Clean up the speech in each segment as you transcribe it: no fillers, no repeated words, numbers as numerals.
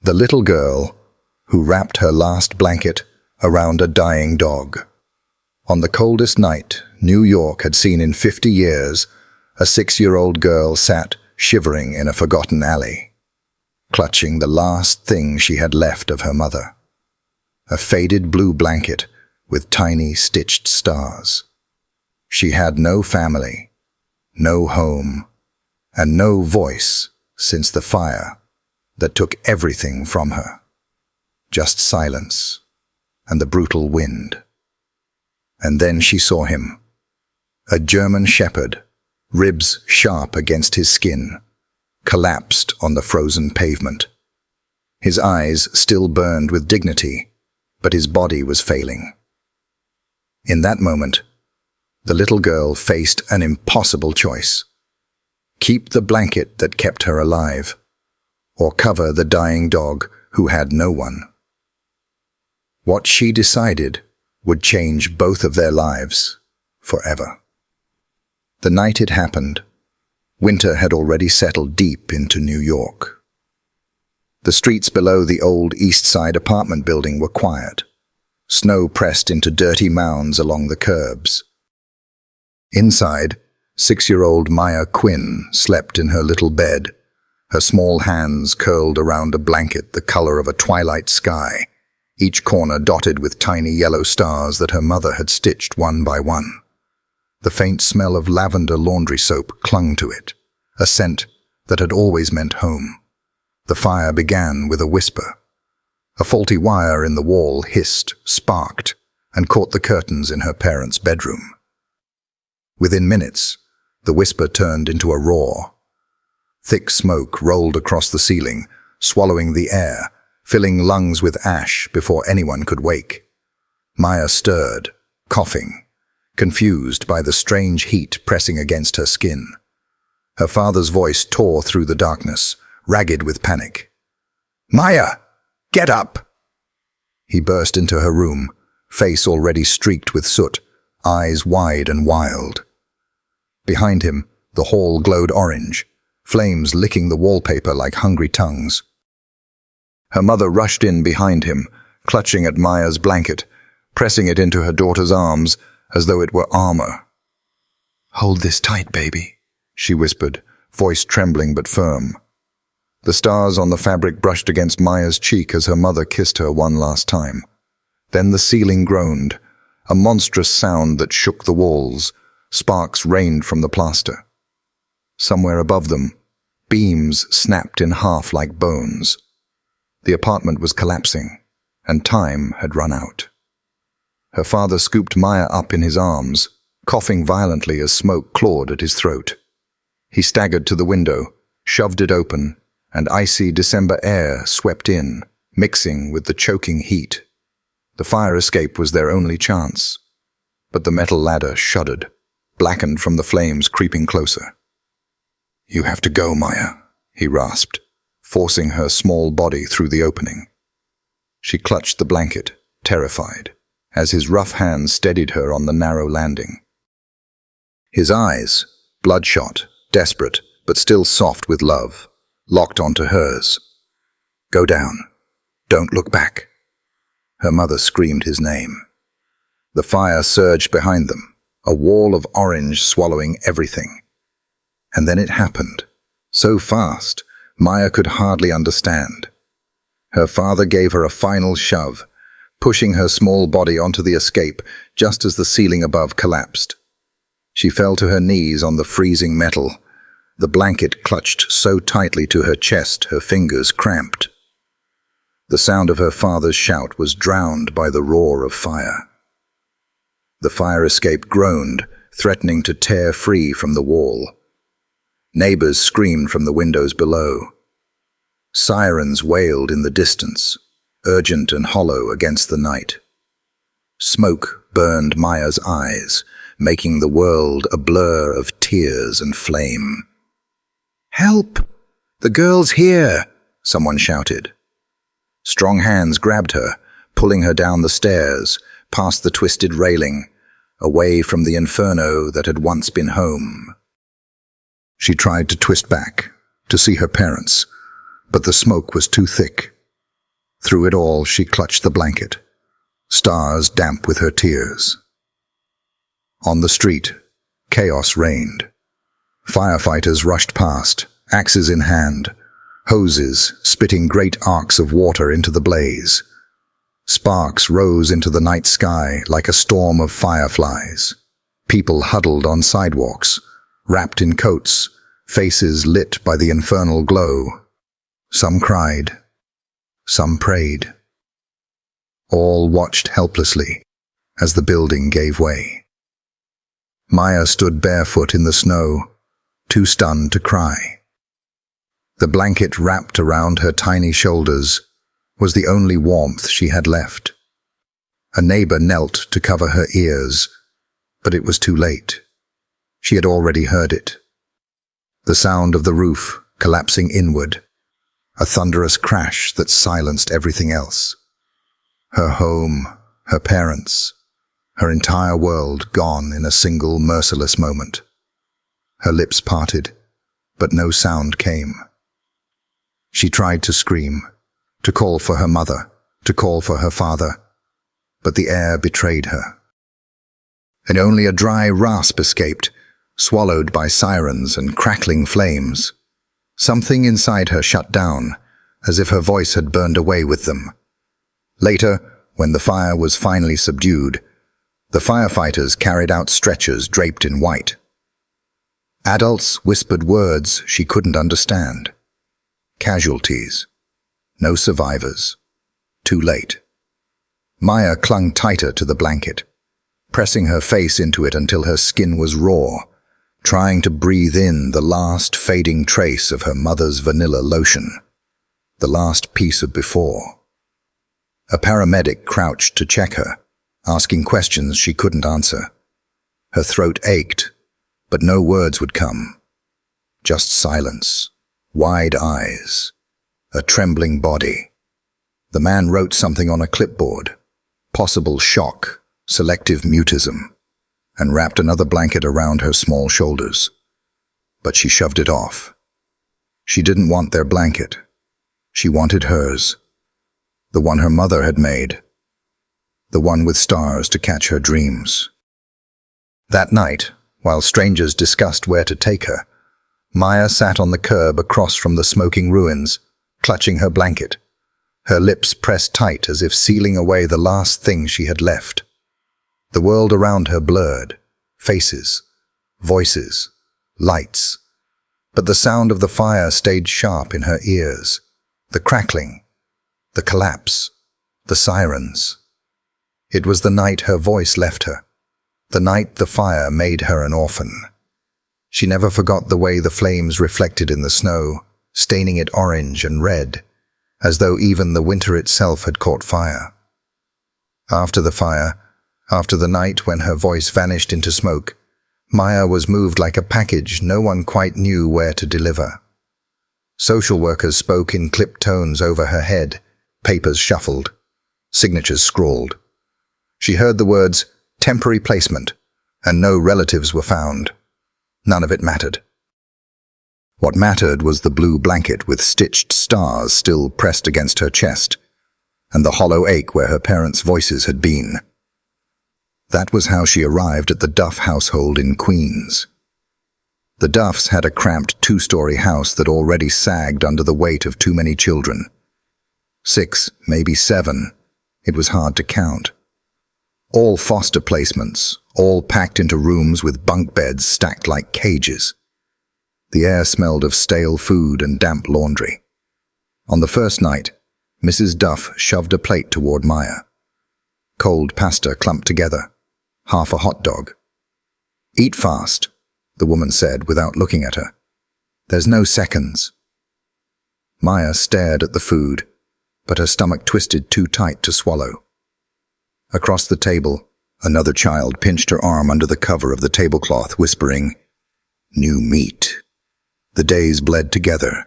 The little girl who wrapped her last blanket around a dying dog. On the coldest night New York had seen in 50 years, a 6-year-old girl sat shivering in a forgotten alley, clutching the last thing she had left of her mother. A faded blue blanket with tiny stitched stars. She had no family, no home, and no voice since the fire that took everything from her. Just silence and the brutal wind. And then she saw him, a German shepherd, ribs sharp against his skin, collapsed on the frozen pavement. His eyes still burned with dignity, but his body was failing. In that moment, the little girl faced an impossible choice. Keep the blanket that kept her alive, or cover the dying dog who had no one. What she decided would change both of their lives forever. The night it happened, winter had already settled deep into New York. The streets below the old East Side apartment building were quiet. Snow pressed into dirty mounds along the curbs. Inside, 6-year-old Maya Quinn slept in her little bed, her small hands curled around a blanket the color of a twilight sky, each corner dotted with tiny yellow stars that her mother had stitched one by one. The faint smell of lavender laundry soap clung to it, a scent that had always meant home. The fire began with a whisper. A faulty wire in the wall hissed, sparked, and caught the curtains in her parents' bedroom. Within minutes, the whisper turned into a roar. Thick smoke rolled across the ceiling, swallowing the air, filling lungs with ash before anyone could wake. Maya stirred, coughing, confused by the strange heat pressing against her skin. Her father's voice tore through the darkness, ragged with panic. "Maya, get up!" He burst into her room, face already streaked with soot, eyes wide and wild. Behind him, the hall glowed orange, flames licking the wallpaper like hungry tongues. Her mother rushed in behind him, clutching at Maya's blanket, pressing it into her daughter's arms as though it were armor. "Hold this tight, baby," she whispered, voice trembling but firm. The stars on the fabric brushed against Maya's cheek as her mother kissed her one last time. Then the ceiling groaned, a monstrous sound that shook the walls. Sparks rained from the plaster. Somewhere above them, beams snapped in half like bones. The apartment was collapsing, and time had run out. Her father scooped Maya up in his arms, coughing violently as smoke clawed at his throat. He staggered to the window, shoved it open, and icy December air swept in, mixing with the choking heat. The fire escape was their only chance. But the metal ladder shuddered, blackened from the flames creeping closer. "You have to go, Maya," he rasped, forcing her small body through the opening. She clutched the blanket, terrified, as his rough hands steadied her on the narrow landing. His eyes, bloodshot, desperate, but still soft with love, locked onto hers. "Go down. Don't look back." Her mother screamed his name. The fire surged behind them, a wall of orange swallowing everything. And then it happened, so fast, Maya could hardly understand. Her father gave her a final shove, pushing her small body onto the escape just as the ceiling above collapsed. She fell to her knees on the freezing metal, the blanket clutched so tightly to her chest her fingers cramped. The sound of her father's shout was drowned by the roar of fire. The fire escape groaned, threatening to tear free from the wall. Neighbors screamed from the windows below. Sirens wailed in the distance, urgent and hollow against the night. Smoke burned Maya's eyes, making the world a blur of tears and flame. "Help! The girl's here!" someone shouted. Strong hands grabbed her, pulling her down the stairs, past the twisted railing, away from the inferno that had once been home. She tried to twist back, to see her parents, but the smoke was too thick. Through it all, she clutched the blanket, stars damp with her tears. On the street, chaos reigned. Firefighters rushed past, axes in hand, hoses spitting great arcs of water into the blaze. Sparks rose into the night sky like a storm of fireflies. People huddled on sidewalks, wrapped in coats, faces lit by the infernal glow. Some cried, some prayed. All watched helplessly as the building gave way. Maya stood barefoot in the snow, too stunned to cry. The blanket wrapped around her tiny shoulders was the only warmth she had left. A neighbor knelt to cover her ears, but it was too late. She had already heard it. The sound of the roof collapsing inward, a thunderous crash that silenced everything else. Her home, her parents, her entire world gone in a single merciless moment. Her lips parted, but no sound came. She tried to scream, to call for her mother, to call for her father, but the air betrayed her. And only a dry rasp escaped, swallowed by sirens and crackling flames. Something inside her shut down, as if her voice had burned away with them. Later, when the fire was finally subdued, the firefighters carried out stretchers draped in white. Adults whispered words she couldn't understand. Casualties. No survivors. Too late. Maya clung tighter to the blanket, pressing her face into it until her skin was raw, trying to breathe in the last fading trace of her mother's vanilla lotion, the last piece of before. A paramedic crouched to check her, asking questions she couldn't answer. Her throat ached, but no words would come. Just silence, wide eyes, a trembling body. The man wrote something on a clipboard, possible shock, selective mutism, and wrapped another blanket around her small shoulders. But she shoved it off. She didn't want their blanket. She wanted hers, the one her mother had made, the one with stars to catch her dreams. That night, while strangers discussed where to take her, Maya sat on the curb across from the smoking ruins, clutching her blanket, her lips pressed tight as if sealing away the last thing she had left. The world around her blurred, faces, voices, lights, but the sound of the fire stayed sharp in her ears, the crackling, the collapse, the sirens. It was the night her voice left her, the night the fire made her an orphan. She never forgot the way the flames reflected in the snow, staining it orange and red, as though even the winter itself had caught fire. After the fire, after the night when her voice vanished into smoke, Maya was moved like a package no one quite knew where to deliver. Social workers spoke in clipped tones over her head, papers shuffled, signatures scrawled. She heard the words, temporary placement, and no relatives were found. None of it mattered. What mattered was the blue blanket with stitched stars still pressed against her chest, and the hollow ache where her parents' voices had been. That was how she arrived at the Duff household in Queens. The Duffs had a cramped two-story house that already sagged under the weight of too many children. 6, maybe 7. It was hard to count. All foster placements, all packed into rooms with bunk beds stacked like cages. The air smelled of stale food and damp laundry. On the first night, Mrs. Duff shoved a plate toward Maya. Cold pasta clumped together, half a hot dog. "Eat fast," the woman said without looking at her. "There's no seconds." Maya stared at the food, but her stomach twisted too tight to swallow. Across the table, another child pinched her arm under the cover of the tablecloth, whispering, "New meat." The days bled together,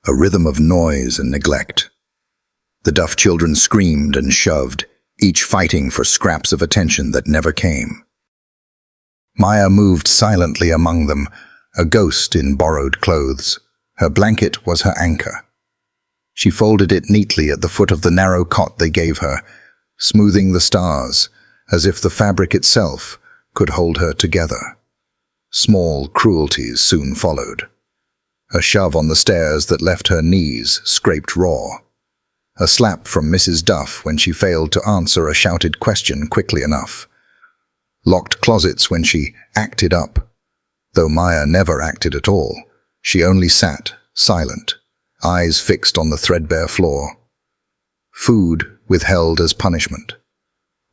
a rhythm of noise and neglect. The Duff children screamed and shoved, each fighting for scraps of attention that never came. Maya moved silently among them, a ghost in borrowed clothes. Her blanket was her anchor. She folded it neatly at the foot of the narrow cot they gave her, smoothing the stars, as if the fabric itself could hold her together. Small cruelties soon followed. A shove on the stairs that left her knees scraped raw. A slap from Mrs. Duff when she failed to answer a shouted question quickly enough. Locked closets when she acted up. Though Maya never acted at all, she only sat, silent, eyes fixed on the threadbare floor. Food withheld as punishment.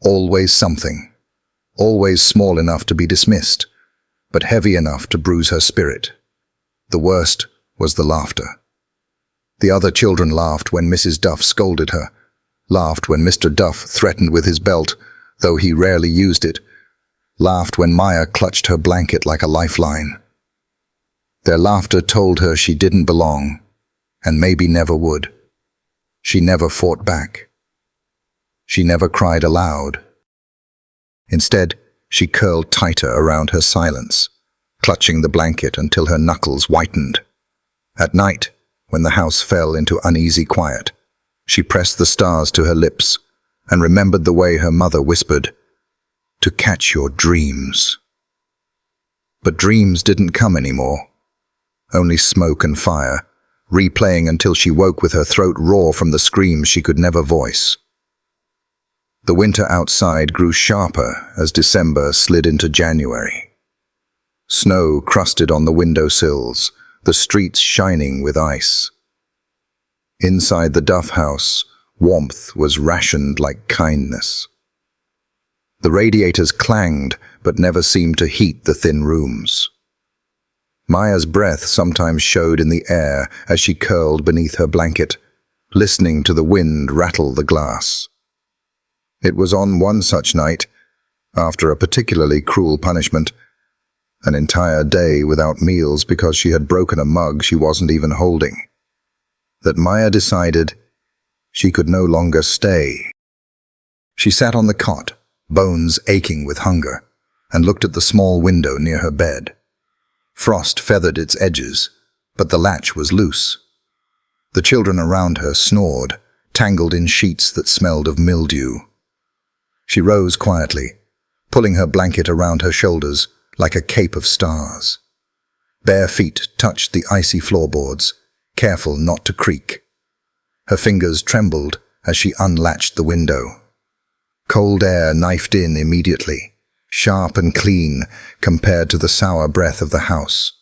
Always something. Always small enough to be dismissed, but heavy enough to bruise her spirit. The worst was the laughter. The other children laughed when Mrs. Duff scolded her, laughed when Mr. Duff threatened with his belt, though he rarely used it, laughed when Maya clutched her blanket like a lifeline. Their laughter told her she didn't belong, and maybe never would. She never fought back. She never cried aloud. Instead, she curled tighter around her silence, clutching the blanket until her knuckles whitened. At night, when the house fell into uneasy quiet, she pressed the stars to her lips and remembered the way her mother whispered, "To catch your dreams." But dreams didn't come anymore. Only smoke and fire, replaying until she woke with her throat raw from the screams she could never voice. The winter outside grew sharper as December slid into January. Snow crusted on the windowsills, the streets shining with ice. Inside the Duff house, warmth was rationed like kindness. The radiators clanged, but never seemed to heat the thin rooms. Maya's breath sometimes showed in the air as she curled beneath her blanket, listening to the wind rattle the glass. It was on one such night, after a particularly cruel punishment, an entire day without meals because she had broken a mug she wasn't even holding, that Maya decided she could no longer stay. She sat on the cot, bones aching with hunger, and looked at the small window near her bed. Frost feathered its edges, but the latch was loose. The children around her snored, tangled in sheets that smelled of mildew. She rose quietly, pulling her blanket around her shoulders like a cape of stars. Bare feet touched the icy floorboards, careful not to creak. Her fingers trembled as she unlatched the window. Cold air knifed in immediately, sharp and clean compared to the sour breath of the house.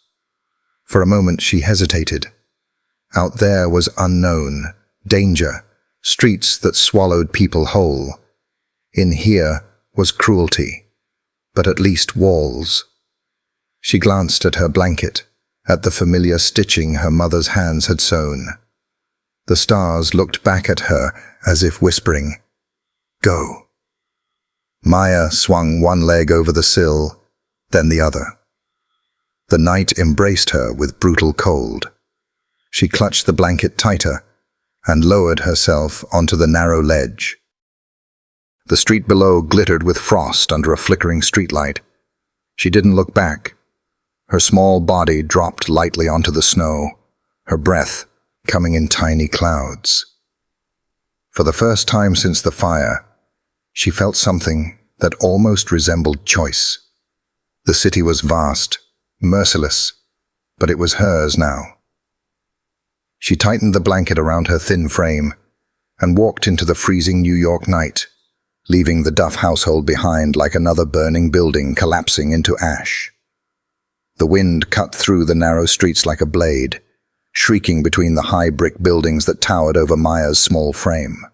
For a moment she hesitated. Out there was unknown, danger, streets that swallowed people whole. In here was cruelty, but at least walls. She glanced at her blanket, at the familiar stitching her mother's hands had sewn. The stars looked back at her as if whispering, "Go." Maya swung one leg over the sill, then the other. The night embraced her with brutal cold. She clutched the blanket tighter and lowered herself onto the narrow ledge. The street below glittered with frost under a flickering streetlight. She didn't look back. Her small body dropped lightly onto the snow, her breath coming in tiny clouds. For the first time since the fire, she felt something that almost resembled choice. The city was vast, merciless, but it was hers now. She tightened the blanket around her thin frame and walked into the freezing New York night, leaving the Duff household behind like another burning building collapsing into ash. The wind cut through the narrow streets like a blade, shrieking between the high brick buildings that towered over Maya's small frame.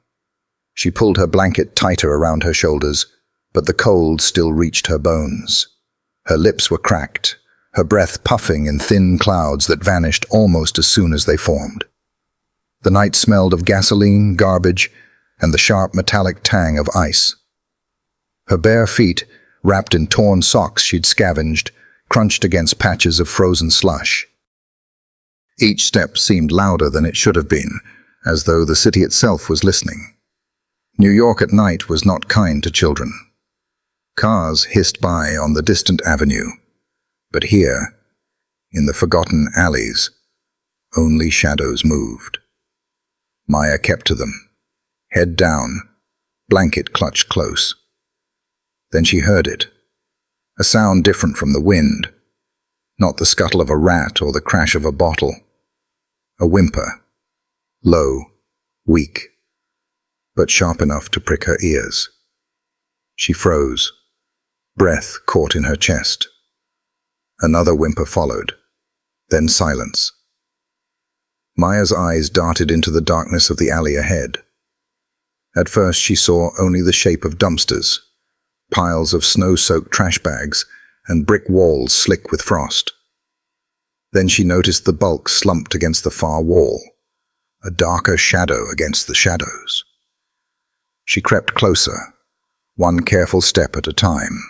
She pulled her blanket tighter around her shoulders, but the cold still reached her bones. Her lips were cracked, her breath puffing in thin clouds that vanished almost as soon as they formed. The night smelled of gasoline, garbage, and the sharp metallic tang of ice. Her bare feet, wrapped in torn socks she'd scavenged, crunched against patches of frozen slush. Each step seemed louder than it should have been, as though the city itself was listening. New York at night was not kind to children. Cars hissed by on the distant avenue, but here, in the forgotten alleys, only shadows moved. Maya kept to them, head down, blanket clutched close. Then she heard it, a sound different from the wind, not the scuttle of a rat or the crash of a bottle. A whimper, low, weak, but sharp enough to prick her ears. She froze, breath caught in her chest. Another whimper followed, then silence. Maya's eyes darted into the darkness of the alley ahead. At first she saw only the shape of dumpsters, piles of snow-soaked trash bags, and brick walls slick with frost. Then she noticed the bulk slumped against the far wall, a darker shadow against the shadows. She crept closer, one careful step at a time,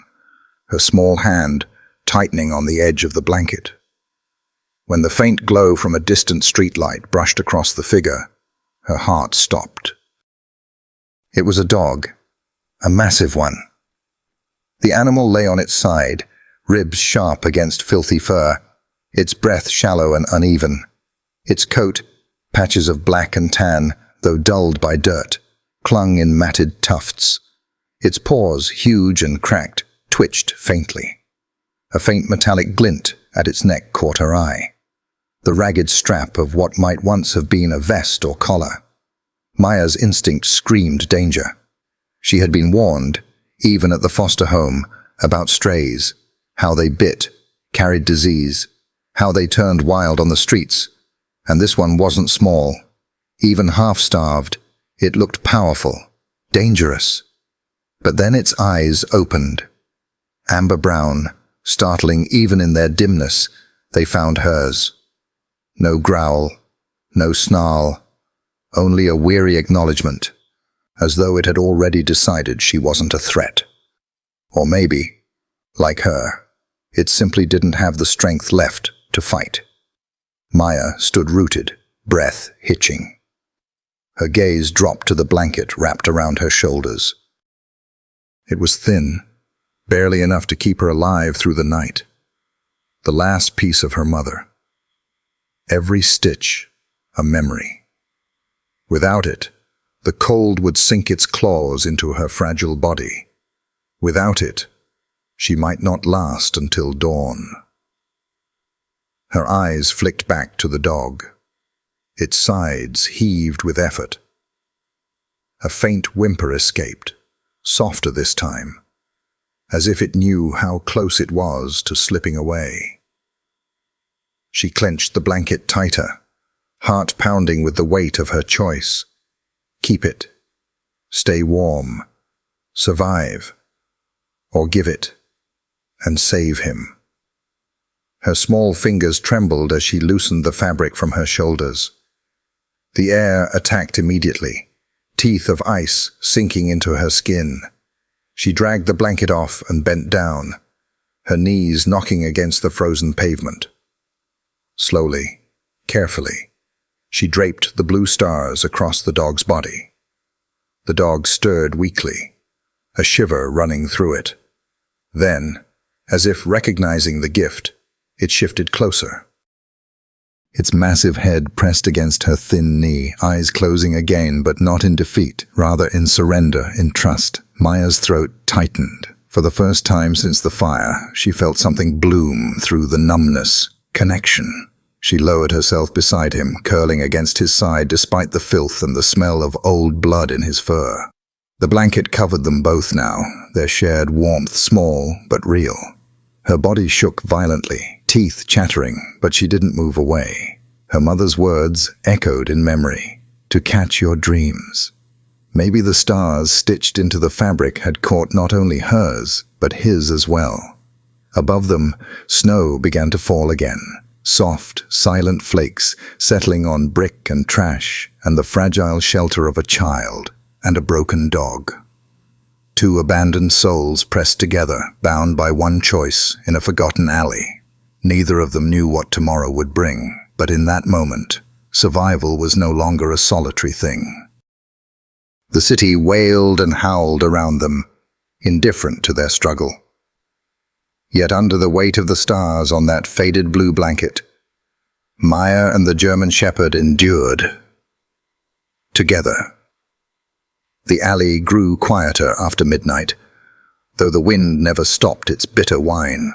her small hand tightening on the edge of the blanket. When the faint glow from a distant streetlight brushed across the figure, her heart stopped. It was a dog, a massive one. The animal lay on its side, ribs sharp against filthy fur, its breath shallow and uneven. Its coat, patches of black and tan, though dulled by dirt, clung in matted tufts. Its paws, huge and cracked, twitched faintly. A faint metallic glint at its neck caught her eye. The ragged strap of what might once have been a vest or collar. Maya's instinct screamed danger. She had been warned, even at the foster home, about strays, how they bit, carried disease, how they turned wild on the streets. And this one wasn't small. Even half-starved, it looked powerful, dangerous. But then its eyes opened. Amber brown, startling even in their dimness, they found hers. No growl, no snarl, only a weary acknowledgement, as though it had already decided she wasn't a threat. Or maybe, like her, it simply didn't have the strength left to fight. Maya stood rooted, breath hitching. Her gaze dropped to the blanket wrapped around her shoulders. It was thin, barely enough to keep her alive through the night. The last piece of her mother. Every stitch, a memory. Without it, the cold would sink its claws into her fragile body. Without it, she might not last until dawn. Her eyes flicked back to the dog. Its sides heaved with effort. A faint whimper escaped, softer this time, as if it knew how close it was to slipping away. She clenched the blanket tighter, heart pounding with the weight of her choice. Keep it, stay warm, survive, or give it, and save him. Her small fingers trembled as she loosened the fabric from her shoulders. The air attacked immediately, teeth of ice sinking into her skin. She dragged the blanket off and bent down, her knees knocking against the frozen pavement. Slowly, carefully, she draped the blue stars across the dog's body. The dog stirred weakly, a shiver running through it. Then, as if recognizing the gift, it shifted closer. Its massive head pressed against her thin knee, eyes closing again, but not in defeat, rather in surrender, in trust. Maya's throat tightened. For the first time since the fire, she felt something bloom through the numbness. Connection. She lowered herself beside him, curling against his side despite the filth and the smell of old blood in his fur. The blanket covered them both now, their shared warmth small but real. Her body shook violently, teeth chattering, but she didn't move away. Her mother's words echoed in memory. To catch your dreams. Maybe the stars stitched into the fabric had caught not only hers, but his as well. Above them, snow began to fall again. Soft, silent flakes settling on brick and trash and the fragile shelter of a child and a broken dog. Two abandoned souls pressed together, bound by one choice in a forgotten alley. Neither of them knew what tomorrow would bring, but in that moment, survival was no longer a solitary thing. The city wailed and howled around them, indifferent to their struggle. Yet under the weight of the stars on that faded blue blanket, Maya and the German shepherd endured. together. The alley grew quieter after midnight, though the wind never stopped its bitter whine.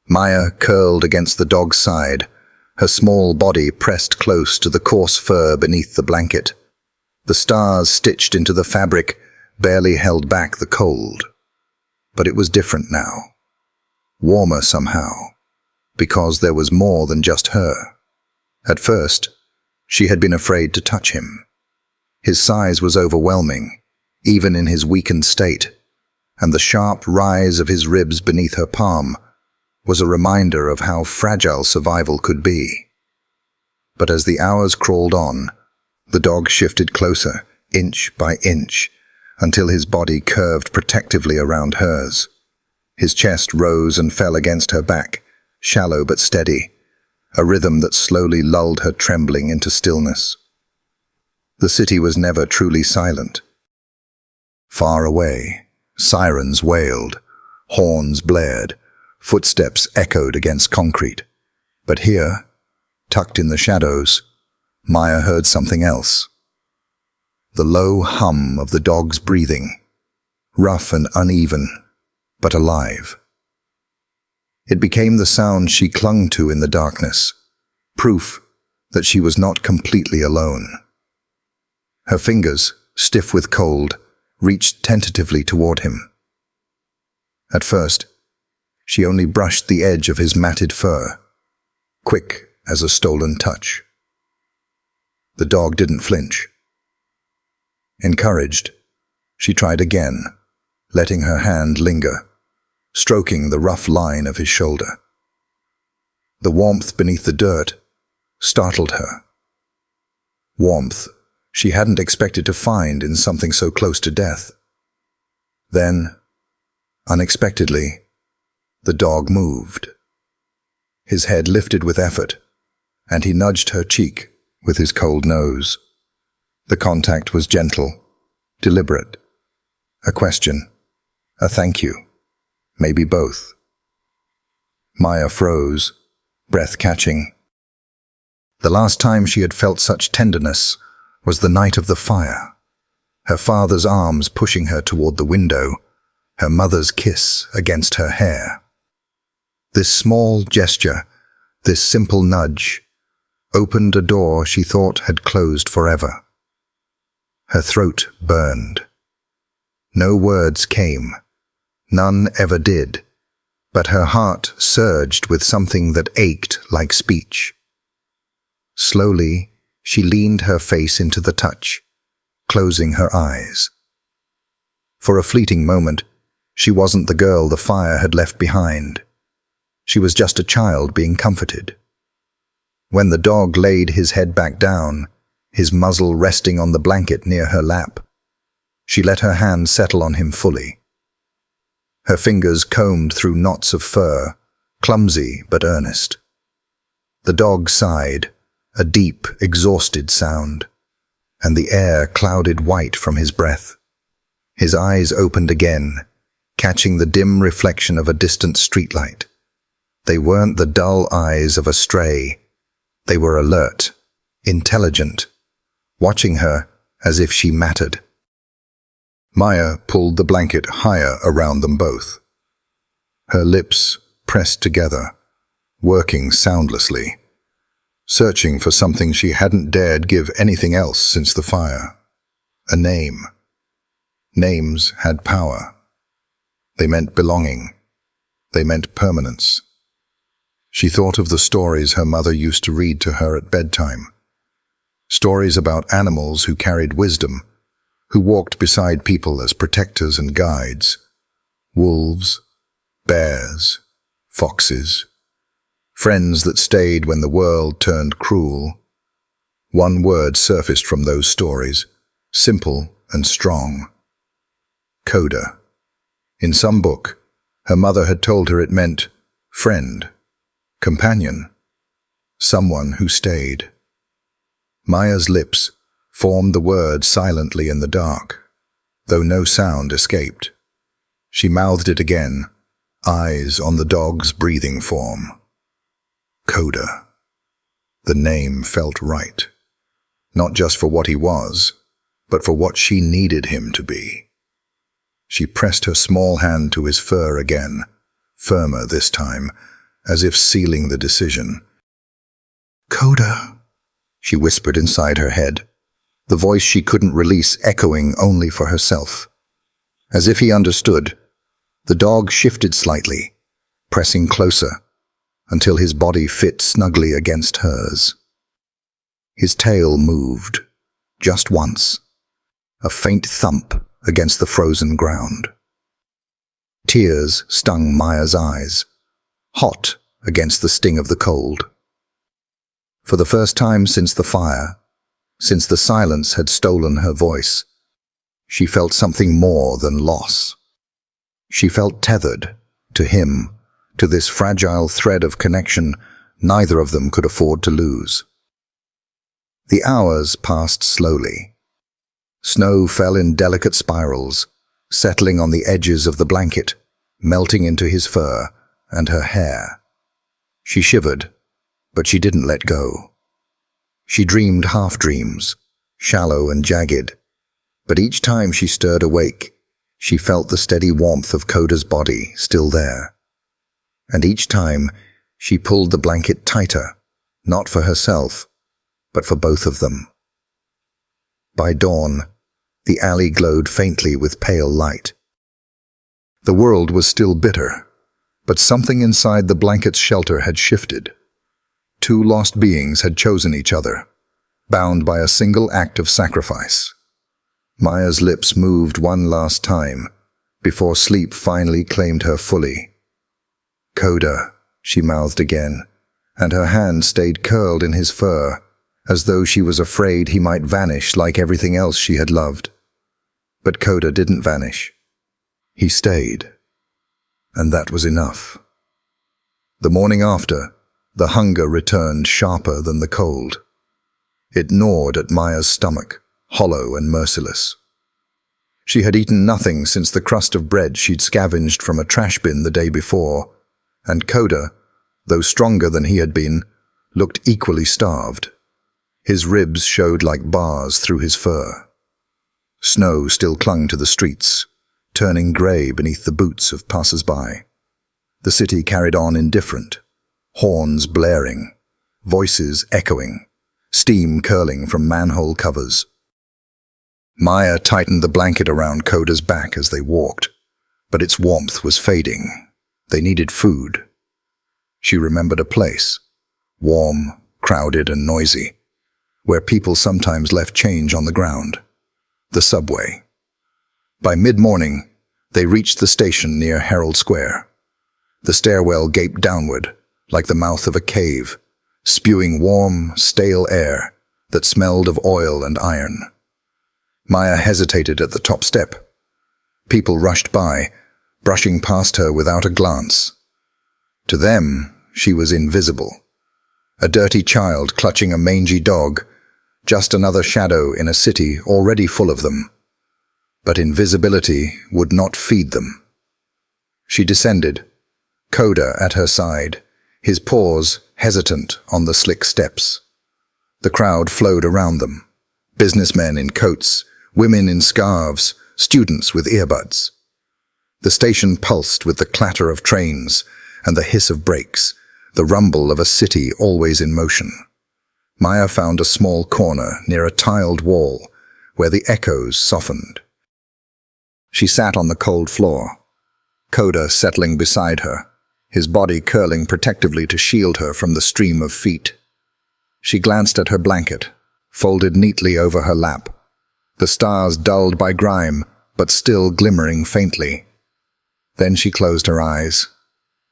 Maya curled against the dog's side, her small body pressed close to the coarse fur beneath the blanket. The stars stitched into the fabric barely held back the cold. But it was different now. Warmer somehow, because there was more than just her. At first, she had been afraid to touch him. His size was overwhelming, even in his weakened state, and the sharp rise of his ribs beneath her palm was a reminder of how fragile survival could be. But as the hours crawled on, the dog shifted closer, inch by inch, until his body curved protectively around hers. His chest rose and fell against her back, shallow but steady, a rhythm that slowly lulled her trembling into stillness. The city was never truly silent. Far away, sirens wailed, horns blared, footsteps echoed against concrete. But here, tucked in the shadows, Maya heard something else. The low hum of the dog's breathing, rough and uneven, but alive. It became the sound she clung to in the darkness, proof that she was not completely alone. Her fingers, stiff with cold, reached tentatively toward him. At first, she only brushed the edge of his matted fur, quick as a stolen touch. The dog didn't flinch. Encouraged, she tried again, letting her hand linger, stroking the rough line of his shoulder. The warmth beneath the dirt startled her. Warmth she hadn't expected to find in something so close to death. Then, unexpectedly, the dog moved. His head lifted with effort, and he nudged her cheek with his cold nose. The contact was gentle, deliberate. A question, a thank you, maybe both. Maya froze, breath catching. The last time she had felt such tenderness was the night of the fire, her father's arms pushing her toward the window, her mother's kiss against her hair. This small gesture, this simple nudge, opened a door she thought had closed forever. Her throat burned. No words came, none ever did, but her heart surged with something that ached like speech. Slowly, she leaned her face into the touch, closing her eyes. For a fleeting moment, she wasn't the girl the fire had left behind. She was just a child being comforted. When the dog laid his head back down, his muzzle resting on the blanket near her lap, she let her hand settle on him fully. Her fingers combed through knots of fur, clumsy but earnest. The dog sighed, a deep, exhausted sound, and the air clouded white from his breath. His eyes opened again, catching the dim reflection of a distant streetlight. They weren't the dull eyes of a stray. They were alert, intelligent, watching her as if she mattered. Maya pulled the blanket higher around them both. Her lips pressed together, working soundlessly, searching for something she hadn't dared give anything else since the fire. A name. Names had power. They meant belonging. They meant permanence. She thought of the stories her mother used to read to her at bedtime. Stories about animals who carried wisdom, who walked beside people as protectors and guides. Wolves, bears, foxes. Friends that stayed when the world turned cruel. One word surfaced from those stories, simple and strong. Coda. In some book, her mother had told her it meant friend, companion, someone who stayed. Maya's lips formed the word silently in the dark, though no sound escaped. She mouthed it again, eyes on the dog's breathing form. Coda. The name felt right. not just for what he was, but for what she needed him to be. She pressed her small hand to his fur again, firmer this time, as if sealing the decision. "Coda," she whispered inside her head, the voice she couldn't release echoing only for herself. As if he understood, the dog shifted slightly, pressing closer, until his body fit snugly against hers. His tail moved, just once, a faint thump against the frozen ground. Tears stung Maya's eyes, hot against the sting of the cold. For the first time since the fire, since the silence had stolen her voice, she felt something more than loss. She felt tethered to him, to this fragile thread of connection neither of them could afford to lose. The hours passed slowly. Snow fell in delicate spirals, settling on the edges of the blanket, melting into his fur and her hair. She shivered, but she didn't let go. She dreamed half-dreams, shallow and jagged, but each time she stirred awake, she felt the steady warmth of Coda's body still there. And each time, she pulled the blanket tighter, not for herself, but for both of them. By dawn, the alley glowed faintly with pale light. The world was still bitter, but something inside the blanket's shelter had shifted. Two lost beings had chosen each other, bound by a single act of sacrifice. Maya's lips moved one last time, before sleep finally claimed her fully. "Coda," she mouthed again, and her hand stayed curled in his fur, as though she was afraid he might vanish like everything else she had loved. But Coda didn't vanish. He stayed. And that was enough. The morning after, the hunger returned sharper than the cold. It gnawed at Maya's stomach, hollow and merciless. She had eaten nothing since the crust of bread she'd scavenged from a trash bin the day before, and Coda, though stronger than he had been, looked equally starved. His ribs showed like bars through his fur. Snow still clung to the streets, turning grey beneath the boots of passers-by. The city carried on indifferent, horns blaring, voices echoing, steam curling from manhole covers. Maya tightened the blanket around Coda's back as they walked, but its warmth was fading. They needed food. She remembered a place, warm, crowded and noisy, where people sometimes left change on the ground. The subway. By mid-morning, they reached the station near Herald Square. The stairwell gaped downward, like the mouth of a cave, spewing warm, stale air that smelled of oil and iron. Maya hesitated at the top step. People rushed by, brushing past her without a glance. To them, she was invisible. A dirty child clutching a mangy dog, just another shadow in a city already full of them. But invisibility would not feed them. She descended, Coda at her side, his paws hesitant on the slick steps. The crowd flowed around them, businessmen in coats, women in scarves, students with earbuds. The station pulsed with the clatter of trains and the hiss of brakes, the rumble of a city always in motion. Maya found a small corner near a tiled wall where the echoes softened. She sat on the cold floor, Coda settling beside her, his body curling protectively to shield her from the stream of feet. She glanced at her blanket, folded neatly over her lap, the stars dulled by grime but still glimmering faintly. Then she closed her eyes.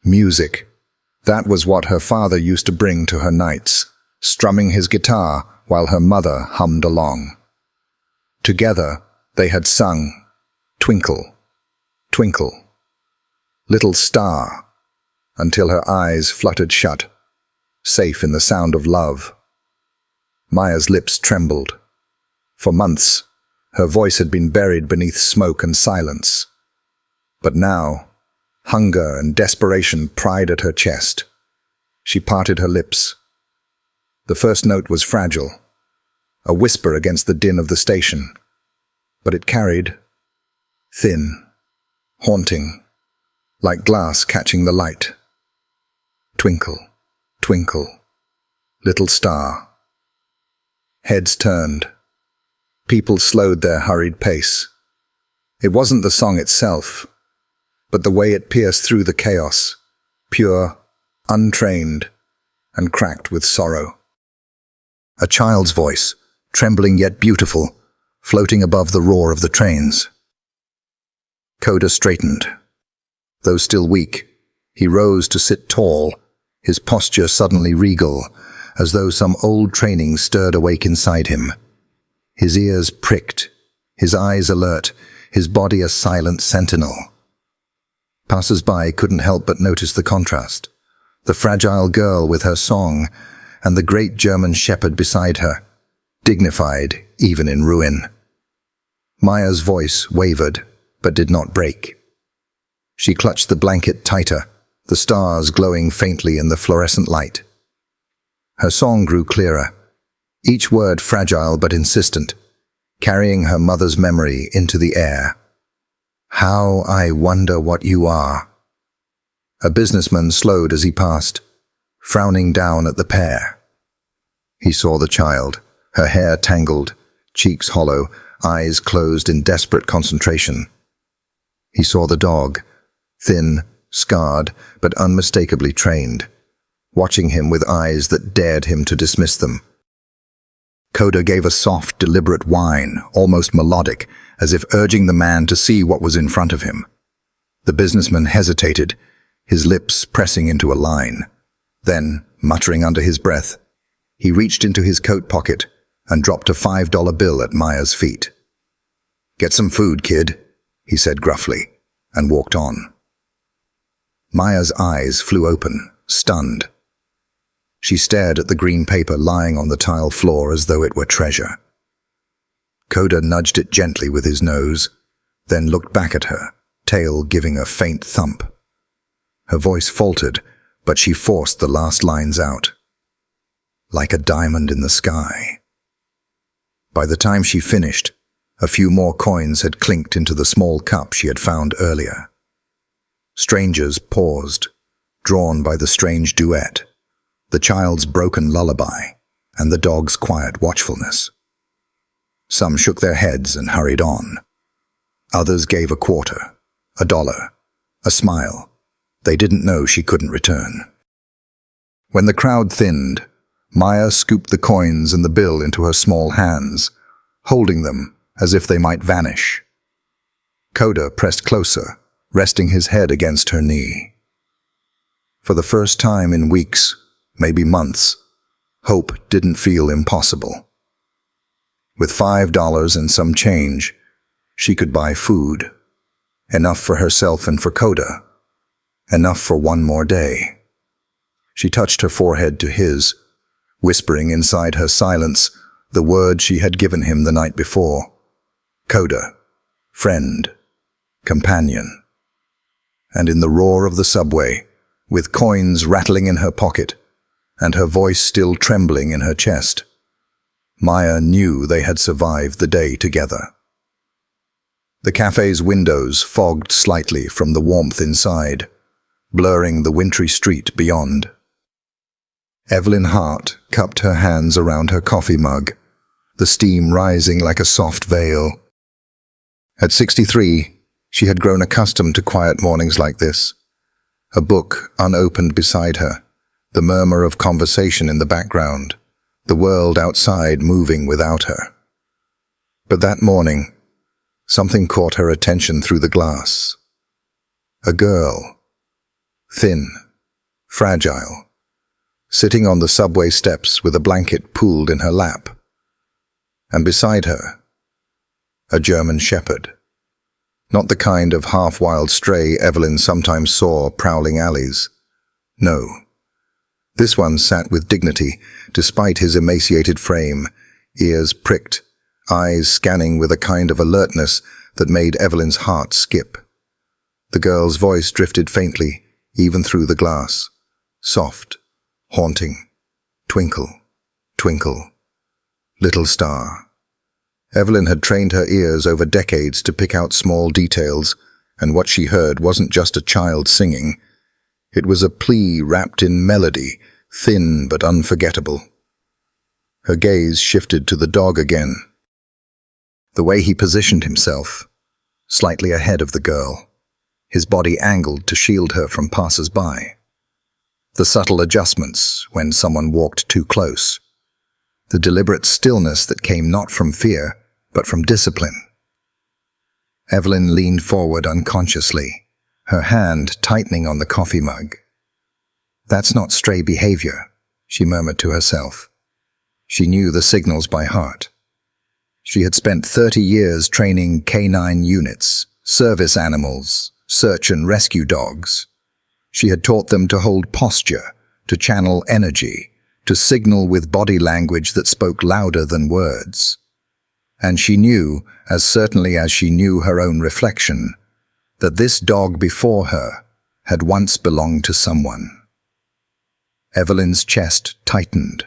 Music. That was what her father used to bring to her nights, strumming his guitar while her mother hummed along. Together, they had sung, "Twinkle, twinkle, little star," until her eyes fluttered shut, safe in the sound of love. Maya's lips trembled. For months, her voice had been buried beneath smoke and silence. But now, hunger and desperation pried at her chest. She parted her lips. The first note was fragile, a whisper against the din of the station. But it carried, thin, haunting, like glass catching the light. Twinkle, twinkle, little star. Heads turned. People slowed their hurried pace. It wasn't the song itself, but the way it pierced through the chaos, pure, untrained, and cracked with sorrow. A child's voice, trembling yet beautiful, floating above the roar of the trains. Coda straightened. Though still weak, he rose to sit tall, his posture suddenly regal, as though some old training stirred awake inside him. His ears pricked, his eyes alert, his body a silent sentinel. Passers-by couldn't help but notice the contrast. The fragile girl with her song, and the great German shepherd beside her, dignified even in ruin. Maya's voice wavered, but did not break. She clutched the blanket tighter, the stars glowing faintly in the fluorescent light. Her song grew clearer, each word fragile but insistent, carrying her mother's memory into the air. How I wonder what you are. A businessman slowed as he passed, frowning down at the pair. He saw the child, her hair tangled, cheeks hollow, eyes closed in desperate concentration. He saw the dog, thin, scarred, but unmistakably trained, watching him with eyes that dared him to dismiss them. Coda gave a soft, deliberate whine, almost melodic, as if urging the man to see what was in front of him. The businessman hesitated, his lips pressing into a line. Then, muttering under his breath, he reached into his coat pocket and dropped a $5 bill at Maya's feet. "Get some food, kid," he said gruffly, and walked on. Maya's eyes flew open, stunned. She stared at the green paper lying on the tile floor as though it were treasure. Coda nudged it gently with his nose, then looked back at her, tail giving a faint thump. Her voice faltered, but she forced the last lines out. Like a diamond in the sky. By the time she finished, a few more coins had clinked into the small cup she had found earlier. Strangers paused, drawn by the strange duet, the child's broken lullaby, and the dog's quiet watchfulness. Some shook their heads and hurried on. Others gave a quarter, a dollar, a smile. They didn't know she couldn't return. When the crowd thinned, Maya scooped the coins and the bill into her small hands, holding them as if they might vanish. Coda pressed closer, resting his head against her knee. For the first time in weeks, maybe months, hope didn't feel impossible. With $5 and some change, she could buy food, enough for herself and for Coda, enough for one more day. She touched her forehead to his, whispering inside her silence the word she had given him the night before. Coda, friend, companion. And in the roar of the subway, with coins rattling in her pocket, and her voice still trembling in her chest, Maya knew they had survived the day together. The cafe's windows fogged slightly from the warmth inside, blurring the wintry street beyond. Evelyn Hart cupped her hands around her coffee mug, the steam rising like a soft veil. At 63, she had grown accustomed to quiet mornings like this, a book unopened beside her, the murmur of conversation in the background, the world outside moving without her. But that morning, something caught her attention through the glass. A girl, thin, fragile, sitting on the subway steps with a blanket pooled in her lap. And beside her, a German shepherd. Not the kind of half-wild stray Evelyn sometimes saw prowling alleys. No. This one sat with dignity, despite his emaciated frame, ears pricked, eyes scanning with a kind of alertness that made Evelyn's heart skip. The girl's voice drifted faintly, even through the glass. Soft, haunting. Twinkle, twinkle. Little star. Evelyn had trained her ears over decades to pick out small details, and what she heard wasn't just a child singing. It was a plea wrapped in melody, thin but unforgettable. Her gaze shifted to the dog again. The way he positioned himself, slightly ahead of the girl, his body angled to shield her from passers-by. The subtle adjustments when someone walked too close. The deliberate stillness that came not from fear, but from discipline. Evelyn leaned forward unconsciously, her hand tightening on the coffee mug. "That's not stray behavior," she murmured to herself. She knew the signals by heart. She had spent 30 years training canine units, service animals, search and rescue dogs. She had taught them to hold posture, to channel energy, to signal with body language that spoke louder than words. And she knew, as certainly as she knew her own reflection, that this dog before her had once belonged to someone. Evelyn's chest tightened.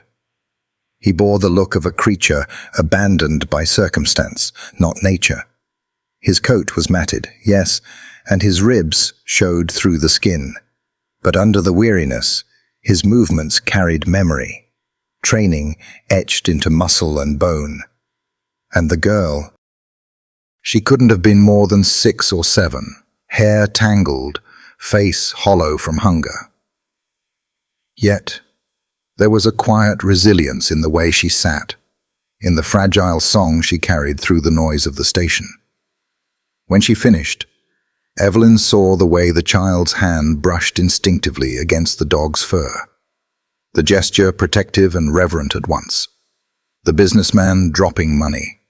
He bore the look of a creature abandoned by circumstance, not nature. His coat was matted, yes, and his ribs showed through the skin. But under the weariness, his movements carried memory, training etched into muscle and bone. And the girl, she couldn't have been more than 6 or 7, hair tangled, face hollow from hunger. Yet, there was a quiet resilience in the way she sat, in the fragile song she carried through the noise of the station. When she finished, Evelyn saw the way the child's hand brushed instinctively against the dog's fur. The gesture protective and reverent at once. The businessman dropping money.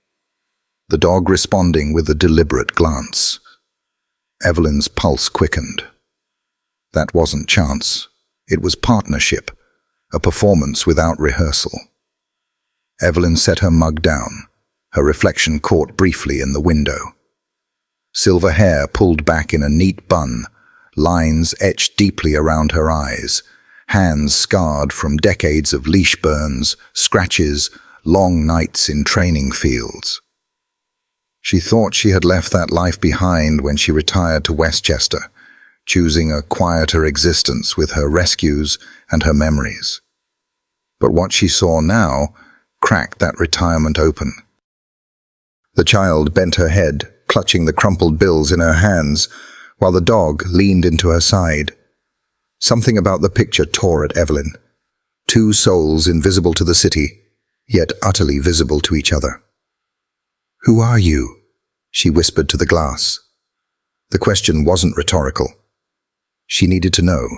The dog responding with a deliberate glance. Evelyn's pulse quickened. That wasn't chance. It was partnership. A performance without rehearsal. Evelyn set her mug down, her reflection caught briefly in the window. Silver hair pulled back in a neat bun, lines etched deeply around her eyes, hands scarred from decades of leash burns, scratches, long nights in training fields. She thought she had left that life behind when she retired to Westchester, choosing a quieter existence with her rescues and her memories. But what she saw now cracked that retirement open. The child bent her head, clutching the crumpled bills in her hands, while the dog leaned into her side. Something about the picture tore at Evelyn. 2 souls invisible to the city, yet utterly visible to each other. "Who are you?" she whispered to the glass. The question wasn't rhetorical. She needed to know.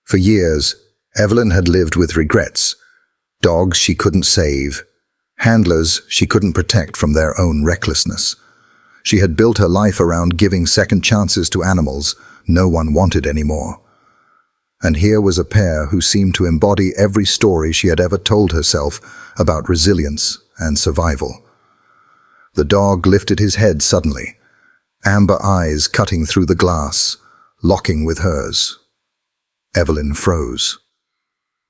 For years, Evelyn had lived with regrets. Dogs she couldn't save. Handlers she couldn't protect from their own recklessness. She had built her life around giving second chances to animals no one wanted anymore. And here was a pair who seemed to embody every story she had ever told herself about resilience and survival. The dog lifted his head suddenly, amber eyes cutting through the glass, locking with hers. Evelyn froze.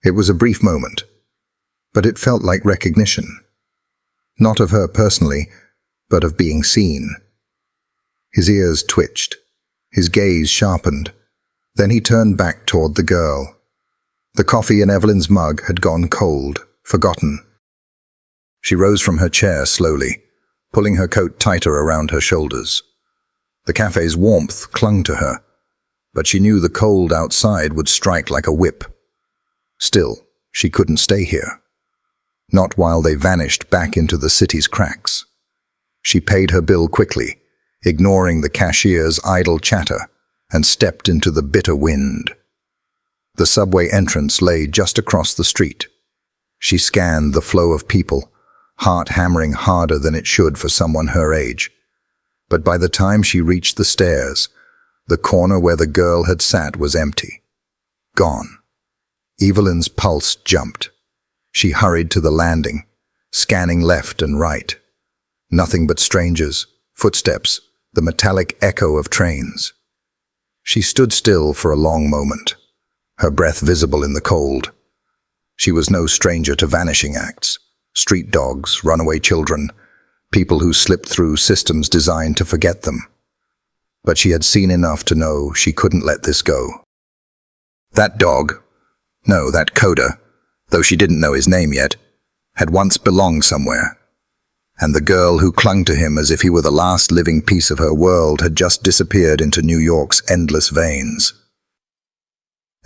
It was a brief moment, but it felt like recognition. Not of her personally, but of being seen. His ears twitched, his gaze sharpened. Then he turned back toward the girl. The coffee in Evelyn's mug had gone cold, forgotten. She rose from her chair slowly, pulling her coat tighter around her shoulders. The cafe's warmth clung to her, but she knew the cold outside would strike like a whip. Still, she couldn't stay here. Not while they vanished back into the city's cracks. She paid her bill quickly, ignoring the cashier's idle chatter, and stepped into the bitter wind. The subway entrance lay just across the street. She scanned the flow of people, heart hammering harder than it should for someone her age. But by the time she reached the stairs, the corner where the girl had sat was empty. Gone. Evelyn's pulse jumped. She hurried to the landing, scanning left and right. Nothing but strangers, footsteps, the metallic echo of trains. She stood still for a long moment, her breath visible in the cold. She was no stranger to vanishing acts, Street dogs, runaway children, people who slipped through systems designed to forget them. But she had seen enough to know she couldn't let this go. That dog, no, that Coda, though she didn't know his name yet, had once belonged somewhere. And the girl who clung to him as if he were the last living piece of her world had just disappeared into New York's endless veins.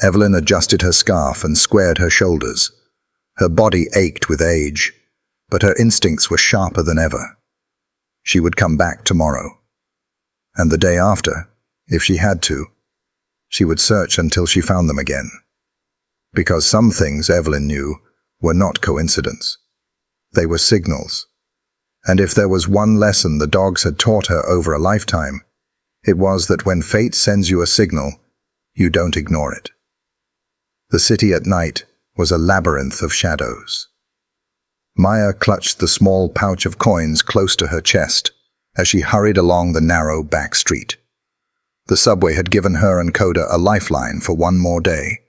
Evelyn adjusted her scarf and squared her shoulders. Her body ached with age, but her instincts were sharper than ever. She would come back tomorrow. And the day after, if she had to, she would search until she found them again. Because some things, Evelyn knew, were not coincidence. They were signals. And if there was one lesson the dogs had taught her over a lifetime, it was that when fate sends you a signal, you don't ignore it. The city at night was a labyrinth of shadows. Maya clutched the small pouch of coins close to her chest as she hurried along the narrow back street. The subway had given her and Coda a lifeline for one more day.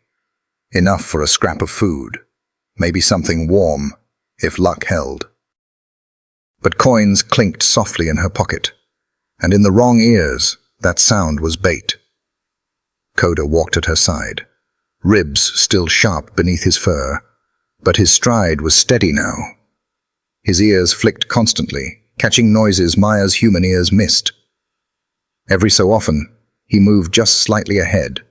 Enough for a scrap of food, maybe something warm, if luck held. But coins clinked softly in her pocket, and in the wrong ears, that sound was bait. Coda walked at her side, ribs still sharp beneath his fur, but his stride was steady now. His ears flicked constantly, catching noises Maya's human ears missed. Every so often, he moved just slightly ahead,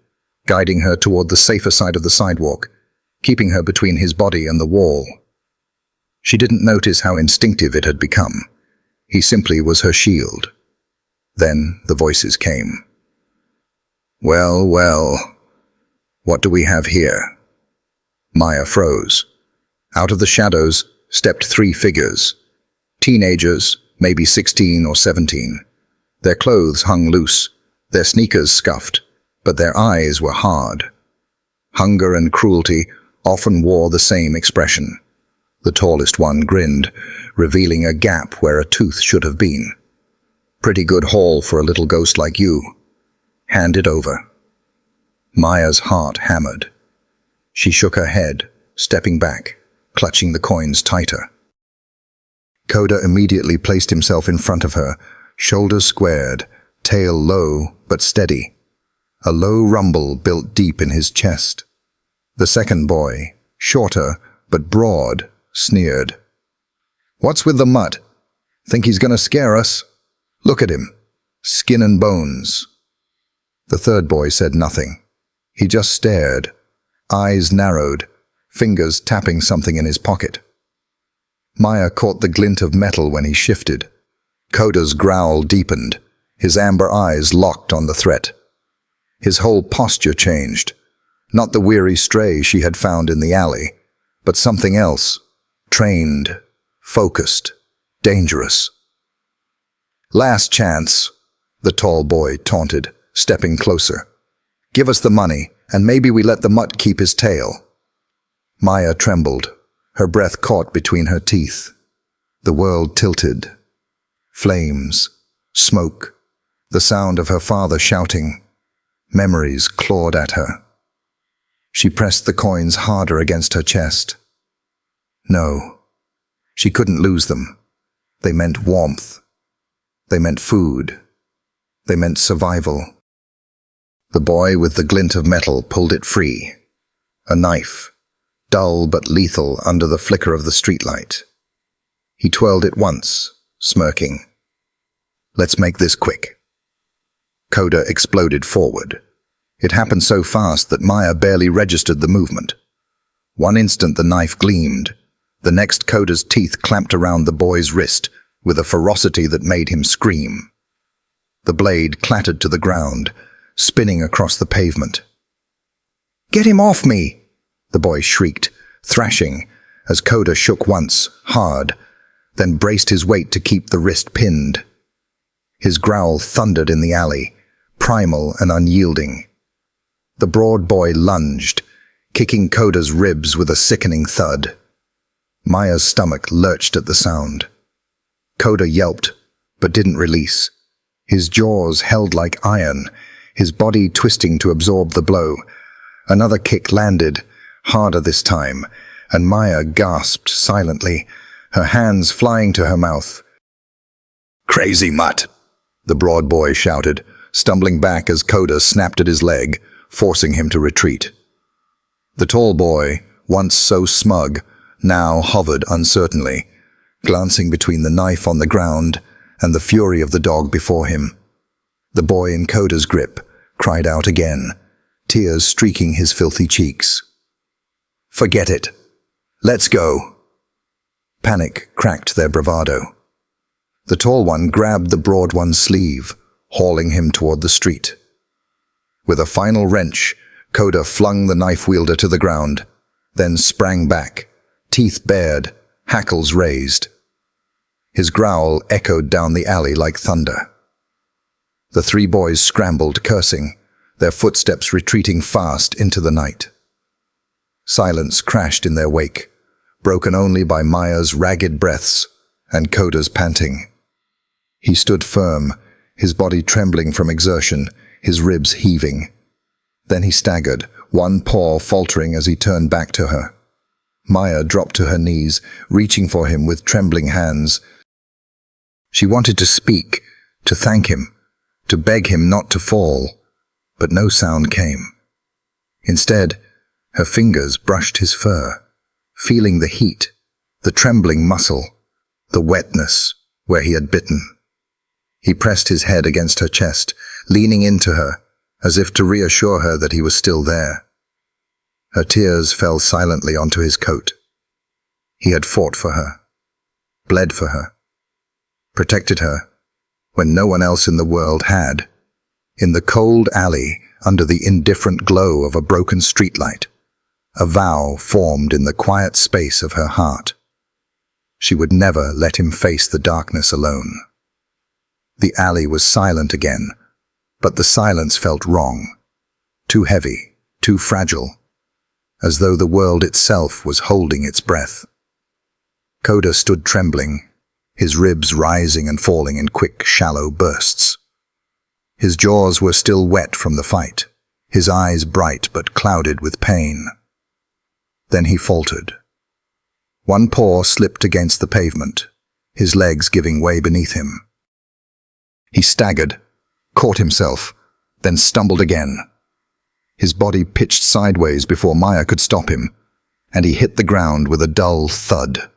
guiding her toward the safer side of the sidewalk, keeping her between his body and the wall. She didn't notice how instinctive it had become. He simply was her shield. Then the voices came. "Well, well, what do we have here?" Maya froze. Out of the shadows stepped three figures. Teenagers, maybe 16 or 17. Their clothes hung loose, their sneakers scuffed, but their eyes were hard. Hunger and cruelty often wore the same expression. The tallest one grinned, revealing a gap where a tooth should have been. "Pretty good haul for a little ghost like you. Hand it over." Maya's heart hammered. She shook her head, stepping back, clutching the coins tighter. Coda immediately placed himself in front of her, shoulders squared, tail low but steady. A low rumble built deep in his chest. The second boy, shorter but broad, sneered. "What's with the mutt? Think he's gonna scare us? Look at him. Skin and bones." The third boy said nothing. He just stared, eyes narrowed, fingers tapping something in his pocket. Maya caught the glint of metal when he shifted. Coda's growl deepened, his amber eyes locked on the threat. His whole posture changed. Not the weary stray she had found in the alley, but something else. Trained, focused, dangerous. "Last chance," the tall boy taunted, stepping closer. "Give us the money, and maybe we let the mutt keep his tail." Maya trembled, her breath caught between her teeth. The world tilted. Flames, smoke, the sound of her father shouting. Memories clawed at her. She pressed the coins harder against her chest. No, she couldn't lose them. They meant warmth. They meant food. They meant survival. The boy with the glint of metal pulled it free. A knife, dull but lethal under the flicker of the streetlight. He twirled it once, smirking. "Let's make this quick." Coda exploded forward. It happened so fast that Maya barely registered the movement. One instant the knife gleamed. The next Coda's teeth clamped around the boy's wrist with a ferocity that made him scream. The blade clattered to the ground, spinning across the pavement. "Get him off me!" the boy shrieked, thrashing, as Coda shook once, hard, then braced his weight to keep the wrist pinned. His growl thundered in the alley, primal and unyielding. The broad boy lunged, kicking Coda's ribs with a sickening thud. Maya's stomach lurched at the sound. Coda yelped, but didn't release. His jaws held like iron, his body twisting to absorb the blow. Another kick landed, harder this time, and Maya gasped silently, her hands flying to her mouth. "Crazy mutt!" the broad boy shouted, stumbling back as Coda snapped at his leg, forcing him to retreat. The tall boy, once so smug, now hovered uncertainly, glancing between the knife on the ground and the fury of the dog before him. The boy in Coda's grip cried out again, tears streaking his filthy cheeks. "Forget it. Let's go." Panic cracked their bravado. The tall one grabbed the broad one's sleeve, hauling him toward the street. With a final wrench, Coda flung the knife wielder to the ground, then sprang back, teeth bared, hackles raised. His growl echoed down the alley like thunder. The three boys scrambled, cursing, their footsteps retreating fast into the night. Silence crashed in their wake, broken only by Maya's ragged breaths and Coda's panting. He stood firm, his body trembling from exertion, his ribs heaving. Then he staggered, one paw faltering as he turned back to her. Maya dropped to her knees, reaching for him with trembling hands. She wanted to speak, to thank him, to beg him not to fall, but no sound came. Instead, her fingers brushed his fur, feeling the heat, the trembling muscle, the wetness where he had bitten. He pressed his head against her chest, leaning into her, as if to reassure her that he was still there. Her tears fell silently onto his coat. He had fought for her, bled for her, protected her, when no one else in the world had. In the cold alley, under the indifferent glow of a broken streetlight, a vow formed in the quiet space of her heart. She would never let him face the darkness alone. The alley was silent again, but the silence felt wrong, too heavy, too fragile, as though the world itself was holding its breath. Coda stood trembling, his ribs rising and falling in quick, shallow bursts. His jaws were still wet from the fight, his eyes bright but clouded with pain. Then he faltered. One paw slipped against the pavement, his legs giving way beneath him. He staggered, caught himself, then stumbled again. His body pitched sideways before Maya could stop him, and he hit the ground with a dull thud.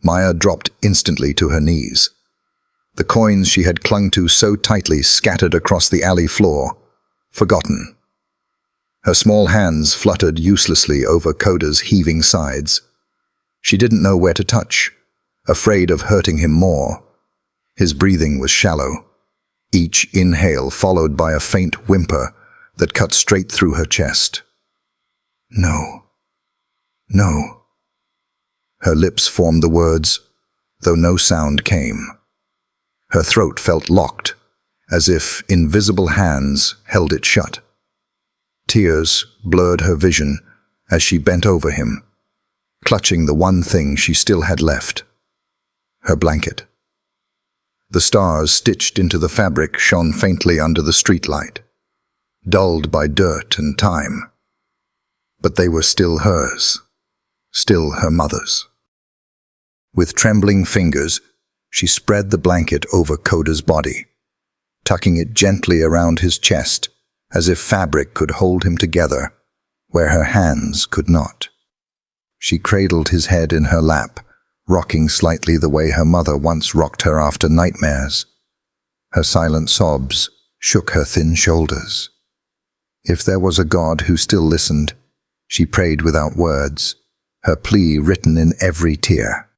Maya dropped instantly to her knees. The coins she had clung to so tightly scattered across the alley floor, forgotten. Her small hands fluttered uselessly over Coda's heaving sides. She didn't know where to touch, afraid of hurting him more. His breathing was shallow, each inhale followed by a faint whimper that cut straight through her chest. "No. No." Her lips formed the words, though no sound came. Her throat felt locked, as if invisible hands held it shut. Tears blurred her vision as she bent over him, clutching the one thing she still had left, her blanket. The stars stitched into the fabric shone faintly under the streetlight, dulled by dirt and time. But they were still hers, still her mother's. With trembling fingers, she spread the blanket over Coda's body, tucking it gently around his chest, as if fabric could hold him together where her hands could not. She cradled his head in her lap, rocking slightly the way her mother once rocked her after nightmares. Her silent sobs shook her thin shoulders. If there was a God who still listened, she prayed without words, her plea written in every tear.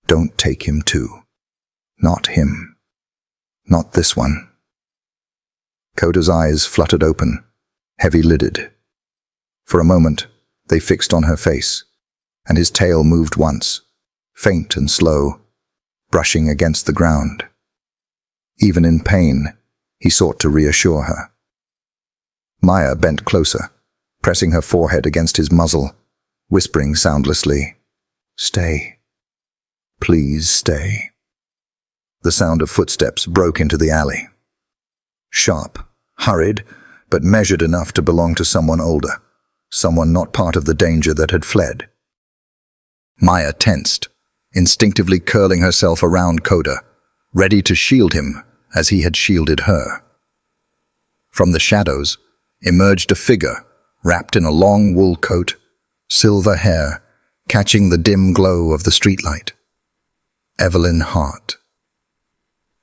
Don't take him too. Not him. Not this one. Coda's eyes fluttered open, heavy-lidded. For a moment, they fixed on her face, and his tail moved once, faint and slow, brushing against the ground. Even in pain, he sought to reassure her. Maya bent closer, pressing her forehead against his muzzle, whispering soundlessly, "Stay. Please stay." The sound of footsteps broke into the alley. Sharp, hurried, but measured enough to belong to someone older, someone not part of the danger that had fled. Maya tensed, instinctively curling herself around Coda, ready to shield him as he had shielded her. From the shadows emerged a figure wrapped in a long wool coat, silver hair catching the dim glow of the streetlight. Evelyn Hart.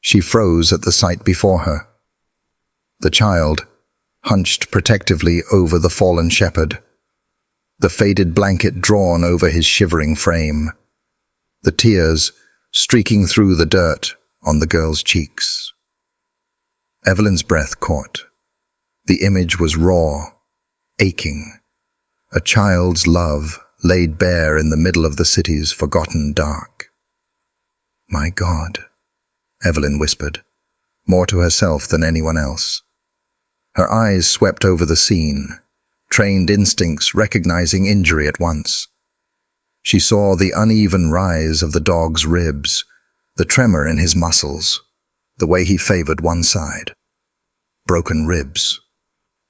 She froze at the sight before her. The child, hunched protectively over the fallen shepherd, the faded blanket drawn over his shivering frame, the tears streaking through the dirt on the girl's cheeks. Evelyn's breath caught. The image was raw, aching, a child's love laid bare in the middle of the city's forgotten dark. "My God," Evelyn whispered, more to herself than anyone else. Her eyes swept over the scene, trained instincts recognizing injury at once. She saw the uneven rise of the dog's ribs, the tremor in his muscles, the way he favored one side. Broken ribs,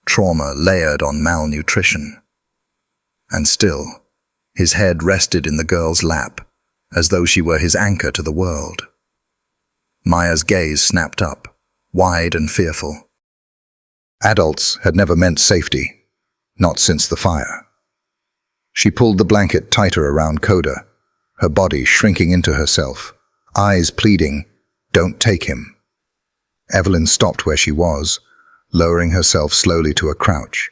trauma layered on malnutrition. And still, his head rested in the girl's lap, as though she were his anchor to the world. Maya's gaze snapped up, wide and fearful. Adults had never meant safety, not since the fire. She pulled the blanket tighter around Coda, her body shrinking into herself, eyes pleading, "Don't take him." Evelyn stopped where she was, lowering herself slowly to a crouch.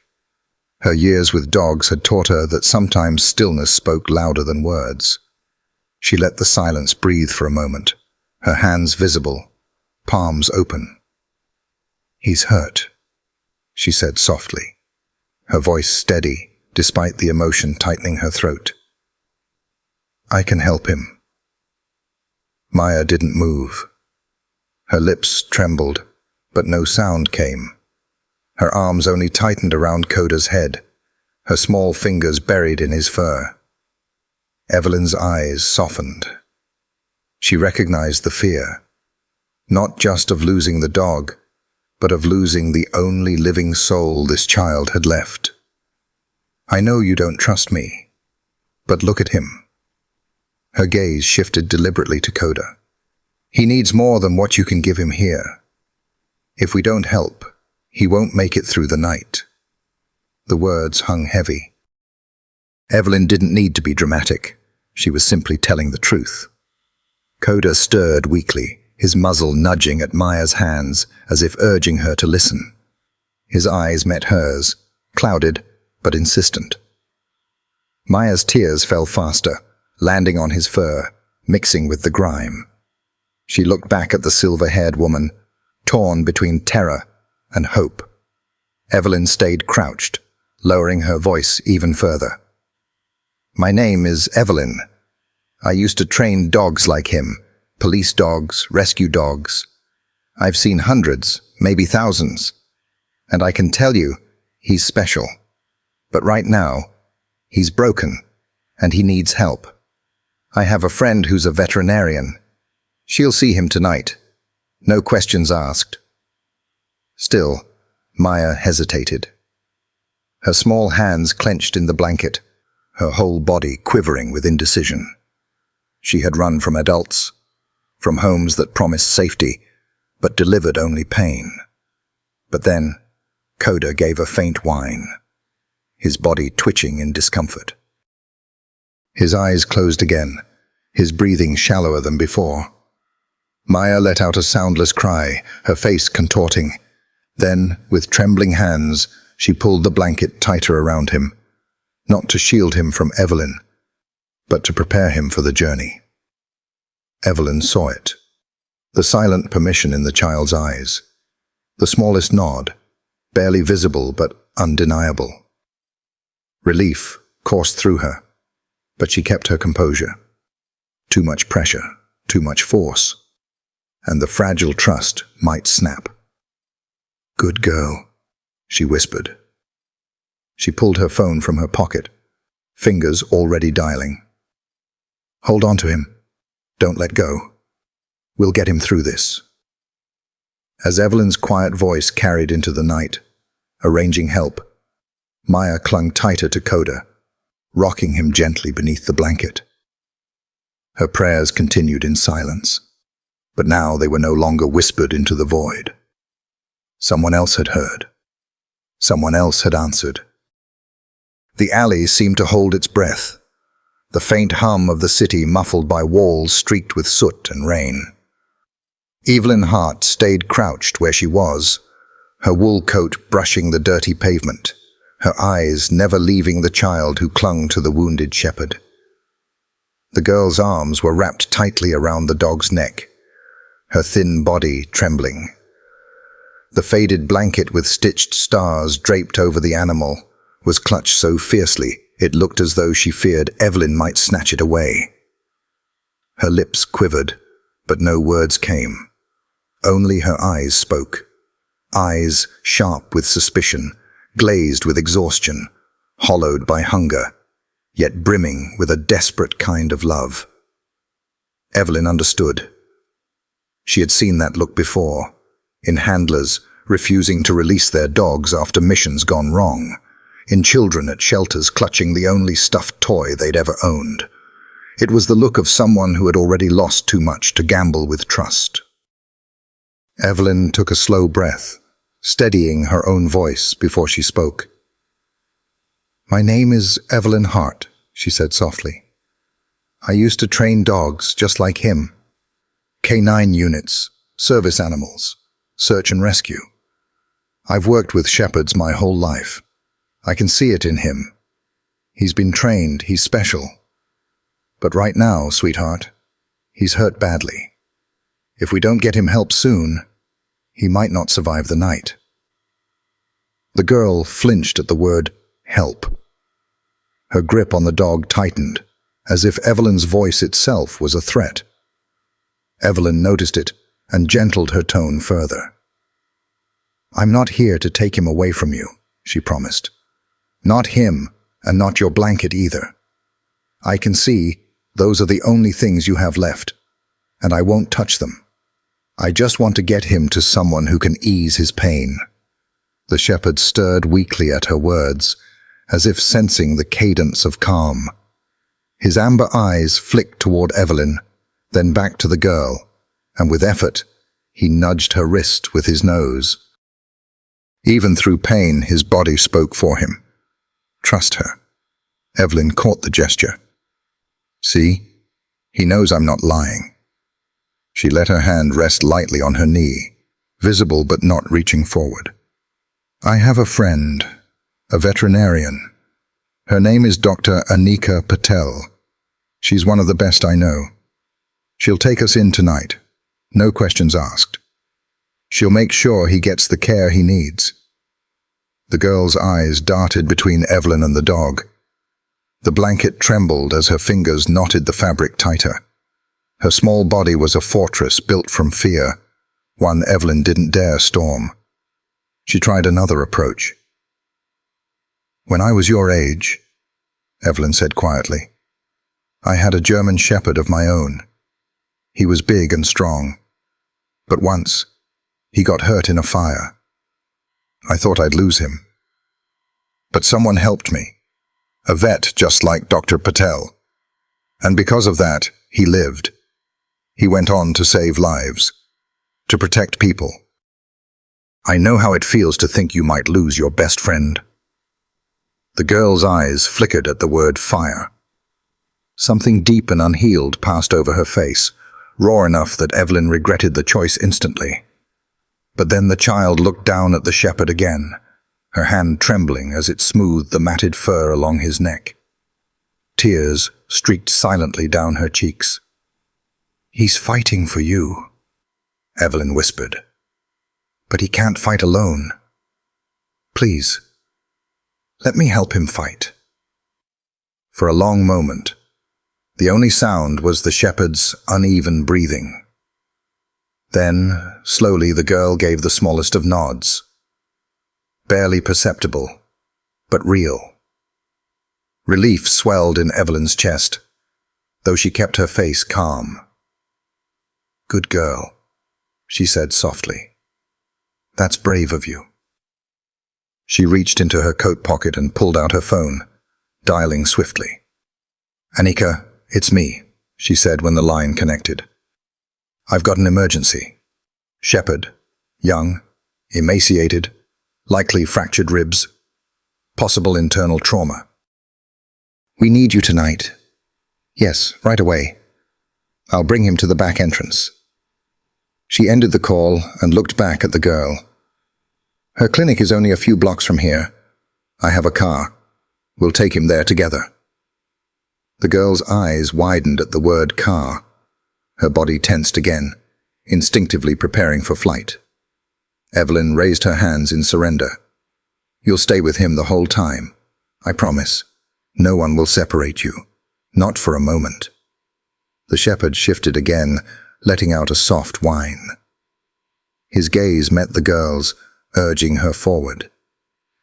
Her years with dogs had taught her that sometimes stillness spoke louder than words. She let the silence breathe for a moment, her hands visible, palms open. "He's hurt," she said softly, her voice steady despite the emotion tightening her throat. "I can help him." Maya didn't move. Her lips trembled, but no sound came. Her arms only tightened around Coda's head, her small fingers buried in his fur. Evelyn's eyes softened. She recognized the fear, not just of losing the dog, but of losing the only living soul this child had left. "I know you don't trust me, but look at him." Her gaze shifted deliberately to Coda. "He needs more than what you can give him here. If we don't help, he won't make it through the night." The words hung heavy. Evelyn didn't need to be dramatic. She was simply telling the truth. Coda stirred weakly, his muzzle nudging at Maya's hands as if urging her to listen. His eyes met hers, clouded but insistent. Maya's tears fell faster, landing on his fur, mixing with the grime. She looked back at the silver-haired woman, torn between terror and hope. Evelyn stayed crouched, lowering her voice even further. "My name is Evelyn. I used to train dogs like him, police dogs, rescue dogs. I've seen hundreds, maybe thousands. And I can tell you, he's special. But right now, he's broken, and he needs help. I have a friend who's a veterinarian. She'll see him tonight. No questions asked." Still, Maya hesitated. Her small hands clenched in the blanket, her whole body quivering with indecision. She had run from adults, from homes that promised safety, but delivered only pain. But then, Coda gave a faint whine, his body twitching in discomfort. His eyes closed again, his breathing shallower than before. Maya let out a soundless cry, her face contorting. Then, with trembling hands, she pulled the blanket tighter around him, not to shield him from Evelyn, but to prepare him for the journey. Evelyn saw it, the silent permission in the child's eyes, the smallest nod, barely visible but undeniable. Relief coursed through her, but she kept her composure. Too much pressure, too much force, and the fragile trust might snap. "Good girl," she whispered. She pulled her phone from her pocket, fingers already dialing. "Hold on to him. Don't let go. We'll get him through this." As Evelyn's quiet voice carried into the night, arranging help, Maya clung tighter to Coda, rocking him gently beneath the blanket. Her prayers continued in silence, but now they were no longer whispered into the void. Someone else had heard. Someone else had answered. The alley seemed to hold its breath, the faint hum of the city muffled by walls streaked with soot and rain. Evelyn Hart stayed crouched where she was, her wool coat brushing the dirty pavement, her eyes never leaving the child who clung to the wounded shepherd. The girl's arms were wrapped tightly around the dog's neck, her thin body trembling. The faded blanket with stitched stars draped over the animal was clutched so fiercely it looked as though she feared Evelyn might snatch it away. Her lips quivered, but no words came. Only her eyes spoke. Eyes sharp with suspicion, glazed with exhaustion, hollowed by hunger, yet brimming with a desperate kind of love. Evelyn understood. She had seen that look before, in handlers refusing to release their dogs after missions gone wrong, in children at shelters clutching the only stuffed toy they'd ever owned. It was the look of someone who had already lost too much to gamble with trust. Evelyn took a slow breath, steadying her own voice before she spoke. "My name is Evelyn Hart," she said softly. "I used to train dogs just like him. Canine units, service animals, search and rescue. I've worked with shepherds my whole life. I can see it in him. He's been trained, he's special. But right now, sweetheart, he's hurt badly. If we don't get him help soon, he might not survive the night." The girl flinched at the word help. Her grip on the dog tightened, as if Evelyn's voice itself was a threat. Evelyn noticed it and gentled her tone further. "I'm not here to take him away from you," she promised. "Not him, and not your blanket either. I can see those are the only things you have left, and I won't touch them. I just want to get him to someone who can ease his pain." The shepherd stirred weakly at her words, as if sensing the cadence of calm. His amber eyes flicked toward Evelyn, then back to the girl, and with effort, he nudged her wrist with his nose. Even through pain, his body spoke for him. "Trust her." Evelyn caught the gesture. "See? He knows I'm not lying." She let her hand rest lightly on her knee, visible but not reaching forward. "I have a friend, a veterinarian. Her name is Dr. Anika Patel. She's one of the best I know. She'll take us in tonight, no questions asked. She'll make sure he gets the care he needs." The girl's eyes darted between Evelyn and the dog. The blanket trembled as her fingers knotted the fabric tighter. Her small body was a fortress built from fear, one Evelyn didn't dare storm. She tried another approach. "When I was your age," Evelyn said quietly, "I had a German shepherd of my own. He was big and strong. But once, he got hurt in a fire. I thought I'd lose him. But someone helped me, a vet just like Dr. Patel. And because of that, he lived. He went on to save lives, to protect people. I know how it feels to think you might lose your best friend." The girl's eyes flickered at the word fire. Something deep and unhealed passed over her face, raw enough that Evelyn regretted the choice instantly. But then the child looked down at the shepherd again, her hand trembling as it smoothed the matted fur along his neck. Tears streaked silently down her cheeks. "He's fighting for you," Evelyn whispered. "But he can't fight alone. Please, let me help him fight." For a long moment, the only sound was the shepherd's uneven breathing. Then, slowly, the girl gave the smallest of nods. Barely perceptible, but real. Relief swelled in Evelyn's chest, though she kept her face calm. "Good girl," she said softly. "That's brave of you." She reached into her coat pocket and pulled out her phone, dialing swiftly. "Anika, it's me. she said when the line connected. "I've got an emergency. Shepherd, young, emaciated, likely fractured ribs, possible internal trauma. We need you tonight." "Yes, right away. I'll bring him to the back entrance." She ended the call and looked back at the girl. "Her clinic is only a few blocks from here. I have a car. We'll take him there together." The girl's eyes widened at the word car. Her body tensed again, instinctively preparing for flight. Evelyn raised her hands in surrender. "You'll stay with him the whole time. I promise. No one will separate you. Not for a moment." The shepherd shifted again, letting out a soft whine. His gaze met the girl's, urging her forward.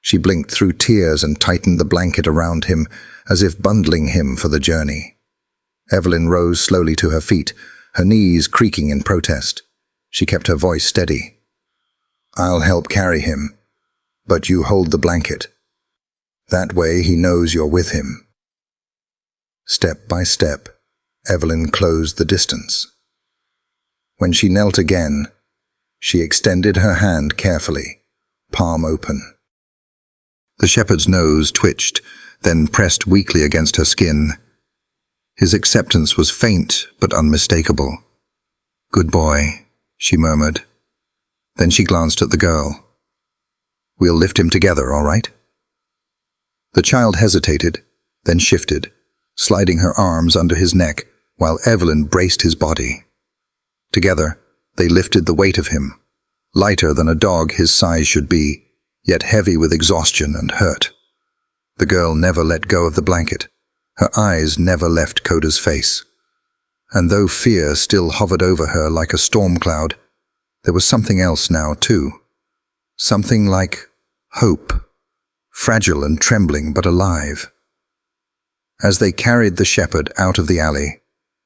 She blinked through tears and tightened the blanket around him, as if bundling him for the journey. Evelyn rose slowly to her feet, her knees creaking in protest. She kept her voice steady. "I'll help carry him, but you hold the blanket. That way he knows you're with him." Step by step, Evelyn closed the distance. When she knelt again, she extended her hand carefully, palm open. The shepherd's nose twitched, then pressed weakly against her skin. His acceptance was faint but unmistakable. "Good boy," she murmured. Then she glanced at the girl. "We'll lift him together, all right?" The child hesitated, then shifted, sliding her arms under his neck while Evelyn braced his body. Together, they lifted the weight of him, lighter than a dog his size should be, yet heavy with exhaustion and hurt. The girl never let go of the blanket. Her eyes never left Coda's face. And though fear still hovered over her like a storm cloud, there was something else now, too. Something like hope, fragile and trembling but alive. As they carried the shepherd out of the alley,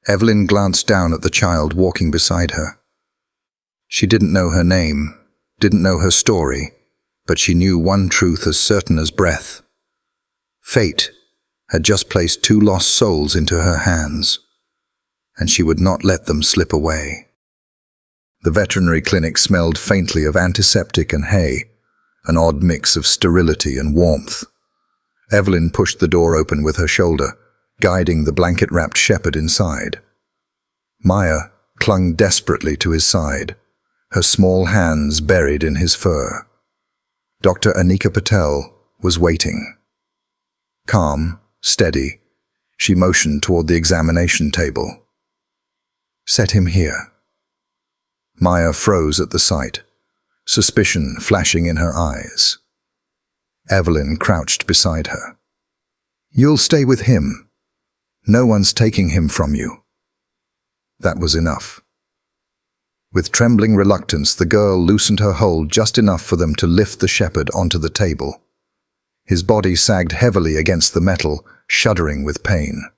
Evelyn glanced down at the child walking beside her. She didn't know her name, didn't know her story, but she knew one truth as certain as breath. Fate had just placed two lost souls into her hands, and she would not let them slip away. The veterinary clinic smelled faintly of antiseptic and hay, an odd mix of sterility and warmth. Evelyn pushed the door open with her shoulder, guiding the blanket-wrapped shepherd inside. Maya clung desperately to his side, her small hands buried in his fur. Dr. Anika Patel was waiting. Calm, steady, she motioned toward the examination table. "Set him here." Maya froze at the sight, suspicion flashing in her eyes. Evelyn crouched beside her. "You'll stay with him. No one's taking him from you." That was enough. With trembling reluctance, the girl loosened her hold just enough for them to lift the shepherd onto the table. His body sagged heavily against the metal, shuddering with pain.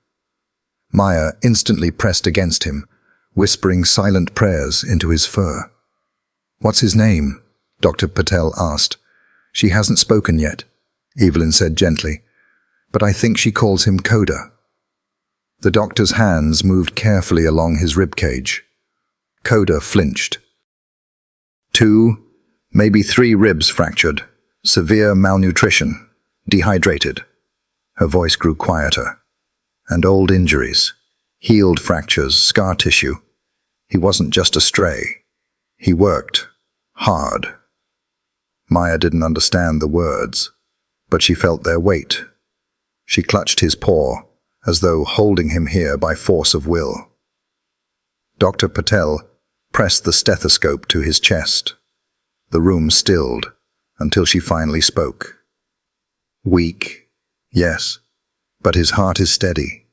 Maya instantly pressed against him, whispering silent prayers into his fur. "What's his name?" Dr. Patel asked. "She hasn't spoken yet," Evelyn said gently, "but I think she calls him Coda." The doctor's hands moved carefully along his ribcage. Coda flinched. 2, maybe 3 ribs fractured, severe malnutrition, dehydrated. Her voice grew quieter. And old injuries, healed fractures, scar tissue. He wasn't just a stray. He worked hard. Maya didn't understand the words, but she felt their weight. She clutched his paw, as though holding him here by force of will. Dr. Patel pressed the stethoscope to his chest. The room stilled until she finally spoke. "Weak, yes, but his heart is steady.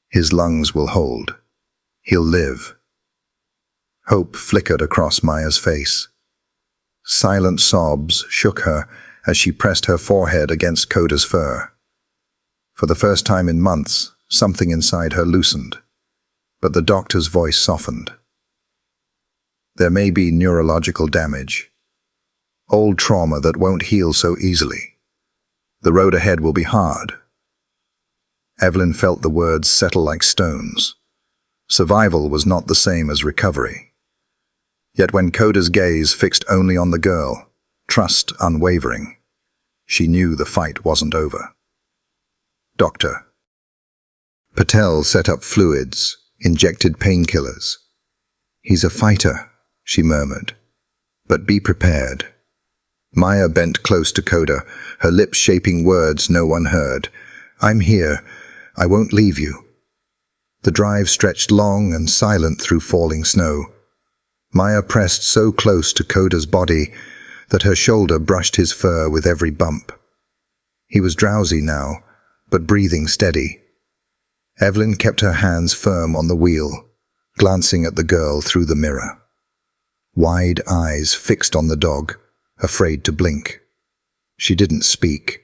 His lungs will hold. He'll live." Hope flickered across Maya's face. Silent sobs shook her as she pressed her forehead against Coda's fur. For the first time in months, something inside her loosened, but the doctor's voice softened. "There may be neurological damage, old trauma that won't heal so easily. The road ahead will be hard." Evelyn felt the words settle like stones. Survival was not the same as recovery. Yet when Coda's gaze fixed only on the girl, trust unwavering, she knew the fight wasn't over. Doctor. Patel set up fluids, injected painkillers. He's a fighter, she murmured. But be prepared. Maya bent close to Coda, her lips shaping words no one heard. I'm here. I won't leave you. The drive stretched long and silent through falling snow. Maya pressed so close to Coda's body that her shoulder brushed his fur with every bump. He was drowsy now, but breathing steady. Evelyn kept her hands firm on the wheel, glancing at the girl through the mirror. Wide eyes fixed on the dog, afraid to blink. She didn't speak.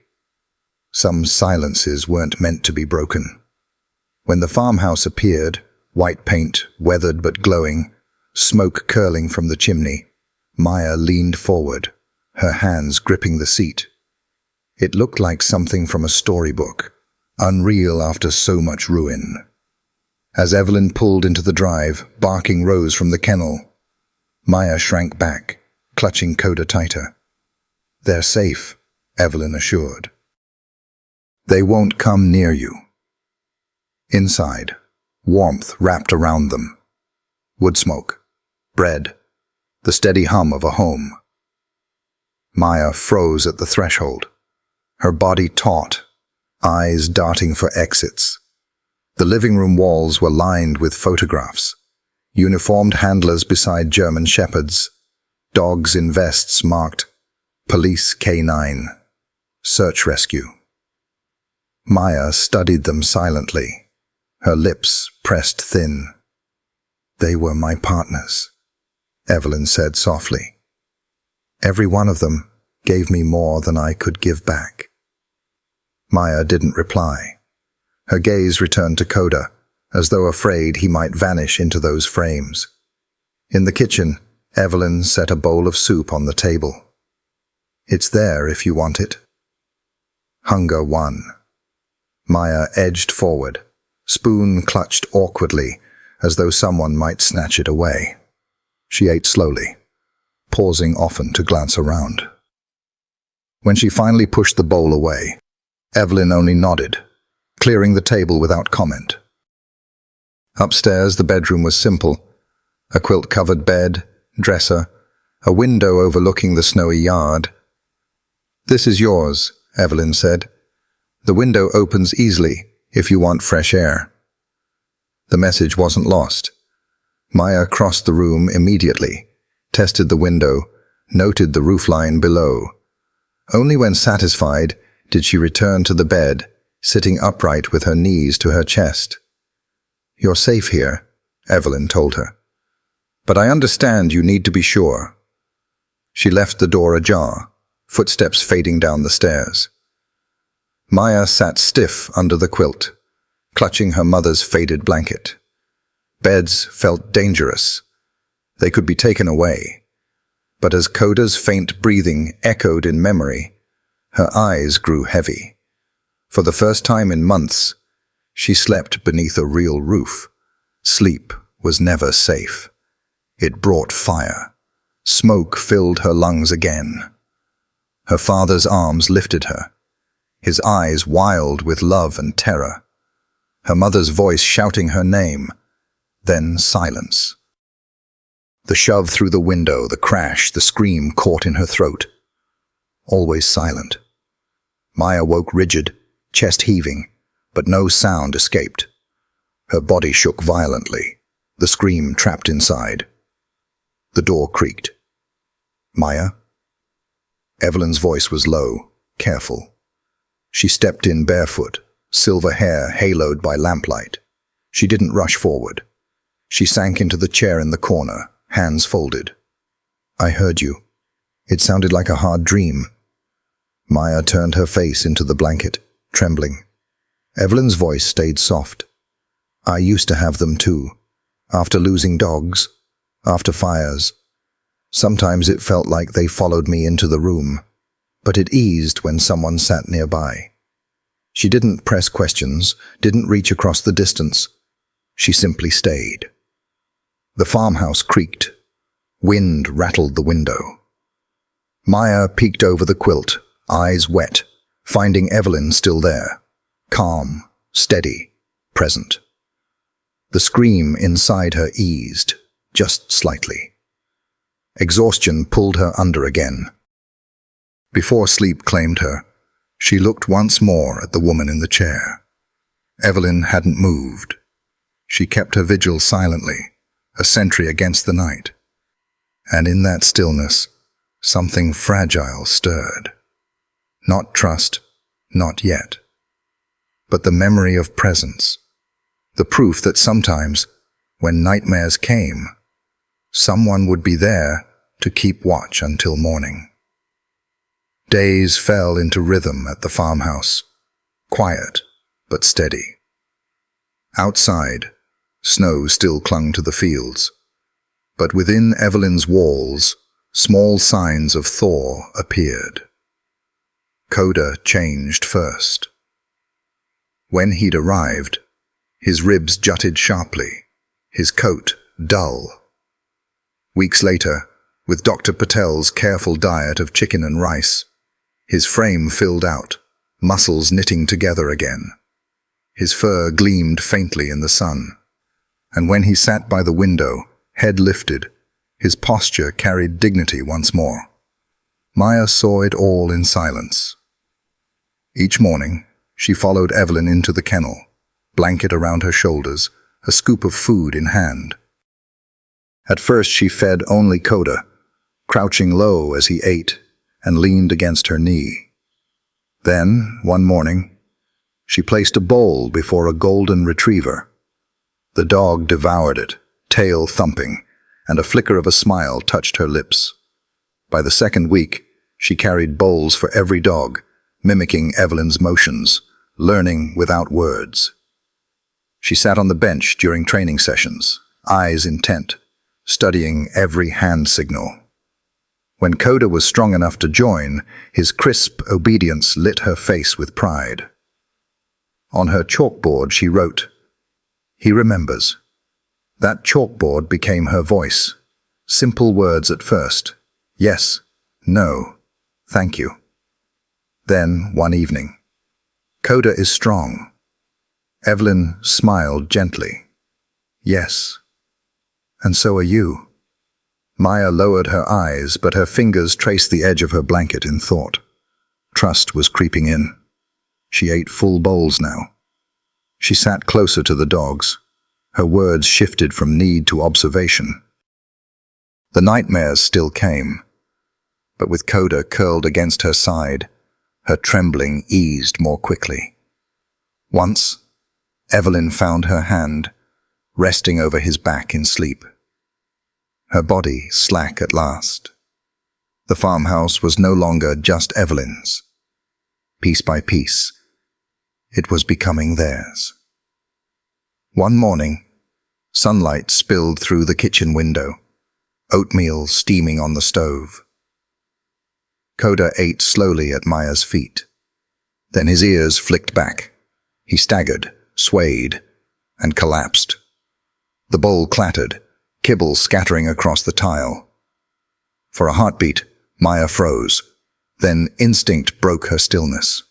Some silences weren't meant to be broken. When the farmhouse appeared, white paint, weathered but glowing, smoke curling from the chimney, Maya leaned forward, her hands gripping the seat. It looked like something from a storybook, unreal after so much ruin. As Evelyn pulled into the drive, barking rose from the kennel. Maya shrank back, clutching Coda tighter. They're safe, Evelyn assured. They won't come near you. Inside, warmth wrapped around them. Wood smoke, bread, the steady hum of a home. Maya froze at the threshold, her body taut, eyes darting for exits. The living room walls were lined with photographs, uniformed handlers beside German shepherds, dogs in vests marked Police K9, Search Rescue. Maya studied them silently, her lips pressed thin. They were my partners, Evelyn said softly. Every one of them gave me more than I could give back. Maya didn't reply. Her gaze returned to Coda, as though afraid he might vanish into those frames. In the kitchen, Evelyn set a bowl of soup on the table. It's there if you want it. Hunger won. Maya edged forward, spoon clutched awkwardly, as though someone might snatch it away. She ate slowly, pausing often to glance around. When she finally pushed the bowl away, Evelyn only nodded, clearing the table without comment. Upstairs, the bedroom was simple. A quilt-covered bed, dresser, a window overlooking the snowy yard. This is yours, Evelyn said. The window opens easily if you want fresh air. The message wasn't lost. Maya crossed the room immediately, tested the window, noted the roofline below. Only when satisfied did she return to the bed, sitting upright with her knees to her chest. You're safe here, Evelyn told her. But I understand you need to be sure. She left the door ajar, footsteps fading down the stairs. Maya sat stiff under the quilt, clutching her mother's faded blanket. Beds felt dangerous. They could be taken away. But as Coda's faint breathing echoed in memory, her eyes grew heavy. For the first time in months, she slept beneath a real roof. Sleep was never safe. It brought fire. Smoke filled her lungs again. Her father's arms lifted her, his eyes wild with love and terror. Her mother's voice shouting her name, then silence. The shove through the window, the crash, the scream caught in her throat. Always silent. Maya woke rigid, chest heaving, but no sound escaped. Her body shook violently, the scream trapped inside. The door creaked. Maya? Evelyn's voice was low, careful. She stepped in barefoot, silver hair haloed by lamplight. She didn't rush forward. She sank into the chair in the corner, hands folded. I heard you. It sounded like a hard dream. Maya turned her face into the blanket, trembling. Evelyn's voice stayed soft. I used to have them too. After losing dogs, after fires. Sometimes it felt like they followed me into the room, but it eased when someone sat nearby. She didn't press questions, didn't reach across the distance. She simply stayed. The farmhouse creaked. Wind rattled the window. Maya peeked over the quilt, eyes wet, finding Evelyn still there, calm, steady, present. The scream inside her eased, just slightly. Exhaustion pulled her under again. Before sleep claimed her, she looked once more at the woman in the chair. Evelyn hadn't moved. She kept her vigil silently, a sentry against the night. And in that stillness, something fragile stirred. Not trust, not yet, but the memory of presence, the proof that sometimes, when nightmares came, someone would be there to keep watch until morning. Days fell into rhythm at the farmhouse, quiet but steady. Outside, snow still clung to the fields, but within Evelyn's walls, small signs of thaw appeared. Coda changed first. When he'd arrived, his ribs jutted sharply, his coat dull. Weeks later, with Dr. Patel's careful diet of chicken and rice, his frame filled out, muscles knitting together again. His fur gleamed faintly in the sun, and when he sat by the window, head lifted, his posture carried dignity once more. Maya saw it all in silence. Each morning, she followed Evelyn into the kennel, blanket around her shoulders, a scoop of food in hand. At first she fed only Coda, crouching low as he ate and leaned against her knee. Then, one morning, she placed a bowl before a golden retriever. The dog devoured it, tail thumping, and a flicker of a smile touched her lips. By the second week, she carried bowls for every dog, mimicking Evelyn's motions, learning without words. She sat on the bench during training sessions, eyes intent, studying every hand signal. When Coda was strong enough to join, his crisp obedience lit her face with pride. On her chalkboard she wrote, "He remembers." That chalkboard became her voice. Simple words at first. Yes, no, thank you. Then, one evening, "Coda is strong." Evelyn smiled gently. "Yes, and so are you." Maya lowered her eyes, but her fingers traced the edge of her blanket in thought. Trust was creeping in. She ate full bowls now. She sat closer to the dogs. Her words shifted from need to observation. The nightmares still came, but with Coda curled against her side, her trembling eased more quickly. Once, Evelyn found her hand, resting over his back in sleep. Her body slack at last. The farmhouse was no longer just Evelyn's. Piece by piece, it was becoming theirs. One morning, sunlight spilled through the kitchen window, oatmeal steaming on the stove. Coda ate slowly at Maya's feet. Then his ears flicked back. He staggered, swayed, and collapsed. The bowl clattered, kibble scattering across the tile. For a heartbeat, Maya froze. Then instinct broke her stillness.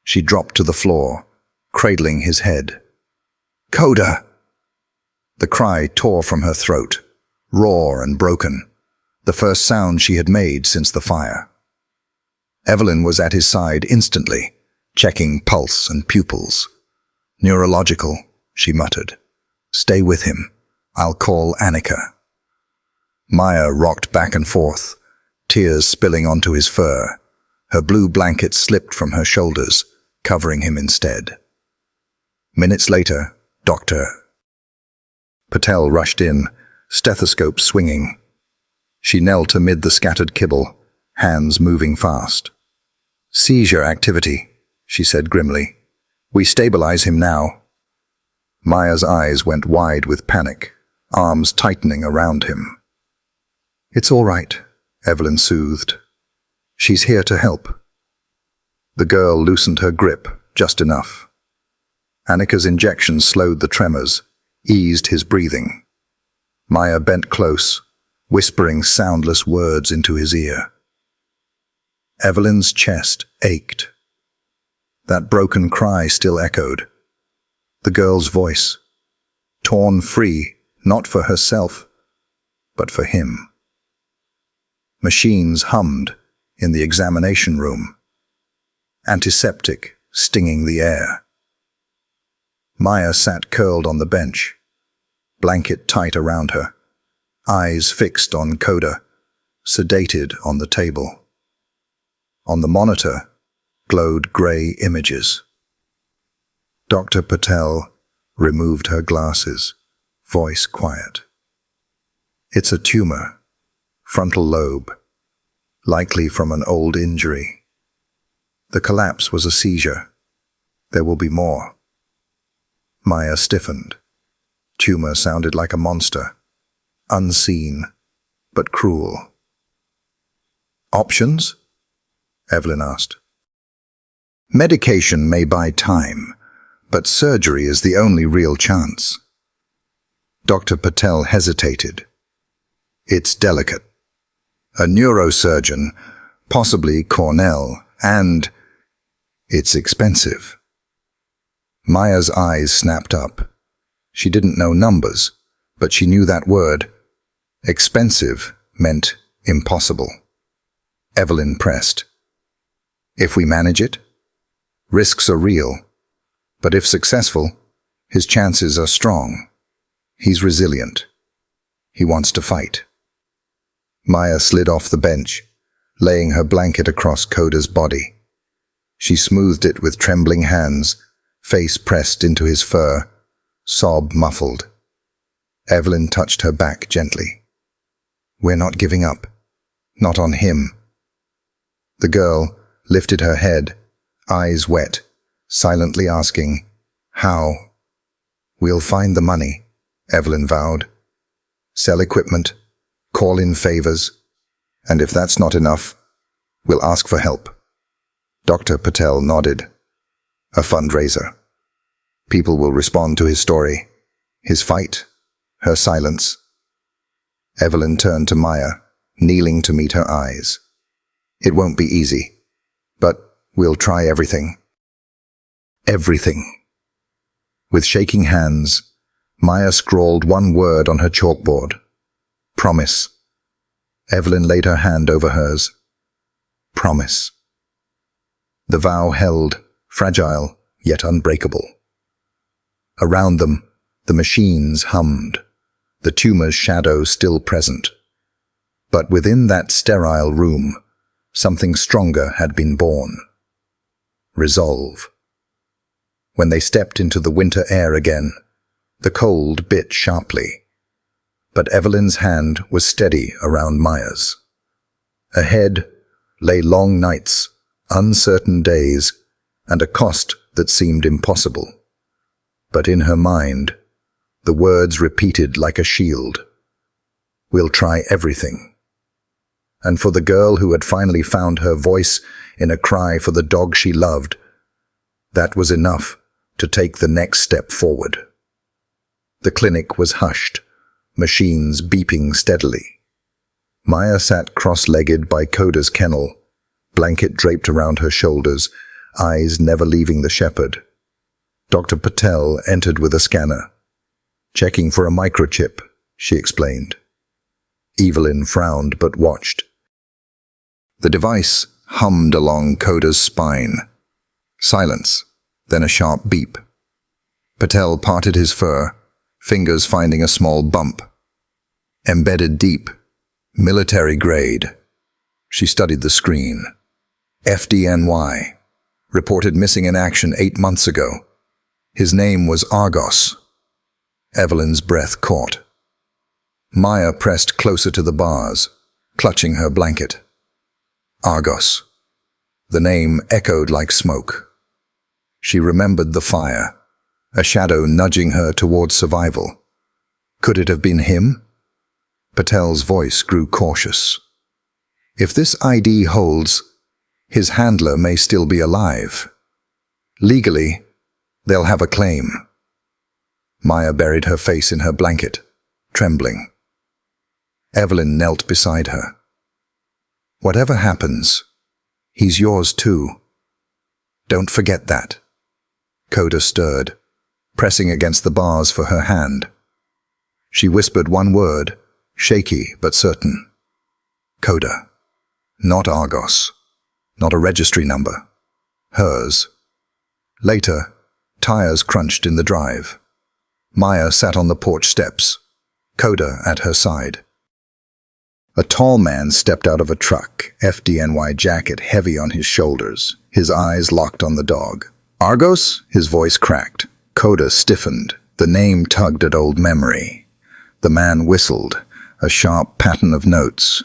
She dropped to the floor, cradling his head. "Coda!" The cry tore from her throat, raw and broken, the first sound she had made since the fire. Evelyn was at his side instantly, checking pulse and pupils. "Neurological," she muttered. "Stay with him. I'll call Annika." Maya rocked back and forth, tears spilling onto his fur. Her blue blanket slipped from her shoulders, covering him instead. Minutes later, Dr. Patel rushed in, stethoscope swinging. She knelt amid the scattered kibble, hands moving fast. "Seizure activity," she said grimly. "We stabilize him now." Maya's eyes went wide with panic, arms tightening around him. "It's all right," Evelyn soothed. "She's here to help." The girl loosened her grip just enough. Annika's injection slowed the tremors, eased his breathing. Maya bent close, whispering soundless words into his ear. Evelyn's chest ached. That broken cry still echoed. The girl's voice, torn free, not for herself, but for him. Machines hummed in the examination room, antiseptic stinging the air. Maya sat curled on the bench, blanket tight around her, eyes fixed on Coda, sedated on the table. On the monitor glowed grey images. Dr. Patel removed her glasses, voice quiet. It's a tumor, frontal lobe, likely from an old injury. The collapse was a seizure. There will be more. Maya stiffened. Tumor sounded like a monster, unseen, but cruel. Options? Evelyn asked. Medication may buy time, but surgery is the only real chance. Dr. Patel hesitated. It's delicate. A neurosurgeon, possibly Cornell, and it's expensive. Maya's eyes snapped up. She didn't know numbers, but she knew that word. Expensive meant impossible. Evelyn pressed. If we manage it? Risks are real, but if successful, his chances are strong. He's resilient. He wants to fight. Maya slid off the bench, laying her blanket across Coda's body. She smoothed it with trembling hands, face pressed into his fur, sob muffled. Evelyn touched her back gently. We're not giving up. Not on him. The girl lifted her head, eyes wet, silently asking, how? We'll find the money, Evelyn vowed. Sell equipment, call in favors, and if that's not enough, we'll ask for help. Dr. Patel nodded. A fundraiser. People will respond to his story, his fight, her silence. Evelyn turned to Maya, kneeling to meet her eyes. It won't be easy, but we'll try everything. Everything. With shaking hands, Maya scrawled one word on her chalkboard. Promise. Evelyn laid her hand over hers. Promise. The vow held, fragile yet unbreakable. Around them, the machines hummed, the tumor's shadow still present. But within that sterile room, something stronger had been born. Resolve. When they stepped into the winter air again, the cold bit sharply. But Evelyn's hand was steady around Maya's. Ahead lay long nights, uncertain days, and a cost that seemed impossible. But in her mind, the words repeated like a shield. We'll try everything. And for the girl who had finally found her voice in a cry for the dog she loved, that was enough to take the next step forward. The clinic was hushed, machines beeping steadily. Maya sat cross-legged by Coda's kennel, blanket draped around her shoulders, eyes never leaving the shepherd. Dr. Patel entered with a scanner. Checking for a microchip, she explained. Evelyn frowned but watched. The device hummed along Coda's spine. Silence, then a sharp beep. Patel parted his fur, fingers finding a small bump. Embedded deep, military grade. She studied the screen. FDNY. Reported missing in action 8 months ago. His name was Argos. Evelyn's breath caught. Maya pressed closer to the bars, clutching her blanket. Argos. The name echoed like smoke. She remembered the fire, a shadow nudging her towards survival. Could it have been him? Patel's voice grew cautious. If this ID holds, his handler may still be alive. Legally, they'll have a claim. Maya buried her face in her blanket, trembling. Evelyn knelt beside her. Whatever happens, he's yours too. Don't forget that. Coda stirred, pressing against the bars for her hand. She whispered one word, shaky but certain. Coda. Not Argos. Not a registry number. Hers. Later, tires crunched in the drive. Maya sat on the porch steps, Coda at her side. A tall man stepped out of a truck, FDNY jacket heavy on his shoulders, his eyes locked on the dog. Argos? His voice cracked. Coda stiffened. The name tugged at old memory. The man whistled, a sharp pattern of notes.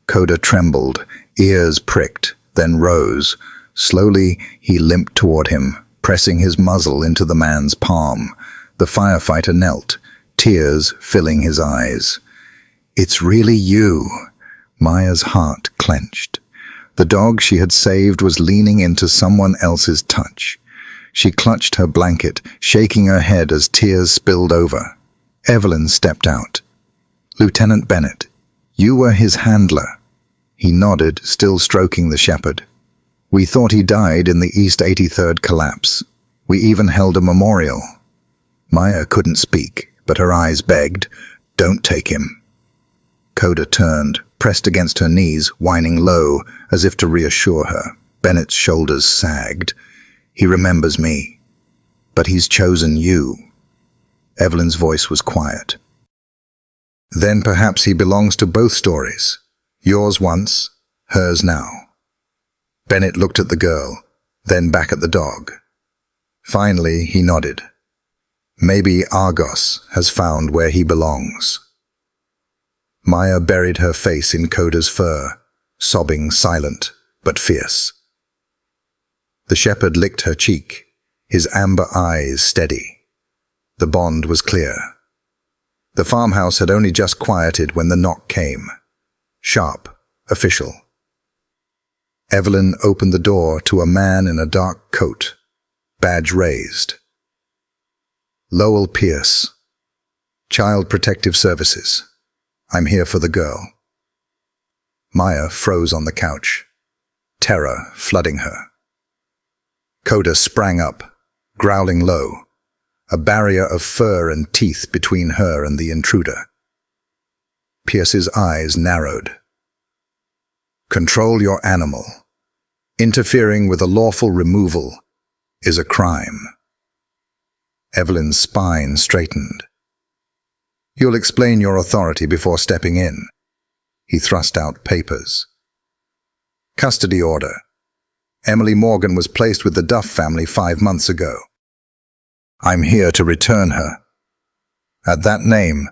Coda trembled, ears pricked, then rose. Slowly, he limped toward him, pressing his muzzle into the man's palm. The firefighter knelt, tears filling his eyes. It's really you. Maya's heart clenched. The dog she had saved was leaning into someone else's touch. She clutched her blanket, shaking her head as tears spilled over. Evelyn stepped out. Lieutenant Bennett, you were his handler. He nodded, still stroking the shepherd. We thought he died in the East 83rd collapse. We even held a memorial. Maya couldn't speak, but her eyes begged, don't take him. Coda turned, pressed against her knees, whining low, as if to reassure her. Bennett's shoulders sagged. He remembers me, but he's chosen you. Evelyn's voice was quiet. Then perhaps he belongs to both stories. Yours once, hers now. Bennett looked at the girl, then back at the dog. Finally, he nodded. Maybe Argos has found where he belongs. Maya buried her face in Coda's fur, sobbing silent but fierce. The shepherd licked her cheek, his amber eyes steady. The bond was clear. The farmhouse had only just quieted when the knock came. Sharp, official. Evelyn opened the door to a man in a dark coat, badge raised. Lowell Pierce, Child Protective Services. I'm here for the girl. Maya froze on the couch, terror flooding her. Coda sprang up, growling low, a barrier of fur and teeth between her and the intruder. Pierce's eyes narrowed. Control your animal. Interfering with a lawful removal is a crime. Evelyn's spine straightened. You'll explain your authority before stepping in. He thrust out papers. Custody order. Emily Morgan was placed with the Duff family 5 months ago. I'm here to return her. At that name,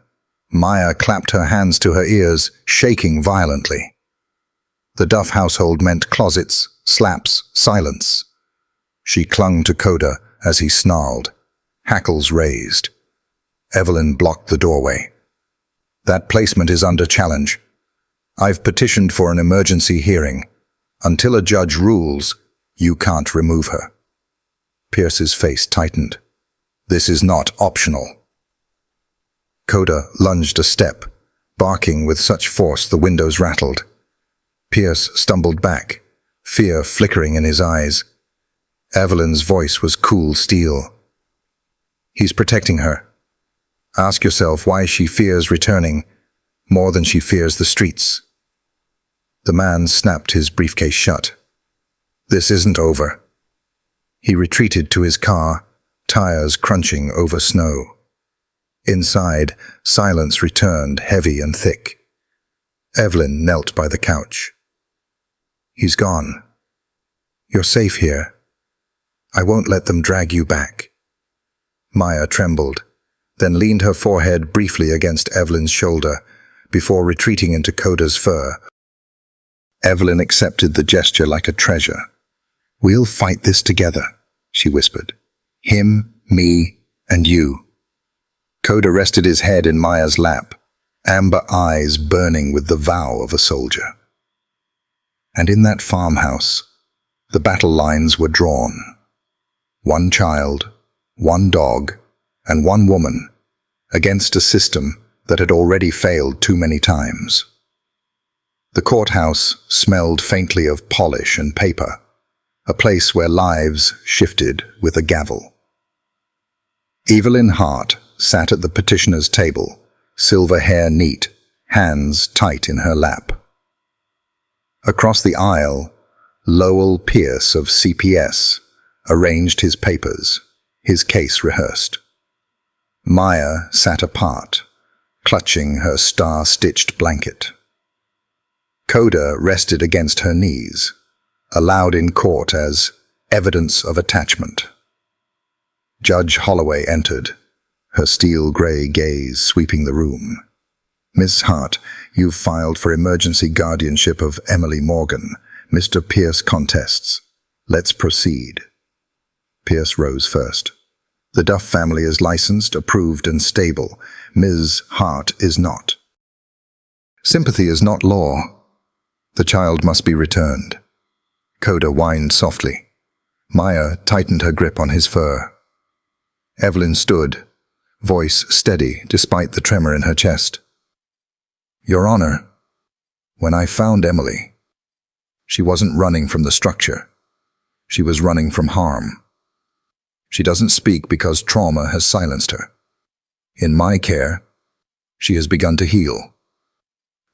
Maya clapped her hands to her ears, shaking violently. The Duff household meant closets, slaps, silence. She clung to Coda as he snarled, hackles raised. Evelyn blocked the doorway. That placement is under challenge. I've petitioned for an emergency hearing. Until a judge rules, you can't remove her. Pierce's face tightened. This is not optional. Coda lunged a step, barking with such force the windows rattled. Pierce stumbled back, fear flickering in his eyes. Evelyn's voice was cool steel. He's protecting her. Ask yourself why she fears returning more than she fears the streets. The man snapped his briefcase shut. This isn't over. He retreated to his car, tires crunching over snow. Inside, silence returned, heavy and thick. Evelyn knelt by the couch. He's gone. You're safe here. I won't let them drag you back. Maya trembled, then leaned her forehead briefly against Evelyn's shoulder before retreating into Coda's fur. Evelyn accepted the gesture like a treasure. We'll fight this together, she whispered. Him, me, and you. Coda rested his head in Maya's lap, amber eyes burning with the vow of a soldier. And in that farmhouse, the battle lines were drawn. One child, one dog, and one woman, against a system that had already failed too many times. The courthouse smelled faintly of polish and paper, a place where lives shifted with a gavel. Evelyn Hart sat at the petitioner's table, silver hair neat, hands tight in her lap. Across the aisle, Lowell Pierce of CPS arranged his papers, his case rehearsed. Maya sat apart, clutching her star-stitched blanket. Coda rested against her knees, allowed in court as evidence of attachment. Judge Holloway entered, her steel-grey gaze sweeping the room. "Miss Hart, you've filed for emergency guardianship of Emily Morgan. Mr. Pierce contests. Let's proceed." Pierce rose first. "The Duff family is licensed, approved, and stable. Ms. Hart is not. Sympathy is not law. The child must be returned." Coda whined softly. Maya tightened her grip on his fur. Evelyn stood, voice steady despite the tremor in her chest. "Your Honor, when I found Emily, she wasn't running from the structure. She was running from harm. She doesn't speak because trauma has silenced her. In my care, she has begun to heal.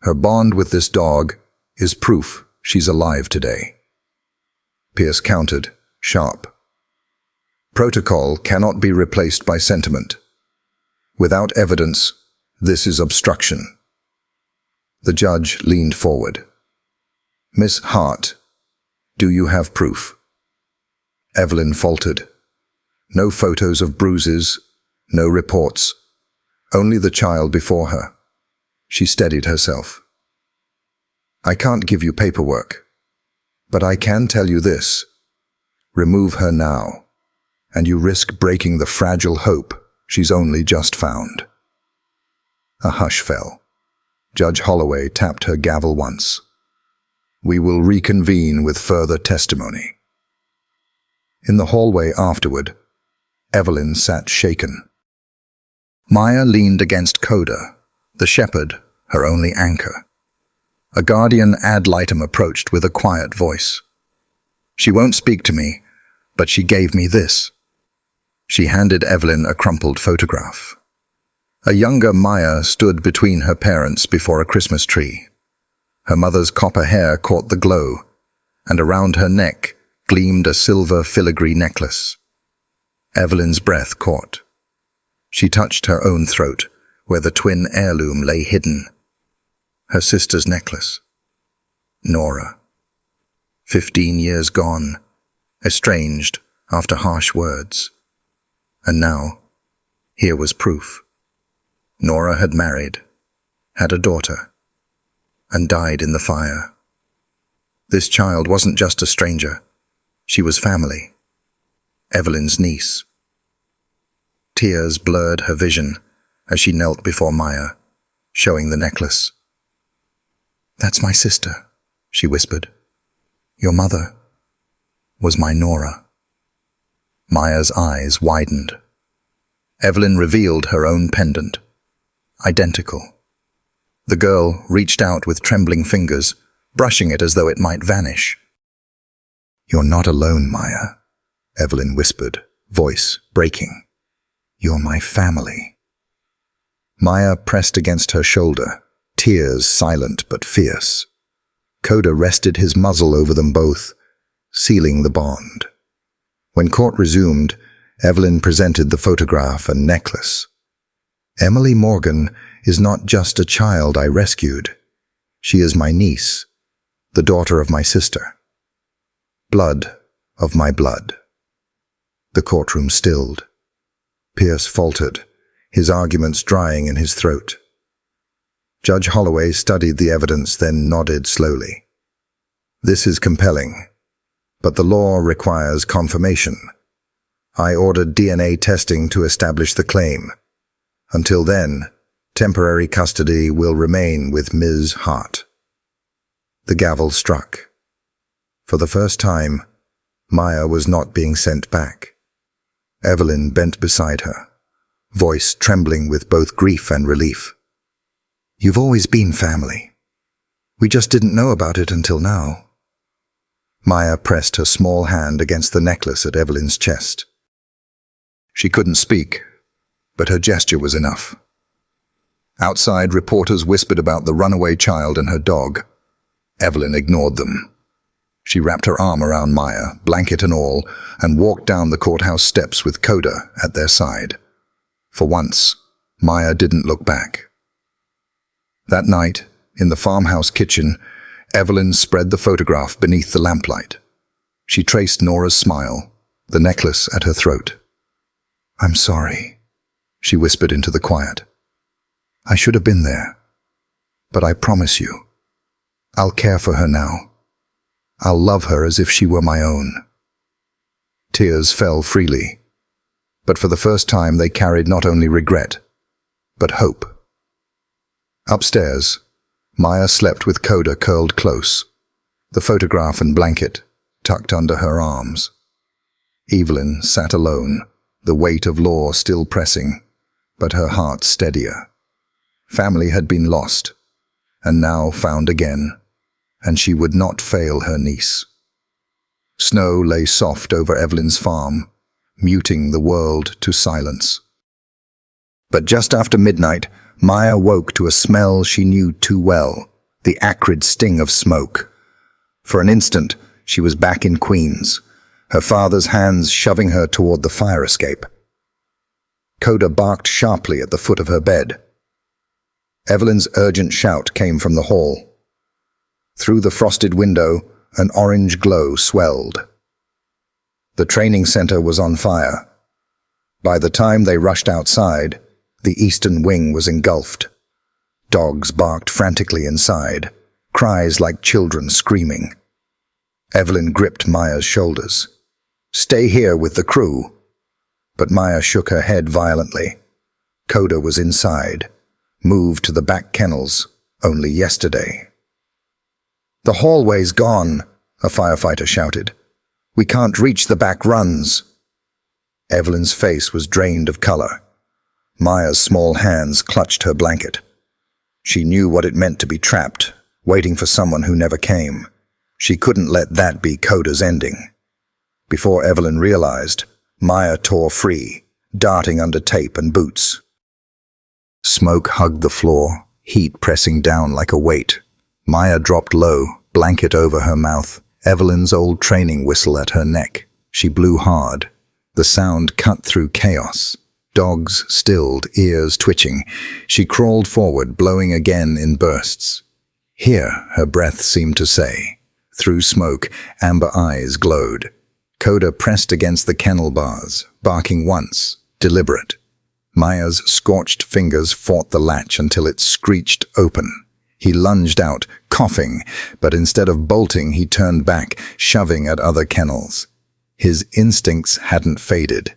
Her bond with this dog is proof she's alive today." Pierce countered, sharp. "Protocol cannot be replaced by sentiment. Without evidence, this is obstruction." The judge leaned forward. "Miss Hart, do you have proof?" Evelyn faltered. No photos of bruises, no reports, only the child before her. She steadied herself. "I can't give you paperwork, but I can tell you this. Remove her now, and you risk breaking the fragile hope she's only just found." A hush fell. Judge Holloway tapped her gavel once. "We will reconvene with further testimony." In the hallway afterward, Evelyn sat shaken. Maya leaned against Coda, the shepherd, her only anchor. A guardian ad litem approached with a quiet voice. "She won't speak to me, but she gave me this." She handed Evelyn a crumpled photograph. A younger Maya stood between her parents before a Christmas tree. Her mother's copper hair caught the glow, and around her neck gleamed a silver filigree necklace. Evelyn's breath caught. She touched her own throat, where the twin heirloom lay hidden. Her sister's necklace. Nora. 15 years gone, estranged after harsh words. And now, here was proof. Nora had married, had a daughter, and died in the fire. This child wasn't just a stranger. She was family. Evelyn's niece. Tears blurred her vision as she knelt before Maya, showing the necklace. "That's my sister," she whispered. "Your mother was my Nora." Maya's eyes widened. Evelyn revealed her own pendant. Identical. The girl reached out with trembling fingers, brushing it as though it might vanish. "You're not alone, Maya," Evelyn whispered, voice breaking. "You're my family." Maya pressed against her shoulder, tears silent but fierce. Coda rested his muzzle over them both, sealing the bond. When court resumed, Evelyn presented the photograph and necklace. "Emily Morgan is not just a child I rescued. She is my niece, the daughter of my sister. Blood of my blood." The courtroom stilled. Pierce faltered, his arguments drying in his throat. Judge Holloway studied the evidence, then nodded slowly. "This is compelling, but the law requires confirmation. I ordered DNA testing to establish the claim. Until then, temporary custody will remain with Ms. Hart." The gavel struck. For the first time, Maya was not being sent back. Evelyn bent beside her, voice trembling with both grief and relief. "You've always been family. We just didn't know about it until now." Maya pressed her small hand against the necklace at Evelyn's chest. She couldn't speak, but her gesture was enough. Outside, reporters whispered about the runaway child and her dog. Evelyn ignored them. She wrapped her arm around Maya, blanket and all, and walked down the courthouse steps with Coda at their side. For once, Maya didn't look back. That night, in the farmhouse kitchen, Evelyn spread the photograph beneath the lamplight. She traced Nora's smile, the necklace at her throat. "I'm sorry," she whispered into the quiet. "I should have been there. But I promise you, I'll care for her now. I'll love her as if she were my own." Tears fell freely, but for the first time they carried not only regret, but hope. Upstairs, Maya slept with Coda curled close, the photograph and blanket tucked under her arms. Evelyn sat alone, the weight of law still pressing, but her heart steadier. Family had been lost, and now found again, and she would not fail her niece. Snow lay soft over Evelyn's farm, muting the world to silence. But just after midnight, Maya woke to a smell she knew too well, the acrid sting of smoke. For an instant, she was back in Queens, her father's hands shoving her toward the fire escape. Coda barked sharply at the foot of her bed. Evelyn's urgent shout came from the hall. Through the frosted window, an orange glow swelled. The training center was on fire. By the time they rushed outside, the eastern wing was engulfed. Dogs barked frantically inside, cries like children screaming. Evelyn gripped Maya's shoulders. "Stay here with the crew." But Maya shook her head violently. Coda was inside, moved to the back kennels only yesterday. "The hallway's gone," a firefighter shouted. "We can't reach the back runs." Evelyn's face was drained of color. Maya's small hands clutched her blanket. She knew what it meant to be trapped, waiting for someone who never came. She couldn't let that be Coda's ending. Before Evelyn realized, Maya tore free, darting under tape and boots. Smoke hugged the floor, heat pressing down like a weight. Maya dropped low, blanket over her mouth, Evelyn's old training whistle at her neck. She blew hard. The sound cut through chaos. Dogs stilled, ears twitching. She crawled forward, blowing again in bursts. "Here," her breath seemed to say. Through smoke, amber eyes glowed. Coda pressed against the kennel bars, barking once, deliberate. Maya's scorched fingers fought the latch until it screeched open. He lunged out, coughing, but instead of bolting, he turned back, shoving at other kennels. His instincts hadn't faded.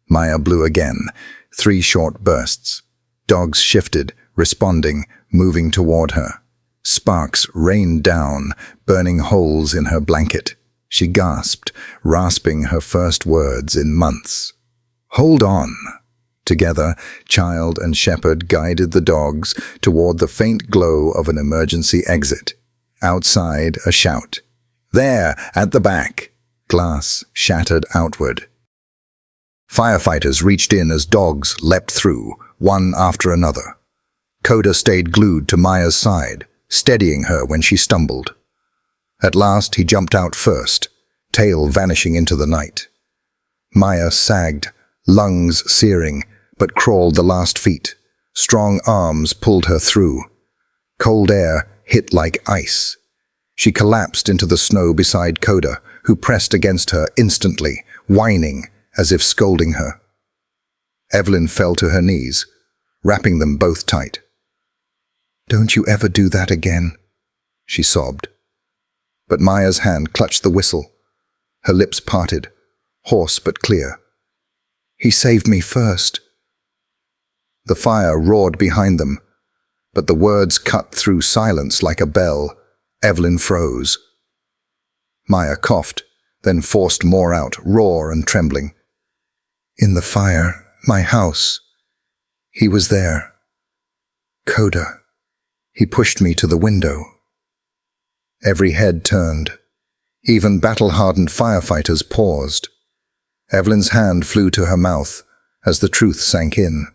Maya blew again, 3 short bursts. Dogs shifted, responding, moving toward her. Sparks rained down, burning holes in her blanket. She gasped, rasping her first words in months. "Hold on!" Together, child and shepherd guided the dogs toward the faint glow of an emergency exit. Outside, a shout. "There, at the back!" Glass shattered outward. Firefighters reached in as dogs leapt through, one after another. Coda stayed glued to Maya's side, steadying her when she stumbled. At last he jumped out first, tail vanishing into the night. Maya sagged, lungs searing, but crawled the last feet. Strong arms pulled her through. Cold air hit like ice. She collapsed into the snow beside Coda, who pressed against her instantly, whining as if scolding her. Evelyn fell to her knees, wrapping them both tight. "Don't you ever do that again," she sobbed. But Maya's hand clutched the whistle. Her lips parted, hoarse but clear. "He saved me first." The fire roared behind them, but the words cut through silence like a bell. Evelyn froze. Maya coughed, then forced more out, raw and trembling. "In the fire, my house. He was there. Coda. He pushed me to the window. Every head turned. Even battle-hardened firefighters paused. Evelyn's hand flew to her mouth as the truth sank in.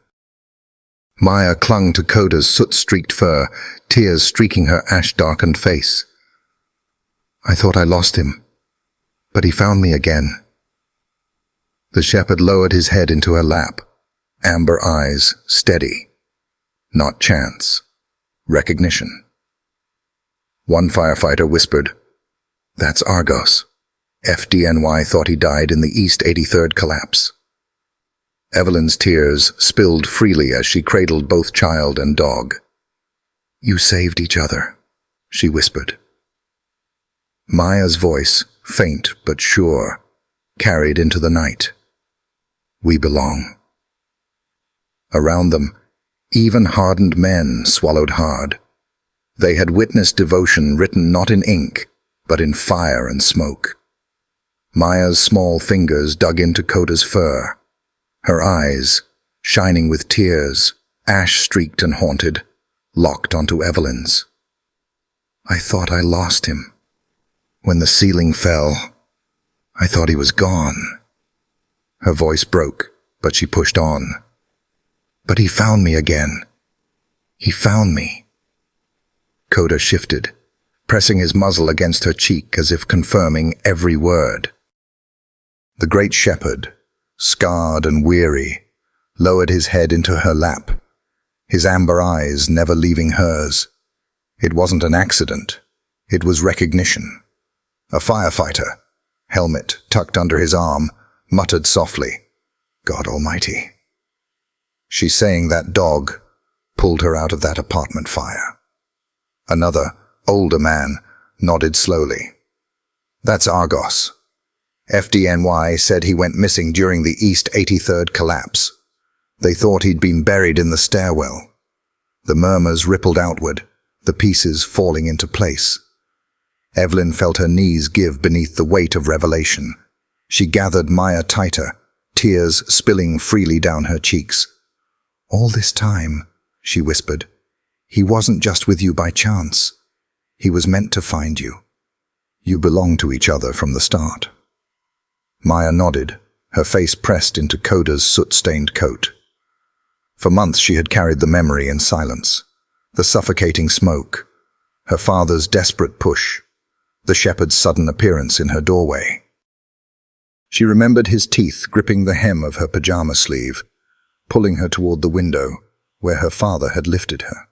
Maya clung to Coda's soot-streaked fur, tears streaking her ash-darkened face. I thought I lost him, but he found me again. The shepherd lowered his head into her lap, amber eyes steady. Not chance. Recognition. One firefighter whispered, "That's Argos. FDNY thought he died in the East 83rd collapse." Evelyn's tears spilled freely as she cradled both child and dog. "You saved each other," she whispered. Maya's voice, faint but sure, carried into the night. "We belong." Around them, even hardened men swallowed hard. They had witnessed devotion written not in ink, but in fire and smoke. Maya's small fingers dug into Coda's fur. Her eyes, shining with tears, ash-streaked and haunted, locked onto Evelyn's. "I thought I lost him. When the ceiling fell, I thought he was gone." Her voice broke, but she pushed on. "But he found me again. He found me." Coda shifted, pressing his muzzle against her cheek as if confirming every word. The great shepherd, scarred and weary, lowered his head into her lap, his amber eyes never leaving hers. It wasn't an accident. It was recognition. A firefighter, helmet tucked under his arm, muttered softly, "God Almighty." She's saying that dog pulled her out of that apartment fire. Another, older man, nodded slowly. "That's Argos. FDNY said he went missing during the East 83rd collapse. They thought he'd been buried in the stairwell." The murmurs rippled outward, the pieces falling into place. Evelyn felt her knees give beneath the weight of revelation. She gathered Maya tighter, tears spilling freely down her cheeks. "All this time," she whispered, "he wasn't just with you by chance. He was meant to find you. You belonged to each other from the start." Maya nodded, her face pressed into Coda's soot-stained coat. For months she had carried the memory in silence. The suffocating smoke, her father's desperate push, the shepherd's sudden appearance in her doorway. She remembered his teeth gripping the hem of her pajama sleeve, pulling her toward the window where her father had lifted her.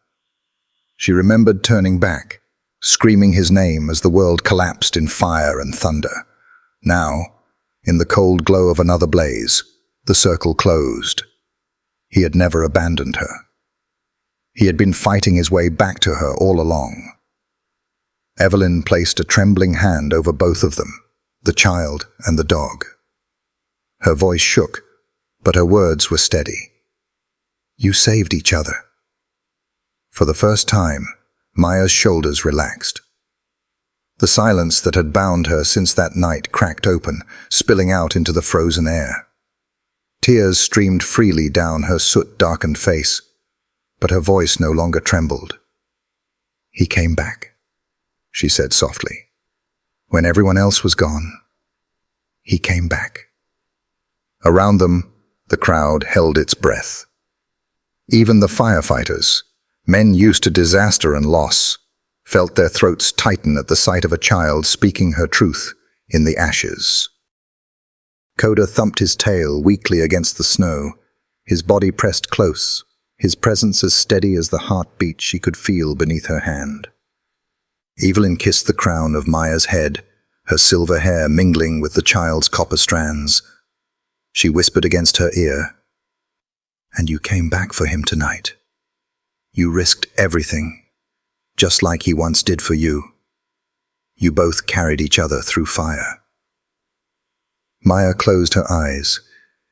She remembered turning back, screaming his name as the world collapsed in fire and thunder. Now, in the cold glow of another blaze, the circle closed. He had never abandoned her. He had been fighting his way back to her all along. Evelyn placed a trembling hand over both of them, the child and the dog. Her voice shook, but her words were steady. "You saved each other." For the first time, Maya's shoulders relaxed. The silence that had bound her since that night cracked open, spilling out into the frozen air. Tears streamed freely down her soot-darkened face, but her voice no longer trembled. "He came back," she said softly. "When everyone else was gone, he came back." Around them, the crowd held its breath. Even the firefighters, men used to disaster and loss, felt their throats tighten at the sight of a child speaking her truth in the ashes. Coda thumped his tail weakly against the snow, his body pressed close, his presence as steady as the heartbeat she could feel beneath her hand. Evelyn kissed the crown of Maya's head, her silver hair mingling with the child's copper strands. She whispered against her ear, "And you came back for him tonight. You risked everything, just like he once did for you. You both carried each other through fire." Maya closed her eyes,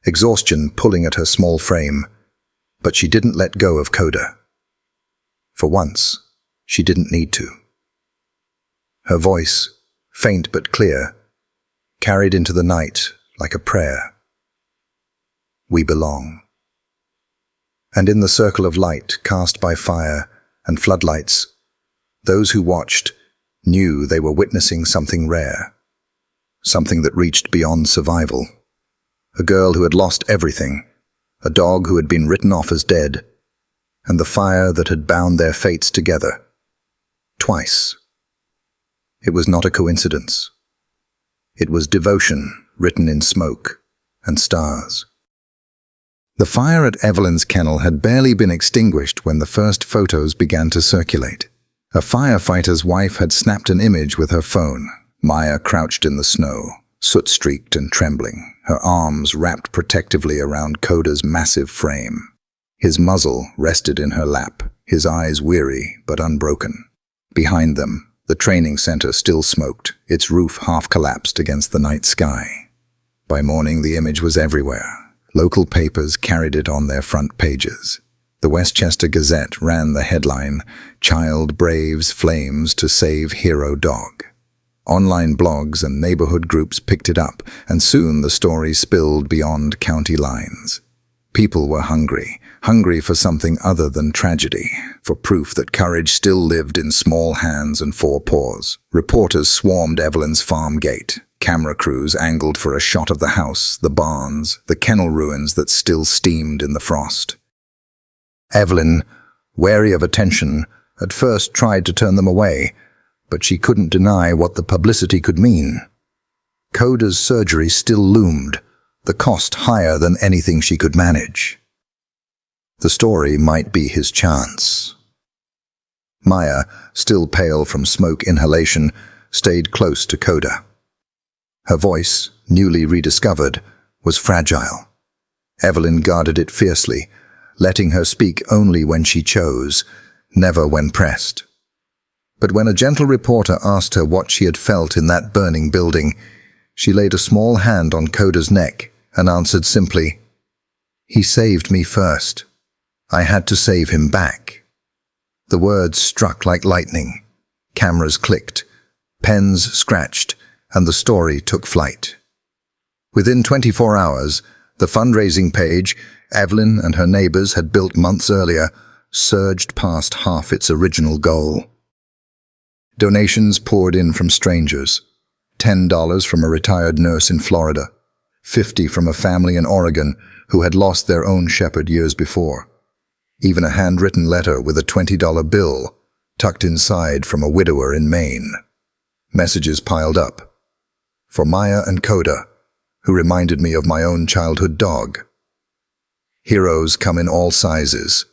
exhaustion pulling at her small frame, but she didn't let go of Coda. For once, she didn't need to. Her voice, faint but clear, carried into the night like a prayer. "We belong." And in the circle of light cast by fire and floodlights, those who watched knew they were witnessing something rare, something that reached beyond survival. A girl who had lost everything, a dog who had been written off as dead, and the fire that had bound their fates together. Twice. It was not a coincidence. It was devotion written in smoke and stars. The fire at Evelyn's kennel had barely been extinguished when the first photos began to circulate. A firefighter's wife had snapped an image with her phone. Maya crouched in the snow, soot-streaked and trembling, her arms wrapped protectively around Coda's massive frame. His muzzle rested in her lap, his eyes weary but unbroken. Behind them, the training center still smoked, its roof half collapsed against the night sky. By morning, the image was everywhere. Local papers carried it on their front pages. The Westchester Gazette ran the headline, "Child Braves Flames to Save Hero Dog." Online blogs and neighborhood groups picked it up, and soon the story spilled beyond county lines. People were hungry for something other than tragedy, for proof that courage still lived in small hands and four paws. Reporters swarmed Evelyn's farm gate. Camera crews angled for a shot of the house, the barns, the kennel ruins that still steamed in the frost. Evelyn, wary of attention, at first tried to turn them away, but she couldn't deny what the publicity could mean. Coda's surgery still loomed, the cost higher than anything she could manage. The story might be his chance. Maya, still pale from smoke inhalation, stayed close to Coda. Her voice, newly rediscovered, was fragile. Evelyn guarded it fiercely, letting her speak only when she chose, never when pressed. But when a gentle reporter asked her what she had felt in that burning building, she laid a small hand on Coda's neck and answered simply, "He saved me first. I had to save him back." The words struck like lightning. Cameras clicked, pens scratched, and the story took flight. Within 24 hours, the fundraising page Evelyn and her neighbors had built months earlier surged past half its original goal. Donations poured in from strangers. $10 from a retired nurse in Florida, $50 from a family in Oregon who had lost their own shepherd years before. Even a handwritten letter with a $20 bill tucked inside from a widower in Maine. Messages piled up. For Maya and Coda, who reminded me of my own childhood dog. Heroes come in all sizes.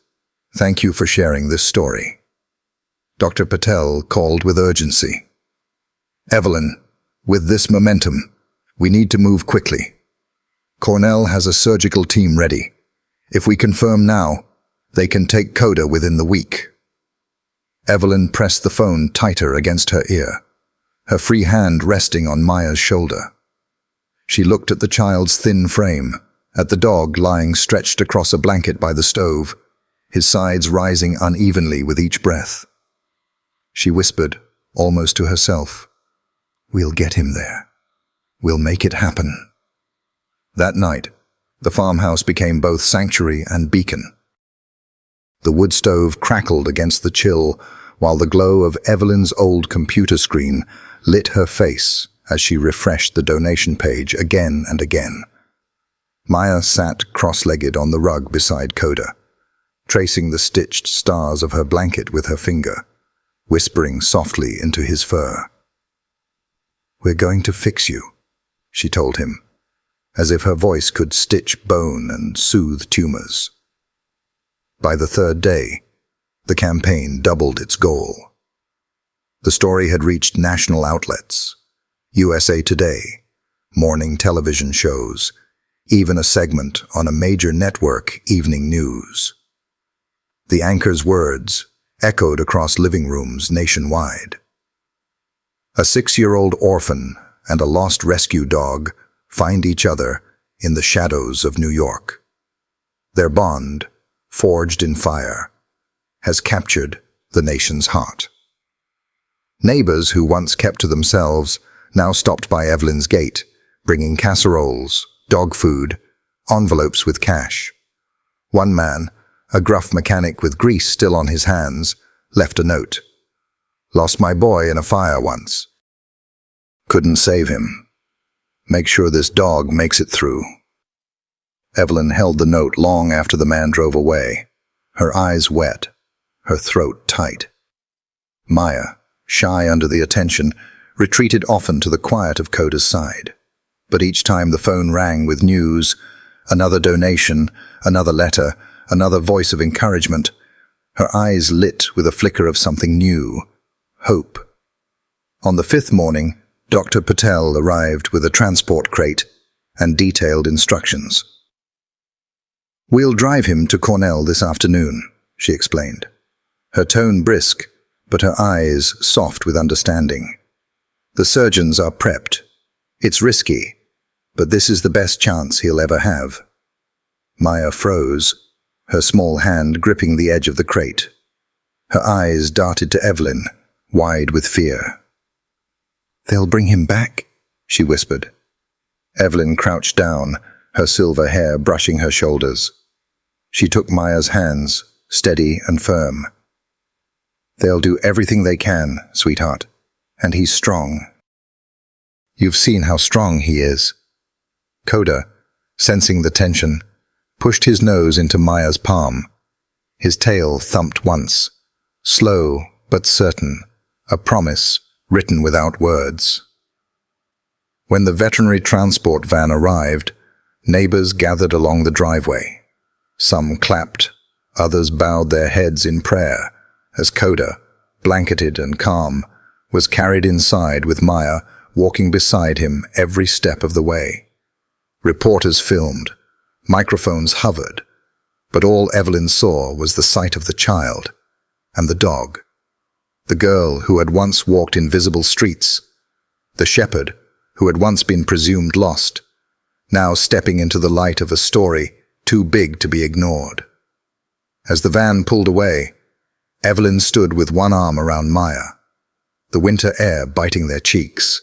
Thank you for sharing this story. Dr. Patel called with urgency. Evelyn, with this momentum, we need to move quickly. Cornell has a surgical team ready. If we confirm now, they can take Coda within the week. Evelyn pressed the phone tighter against her ear, her free hand resting on Maya's shoulder. She looked at the child's thin frame, at the dog lying stretched across a blanket by the stove, his sides rising unevenly with each breath. She whispered, almost to herself, "We'll get him there. We'll make it happen." That night, the farmhouse became both sanctuary and beacon. The wood stove crackled against the chill, while the glow of Evelyn's old computer screen lit her face as she refreshed the donation page again and again. Maya sat cross-legged on the rug beside Coda, tracing the stitched stars of her blanket with her finger, whispering softly into his fur. "We're going to fix you," she told him, as if her voice could stitch bone and soothe tumors. By the third day, the campaign doubled its goal. The story had reached national outlets, USA Today, morning television shows, even a segment on a major network evening news. The anchor's words echoed across living rooms nationwide. A 6-year-old orphan and a lost rescue dog find each other in the shadows of New York. Their bond, forged in fire, has captured the nation's heart. Neighbors who once kept to themselves now stopped by Evelyn's gate, bringing casseroles, dog food, envelopes with cash. One man, a gruff mechanic with grease still on his hands, left a note. Lost my boy in a fire once. Couldn't save him. Make sure this dog makes it through. Evelyn held the note long after the man drove away, her eyes wet, her throat tight. Maya, shy under the attention, retreated often to the quiet of Coda's side. But each time the phone rang with news, another donation, another letter, another voice of encouragement, her eyes lit with a flicker of something new, hope. On the 5th morning, Dr. Patel arrived with a transport crate and detailed instructions. "We'll drive him to Cornell this afternoon," she explained, her tone brisk, but her eyes soft with understanding. "The surgeons are prepped. It's risky, but this is the best chance he'll ever have." Maya froze, her small hand gripping the edge of the crate. Her eyes darted to Evelyn, wide with fear. "They'll bring him back?" she whispered. Evelyn crouched down, her silver hair brushing her shoulders. She took Maya's hands, steady and firm. "They'll do everything they can, sweetheart, and he's strong. You've seen how strong he is." Coda, sensing the tension, pushed his nose into Maya's palm. His tail thumped once, slow but certain, a promise written without words. When the veterinary transport van arrived, neighbors gathered along the driveway. Some clapped, others bowed their heads in prayer as Coda, blanketed and calm, was carried inside with Maya walking beside him every step of the way. Reporters filmed, microphones hovered, but all Evelyn saw was the sight of the child and the dog, the girl who had once walked invisible streets, the shepherd who had once been presumed lost, now stepping into the light of a story too big to be ignored. As the van pulled away, Evelyn stood with one arm around Maya, the winter air biting their cheeks.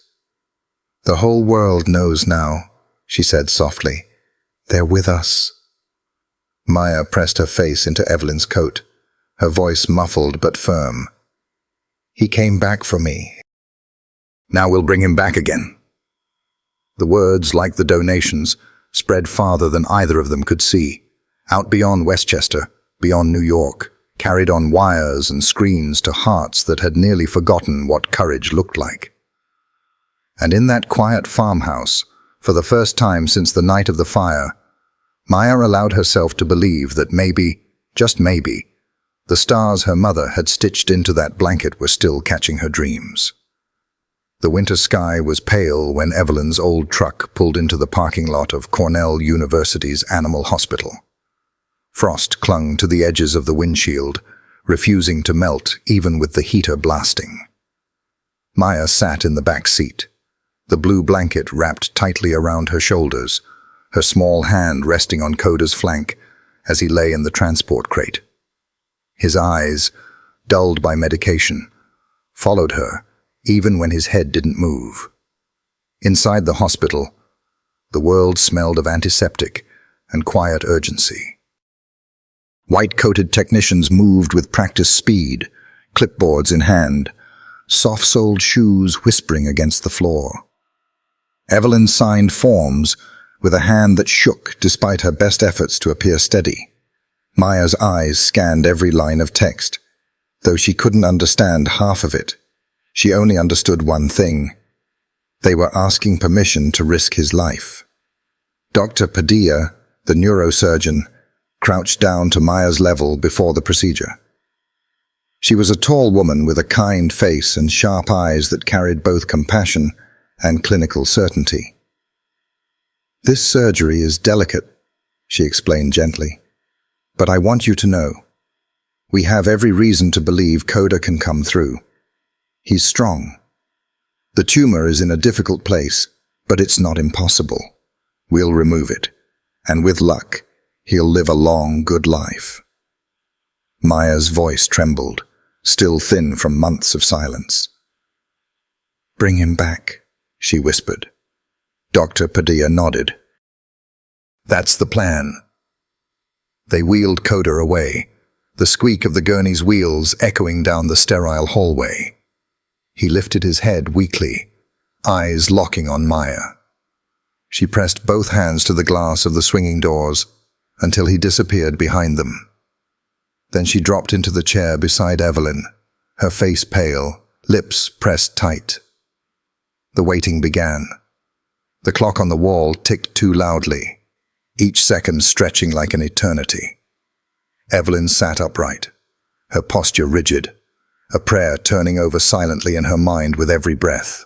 "The whole world knows now," she said softly. "They're with us." Maya pressed her face into Evelyn's coat, her voice muffled but firm. "He came back for me. Now we'll bring him back again." The words, like the donations, spread farther than either of them could see, out beyond Westchester, beyond New York, carried on wires and screens to hearts that had nearly forgotten what courage looked like. And in that quiet farmhouse, for the first time since the night of the fire, Maya allowed herself to believe that maybe, just maybe, the stars her mother had stitched into that blanket were still catching her dreams. The winter sky was pale when Evelyn's old truck pulled into the parking lot of Cornell University's Animal Hospital. Frost clung to the edges of the windshield, refusing to melt even with the heater blasting. Maya sat in the back seat, the blue blanket wrapped tightly around her shoulders, her small hand resting on Coda's flank as he lay in the transport crate. His eyes, dulled by medication, followed her even when his head didn't move. Inside the hospital, the world smelled of antiseptic and quiet urgency. White-coated technicians moved with practiced speed, clipboards in hand, soft-soled shoes whispering against the floor. Evelyn signed forms with a hand that shook despite her best efforts to appear steady. Maya's eyes scanned every line of text. Though she couldn't understand half of it, she only understood one thing. They were asking permission to risk his life. Dr. Padilla, the neurosurgeon, crouched down to Maya's level before the procedure. She was a tall woman with a kind face and sharp eyes that carried both compassion and clinical certainty. "This surgery is delicate," she explained gently, "but I want you to know. We have every reason to believe Coda can come through. He's strong. The tumor is in a difficult place, but it's not impossible. We'll remove it, and with luck, he'll live a long, good life." Maya's voice trembled, still thin from months of silence. "Bring him back," she whispered. Dr. Padilla nodded. "That's the plan." They wheeled Coda away, the squeak of the gurney's wheels echoing down the sterile hallway. He lifted his head weakly, eyes locking on Maya. She pressed both hands to the glass of the swinging doors until he disappeared behind them. Then she dropped into the chair beside Evelyn, her face pale, lips pressed tight. The waiting began. The clock on the wall ticked too loudly, each second stretching like an eternity. Evelyn sat upright, her posture rigid, a prayer turning over silently in her mind with every breath.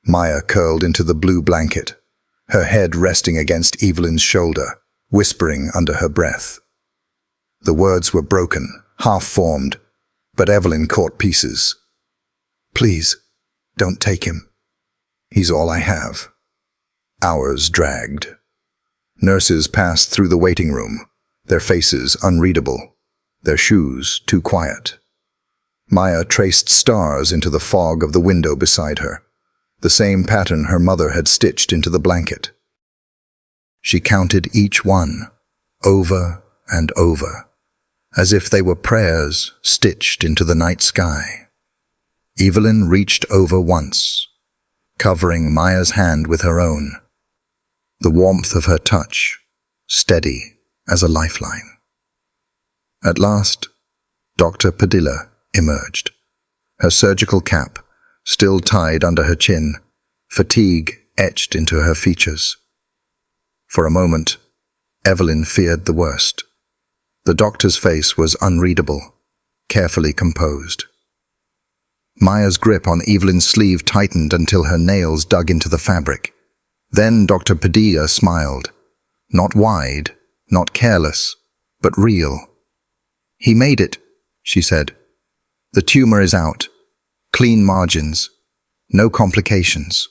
Maya curled into the blue blanket, her head resting against Evelyn's shoulder, whispering under her breath. The words were broken, half-formed, but Evelyn caught pieces. "Please, don't take him. He's all I have." Hours dragged. Nurses passed through the waiting room, their faces unreadable, their shoes too quiet. Maya traced stars into the fog of the window beside her, the same pattern her mother had stitched into the blanket. She counted each one, over and over, as if they were prayers stitched into the night sky. Evelyn reached over once, covering Maya's hand with her own, the warmth of her touch, steady as a lifeline. At last, Dr. Padilla emerged, her surgical cap still tied under her chin, fatigue etched into her features. For a moment, Evelyn feared the worst. The doctor's face was unreadable, carefully composed. Maya's grip on Evelyn's sleeve tightened until her nails dug into the fabric. Then Dr. Padilla smiled, not wide, not careless, but real. "He made it," she said. "The tumor is out. Clean margins. No complications."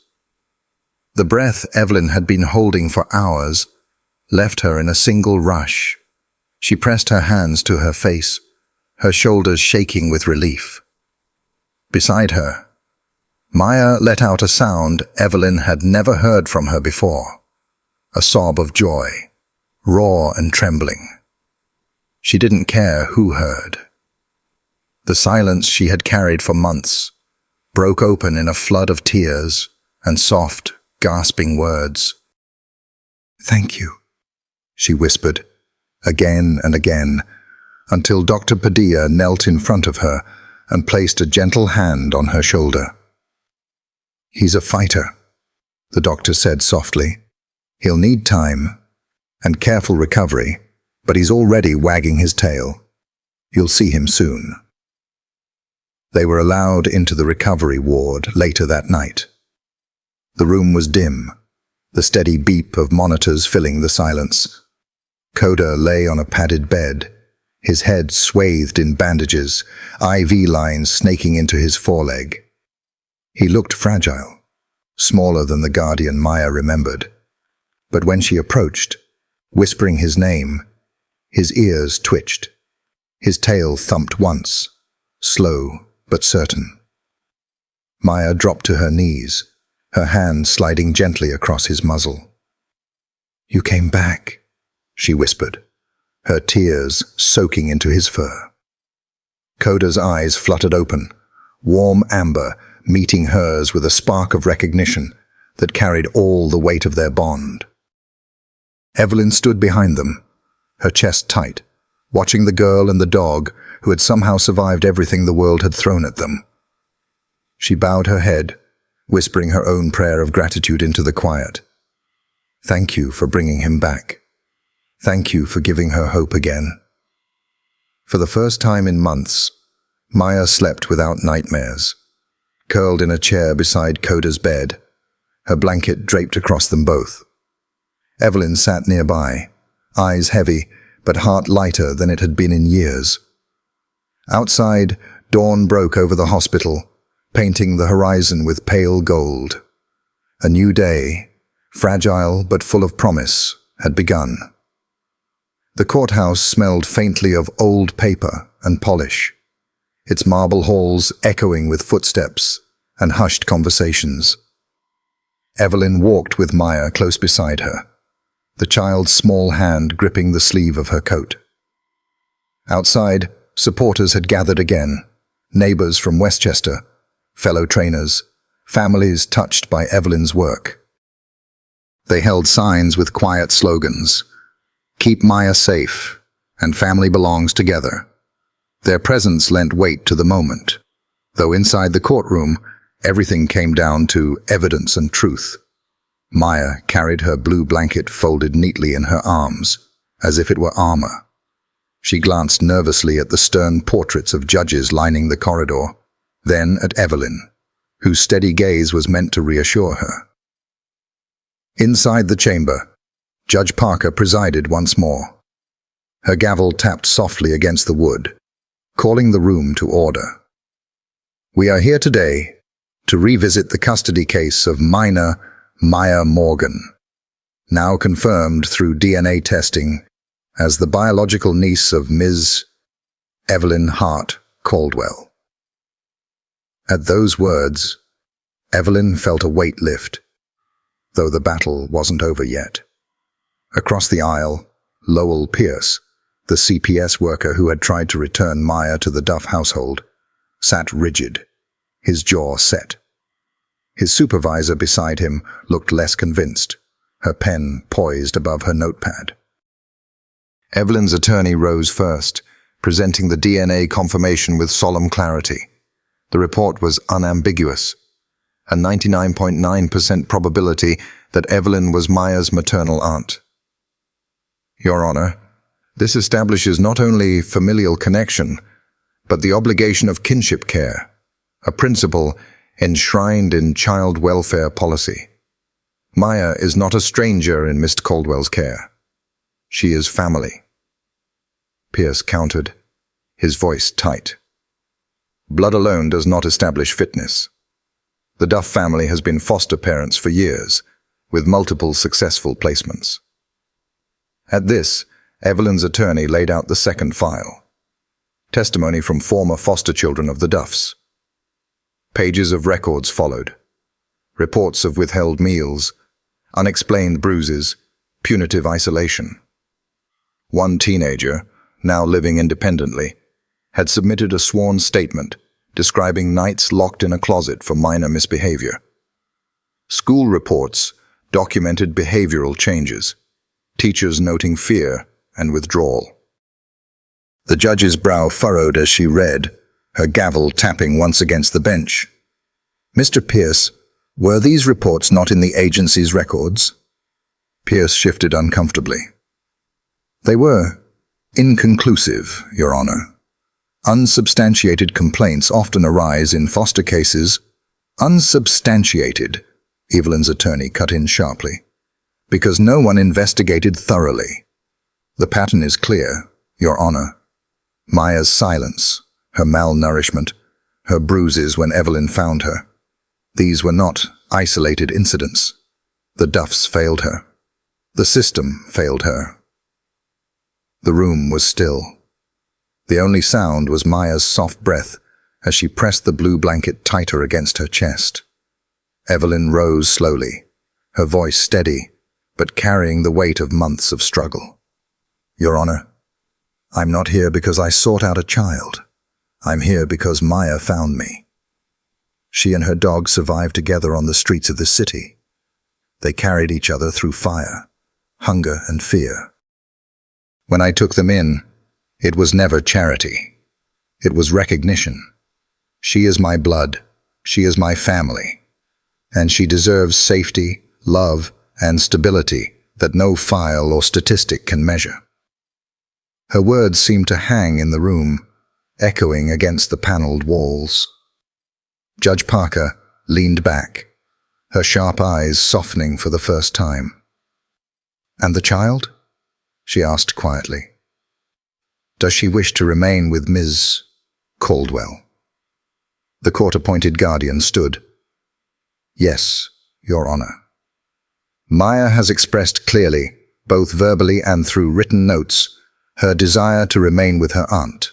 The breath Evelyn had been holding for hours left her in a single rush. She pressed her hands to her face, her shoulders shaking with relief. Beside her, Maya let out a sound Evelyn had never heard from her before, a sob of joy, raw and trembling. She didn't care who heard. The silence she had carried for months broke open in a flood of tears and soft, gasping words. "Thank you," she whispered, again and again, until Dr. Padilla knelt in front of her and placed a gentle hand on her shoulder. "He's a fighter," the doctor said softly. "He'll need time and careful recovery, but he's already wagging his tail. You'll see him soon." They were allowed into the recovery ward later that night. The room was dim, the steady beep of monitors filling the silence. Coda lay on a padded bed, his head swathed in bandages, IV lines snaking into his foreleg. He looked fragile, smaller than the guardian Maya remembered. But when she approached, whispering his name, his ears twitched. His tail thumped once, slow but certain. Maya dropped to her knees, her hand sliding gently across his muzzle. "You came back," she whispered, her tears soaking into his fur. Coda's eyes fluttered open, warm amber meeting hers with a spark of recognition that carried all the weight of their bond. Evelyn stood behind them, her chest tight, watching the girl and the dog who had somehow survived everything the world had thrown at them. She bowed her head, whispering her own prayer of gratitude into the quiet. "Thank you for bringing him back. Thank you for giving her hope again." For the first time in months, Maya slept without nightmares, curled in a chair beside Coda's bed, her blanket draped across them both. Evelyn sat nearby, eyes heavy, but heart lighter than it had been in years. Outside, dawn broke over the hospital, painting the horizon with pale gold. A new day, fragile but full of promise, had begun. The courthouse smelled faintly of old paper and polish, its marble halls echoing with footsteps and hushed conversations. Evelyn walked with Maya close beside her, the child's small hand gripping the sleeve of her coat. Outside, supporters had gathered again, neighbors from Westchester, fellow trainers, families touched by Evelyn's work. They held signs with quiet slogans, "Keep Maya safe," and "Family belongs together." Their presence lent weight to the moment, though inside the courtroom, everything came down to evidence and truth. Maya carried her blue blanket folded neatly in her arms, as if it were armor. She glanced nervously at the stern portraits of judges lining the corridor, then at Evelyn, whose steady gaze was meant to reassure her. Inside the chamber, Judge Parker presided once more. Her gavel tapped softly against the wood, calling the room to order. "We are here today to revisit the custody case of minor Maya Morgan, now confirmed through DNA testing as the biological niece of Ms. Evelyn Hart Caldwell." At those words, Evelyn felt a weight lift, though the battle wasn't over yet. Across the aisle, Lowell Pierce, the CPS worker who had tried to return Maya to the Duff household, sat rigid, his jaw set. His supervisor beside him looked less convinced, her pen poised above her notepad. Evelyn's attorney rose first, presenting the DNA confirmation with solemn clarity. The report was unambiguous, a 99.9% probability that Evelyn was Maya's maternal aunt. "Your Honor, this establishes not only familial connection, but the obligation of kinship care, a principle enshrined in child welfare policy. Maya is not a stranger in Mr. Caldwell's care. She is family." Pierce countered, his voice tight. "Blood alone does not establish fitness. The Duff family has been foster parents for years, with multiple successful placements." At this, Evelyn's attorney laid out the second file. Testimony from former foster children of the Duffs. Pages of records followed. Reports of withheld meals, unexplained bruises, punitive isolation. One teenager, now living independently, had submitted a sworn statement describing nights locked in a closet for minor misbehavior. School reports documented behavioral changes, teachers noting fear and withdrawal. The judge's brow furrowed as she read, her gavel tapping once against the bench. "Mr. Pierce, were these reports not in the agency's records?" Pierce shifted uncomfortably. "They were inconclusive, Your Honor. Unsubstantiated complaints often arise in foster cases." "Unsubstantiated," Evelyn's attorney cut in sharply, "because no one investigated thoroughly. The pattern is clear, Your Honor. Maya's silence, her malnourishment, her bruises when Evelyn found her. These were not isolated incidents. The Duffs failed her. The system failed her." The room was still. The only sound was Maya's soft breath as she pressed the blue blanket tighter against her chest. Evelyn rose slowly, her voice steady, but carrying the weight of months of struggle. "Your Honor, I'm not here because I sought out a child. I'm here because Maya found me. She and her dog survived together on the streets of the city. They carried each other through fire, hunger, and fear. When I took them in, it was never charity. It was recognition. She is my blood. She is my family. And she deserves safety, love, and stability that no file or statistic can measure." Her words seemed to hang in the room, echoing against the paneled walls. Judge Parker leaned back, her sharp eyes softening for the first time. "And the child?" she asked quietly. "Does she wish to remain with Ms. Caldwell?" The court-appointed guardian stood. "Yes, Your Honor. Maya has expressed clearly, both verbally and through written notes, her desire to remain with her aunt.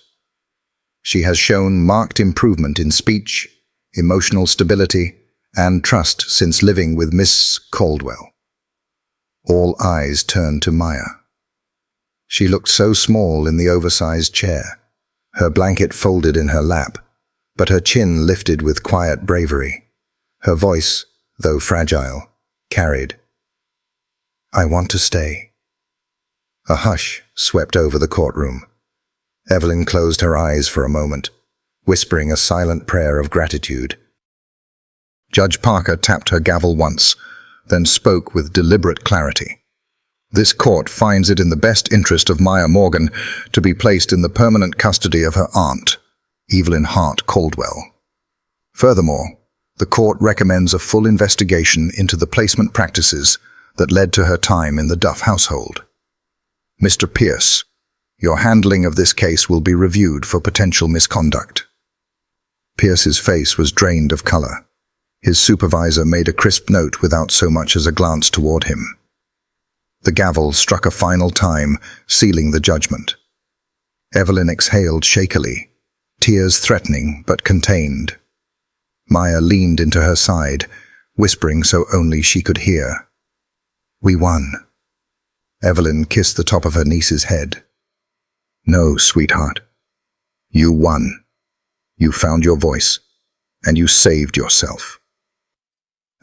She has shown marked improvement in speech, emotional stability, and trust since living with Miss Caldwell." All eyes turned to Maya. She looked so small in the oversized chair, her blanket folded in her lap, but her chin lifted with quiet bravery. Her voice, though fragile, carried. "I want to stay." A hush swept over the courtroom. Evelyn closed her eyes for a moment, whispering a silent prayer of gratitude. Judge Parker tapped her gavel once, then spoke with deliberate clarity. "This court finds it in the best interest of Maya Morgan to be placed in the permanent custody of her aunt, Evelyn Hart Caldwell. Furthermore, the court recommends a full investigation into the placement practices that led to her time in the Duff household. Mr. Pierce, your handling of this case will be reviewed for potential misconduct." Pierce's face was drained of color. His supervisor made a crisp note without so much as a glance toward him. The gavel struck a final time, sealing the judgment. Evelyn exhaled shakily, tears threatening but contained. Maya leaned into her side, whispering so only she could hear. "We won." Evelyn kissed the top of her niece's head. "No, sweetheart. You won. You found your voice, and you saved yourself."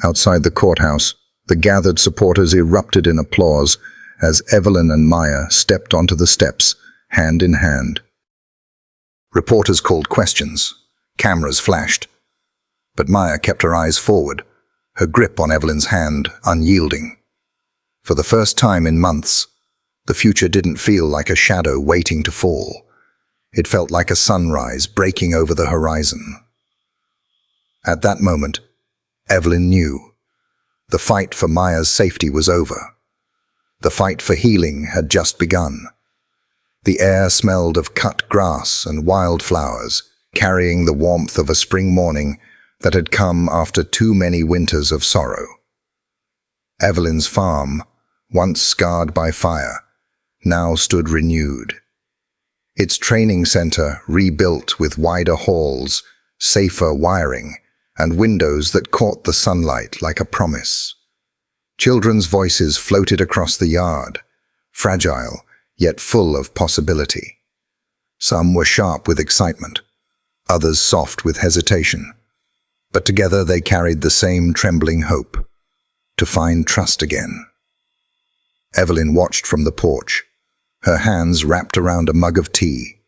Outside the courthouse, the gathered supporters erupted in applause as Evelyn and Maya stepped onto the steps, hand in hand. Reporters called questions. Cameras flashed. But Maya kept her eyes forward, her grip on Evelyn's hand unyielding. For the first time in months, the future didn't feel like a shadow waiting to fall. It felt like a sunrise breaking over the horizon. At that moment, Evelyn knew. The fight for Maya's safety was over. The fight for healing had just begun. The air smelled of cut grass and wildflowers, carrying the warmth of a spring morning that had come after too many winters of sorrow. Evelyn's farm, once scarred by fire, now stood renewed. Its training center rebuilt with wider halls, safer wiring, and windows that caught the sunlight like a promise. Children's voices floated across the yard, fragile yet full of possibility. Some were sharp with excitement, others soft with hesitation, but together they carried the same trembling hope, to find trust again. Evelyn watched from the porch, her hands wrapped around a mug of tea,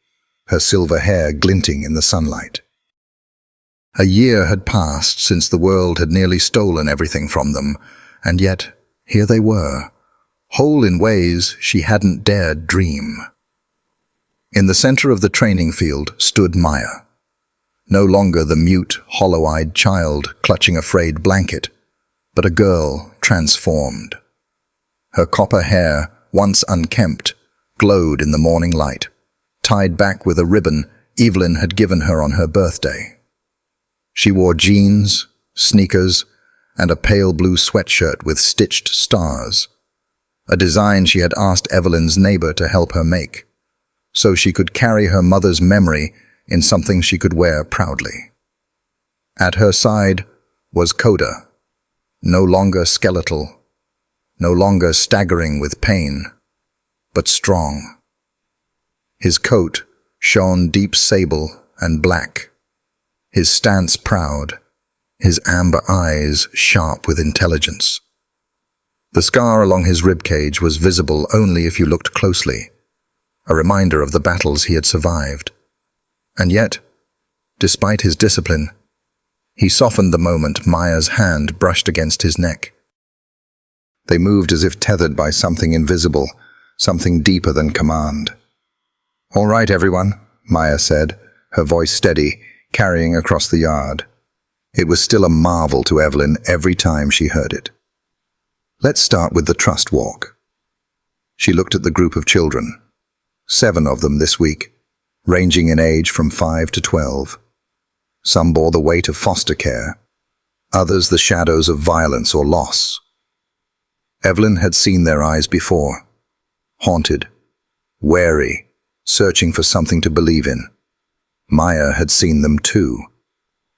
her silver hair glinting in the sunlight. A year had passed since the world had nearly stolen everything from them, and yet here they were, whole in ways she hadn't dared dream. In the center of the training field stood Maya, no longer the mute, hollow-eyed child clutching a frayed blanket, but a girl transformed. Her copper hair, once unkempt, glowed in the morning light, tied back with a ribbon Evelyn had given her on her birthday. She wore jeans, sneakers, and a pale blue sweatshirt with stitched stars, a design she had asked Evelyn's neighbor to help her make, so she could carry her mother's memory in something she could wear proudly. At her side was Coda, no longer skeletal, no longer staggering with pain, but strong. His coat shone deep sable and black, his stance proud, his amber eyes sharp with intelligence. The scar along his ribcage was visible only if you looked closely, a reminder of the battles he had survived. And yet, despite his discipline, he softened the moment Maya's hand brushed against his neck. They moved as if tethered by something invisible, something deeper than command. "All right, everyone," Maya said, her voice steady, carrying across the yard. It was still a marvel to Evelyn every time she heard it. "Let's start with the trust walk." She looked at the group of children, 7 of them this week, ranging in age from 5 to 12. Some bore the weight of foster care, others the shadows of violence or loss. Evelyn had seen their eyes before, haunted, wary, searching for something to believe in. Maya had seen them too.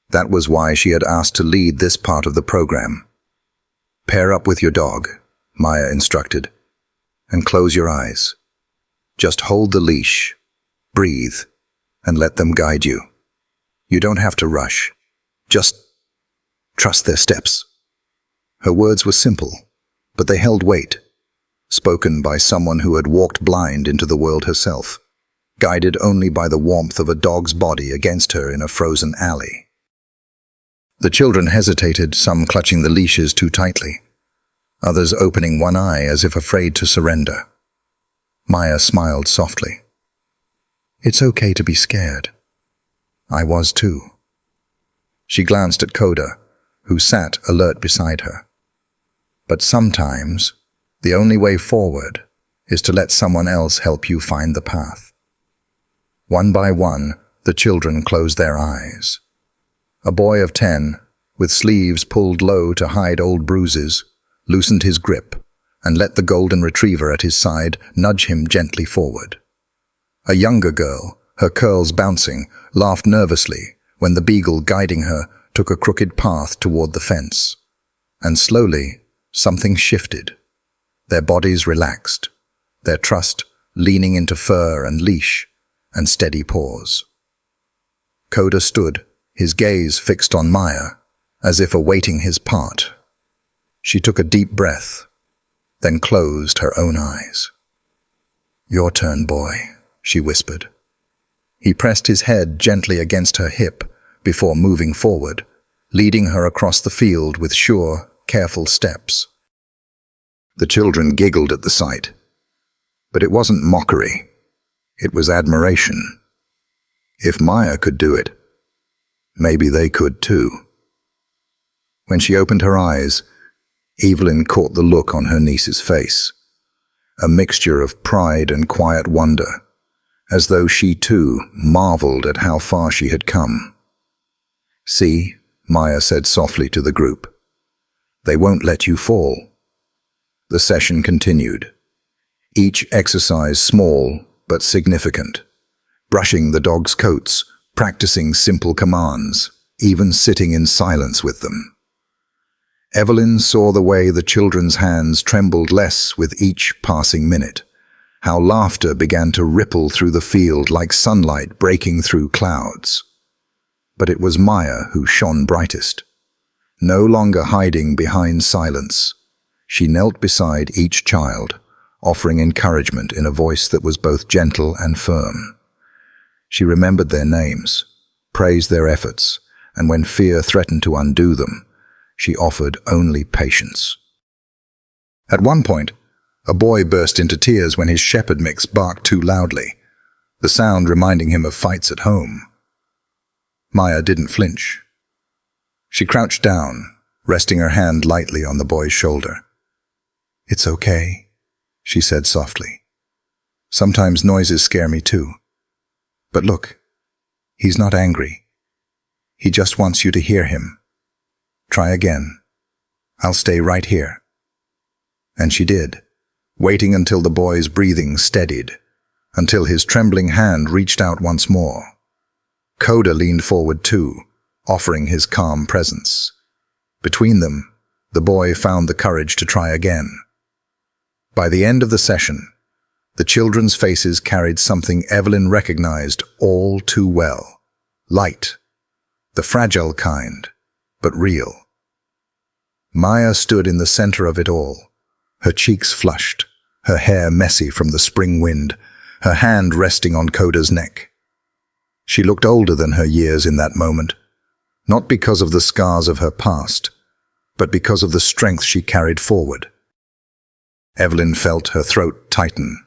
That was why she had asked to lead this part of the program. "Pair up with your dog," Maya instructed. And close your eyes. Just hold the leash, breathe, and let them guide you. You don't have to rush. Just trust their steps. Her words were simple, but they held weight, spoken by someone who had walked blind into the world herself, guided only by the warmth of a dog's body against her in a frozen alley. The children hesitated, some clutching the leashes too tightly, others opening one eye as if afraid to surrender. Maya smiled softly. It's okay to be scared. I was too. She glanced at Coda, who sat alert beside her. But sometimes, the only way forward is to let someone else help you find the path. One by one, the children closed their eyes. A boy of 10, with sleeves pulled low to hide old bruises, loosened his grip and let the golden retriever at his side nudge him gently forward. A younger girl, her curls bouncing, laughed nervously when the beagle guiding her took a crooked path toward the fence. And slowly, something shifted. Their bodies relaxed, their trust leaning into fur and leash and steady paws. Coda stood, his gaze fixed on Maya, as if awaiting his part. She took a deep breath, then closed her own eyes. Your turn, boy, she whispered. He pressed his head gently against her hip before moving forward, leading her across the field with sure, careful steps. The children giggled at the sight. But it wasn't mockery. It was admiration. If Maya could do it, maybe they could too. When she opened her eyes, Evelyn caught the look on her niece's face, a mixture of pride and quiet wonder, as though she too marveled at how far she had come. See, Maya said softly to the group, they won't let you fall. The session continued, each exercise small but significant, brushing the dog's coats, practicing simple commands, even sitting in silence with them. Evelyn saw the way the children's hands trembled less with each passing minute, how laughter began to ripple through the field like sunlight breaking through clouds. But it was Maya who shone brightest. No longer hiding behind silence, she knelt beside each child, offering encouragement in a voice that was both gentle and firm. She remembered their names, praised their efforts, and when fear threatened to undo them, she offered only patience. At one point, a boy burst into tears when his shepherd mix barked too loudly, the sound reminding him of fights at home. Maya didn't flinch. She crouched down, resting her hand lightly on the boy's shoulder. It's okay, she said softly. Sometimes noises scare me too. But look, he's not angry. He just wants you to hear him. Try again. I'll stay right here. And she did, waiting until the boy's breathing steadied, until his trembling hand reached out once more. Coda leaned forward too, offering his calm presence. Between them, the boy found the courage to try again. By the end of the session, the children's faces carried something Evelyn recognized all too well. Light. The fragile kind, but real. Maya stood in the center of it all, her cheeks flushed, her hair messy from the spring wind, her hand resting on Coda's neck. She looked older than her years in that moment, not because of the scars of her past, but because of the strength she carried forward. Evelyn felt her throat tighten.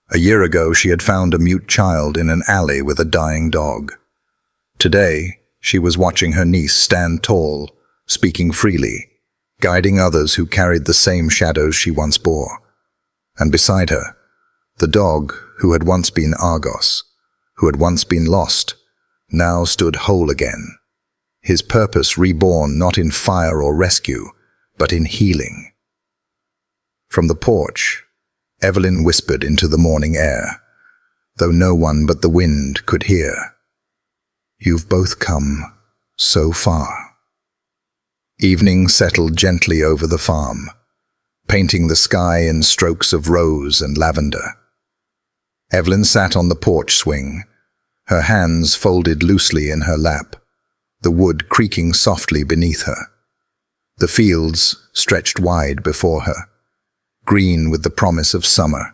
A year ago, she had found a mute child in an alley with a dying dog. Today, she was watching her niece stand tall, speaking freely, guiding others who carried the same shadows she once bore. And beside her, the dog who had once been Argos, who had once been lost, now stood whole again, his purpose reborn not in fire or rescue, but in healing. From the porch, Evelyn whispered into the morning air, though no one but the wind could hear. You've both come so far. Evening settled gently over the farm, painting the sky in strokes of rose and lavender. Evelyn sat on the porch swing, her hands folded loosely in her lap, the wood creaking softly beneath her. The fields stretched wide before her, green with the promise of summer,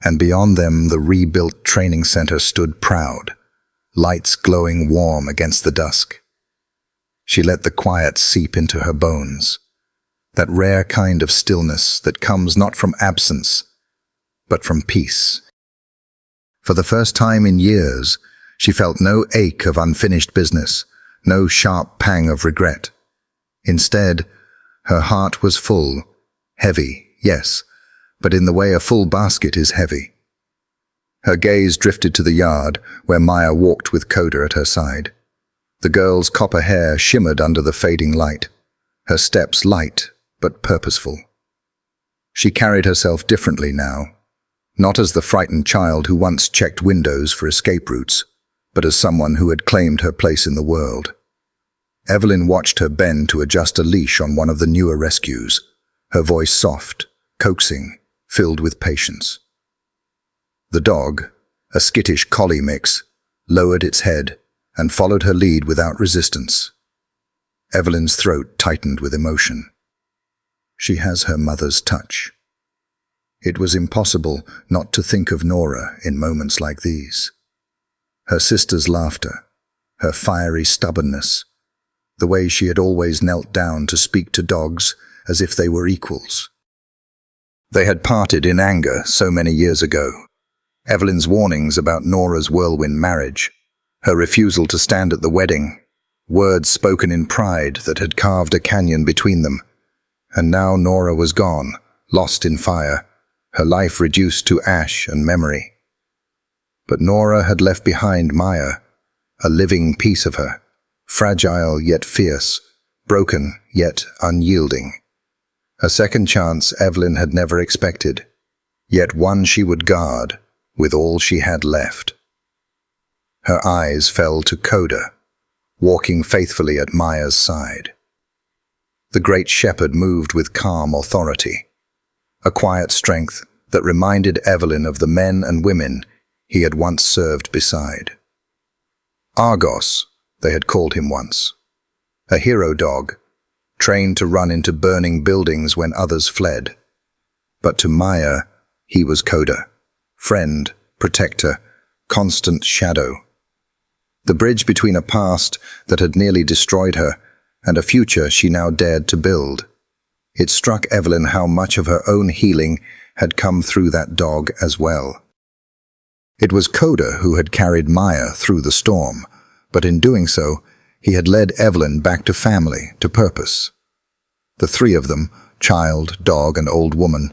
and beyond them the rebuilt training center stood proud, lights glowing warm against the dusk. She let the quiet seep into her bones, that rare kind of stillness that comes not from absence, but from peace. For the first time in years, she felt no ache of unfinished business, no sharp pang of regret. Instead, her heart was full, heavy, yes, but in the way a full basket is heavy. Her gaze drifted to the yard, where Maya walked with Coda at her side. The girl's copper hair shimmered under the fading light, her steps light but purposeful. She carried herself differently now, not as the frightened child who once checked windows for escape routes, but as someone who had claimed her place in the world. Evelyn watched her bend to adjust a leash on one of the newer rescues, her voice soft, coaxing, filled with patience. The dog, a skittish collie mix, lowered its head and followed her lead without resistance. Evelyn's throat tightened with emotion. She has her mother's touch. It was impossible not to think of Nora in moments like these. Her sister's laughter, her fiery stubbornness, the way she had always knelt down to speak to dogs as if they were equals. They had parted in anger so many years ago. Evelyn's warnings about Nora's whirlwind marriage, her refusal to stand at the wedding, words spoken in pride that had carved a canyon between them. And now Nora was gone, lost in fire, her life reduced to ash and memory. But Nora had left behind Maya, a living piece of her, fragile yet fierce, broken yet unyielding. A second chance Evelyn had never expected, yet one she would guard with all she had left. Her eyes fell to Coda, walking faithfully at Maya's side. The great shepherd moved with calm authority, a quiet strength that reminded Evelyn of the men and women he had once served beside. Argos, they had called him once, a hero dog, trained to run into burning buildings when others fled. But to Maya, he was Coda, friend, protector, constant shadow. The bridge between a past that had nearly destroyed her and a future she now dared to build. It struck Evelyn how much of her own healing had come through that dog as well. It was Coda who had carried Maya through the storm, but in doing so, he had led Evelyn back to family, to purpose. The three of them, child, dog, and old woman,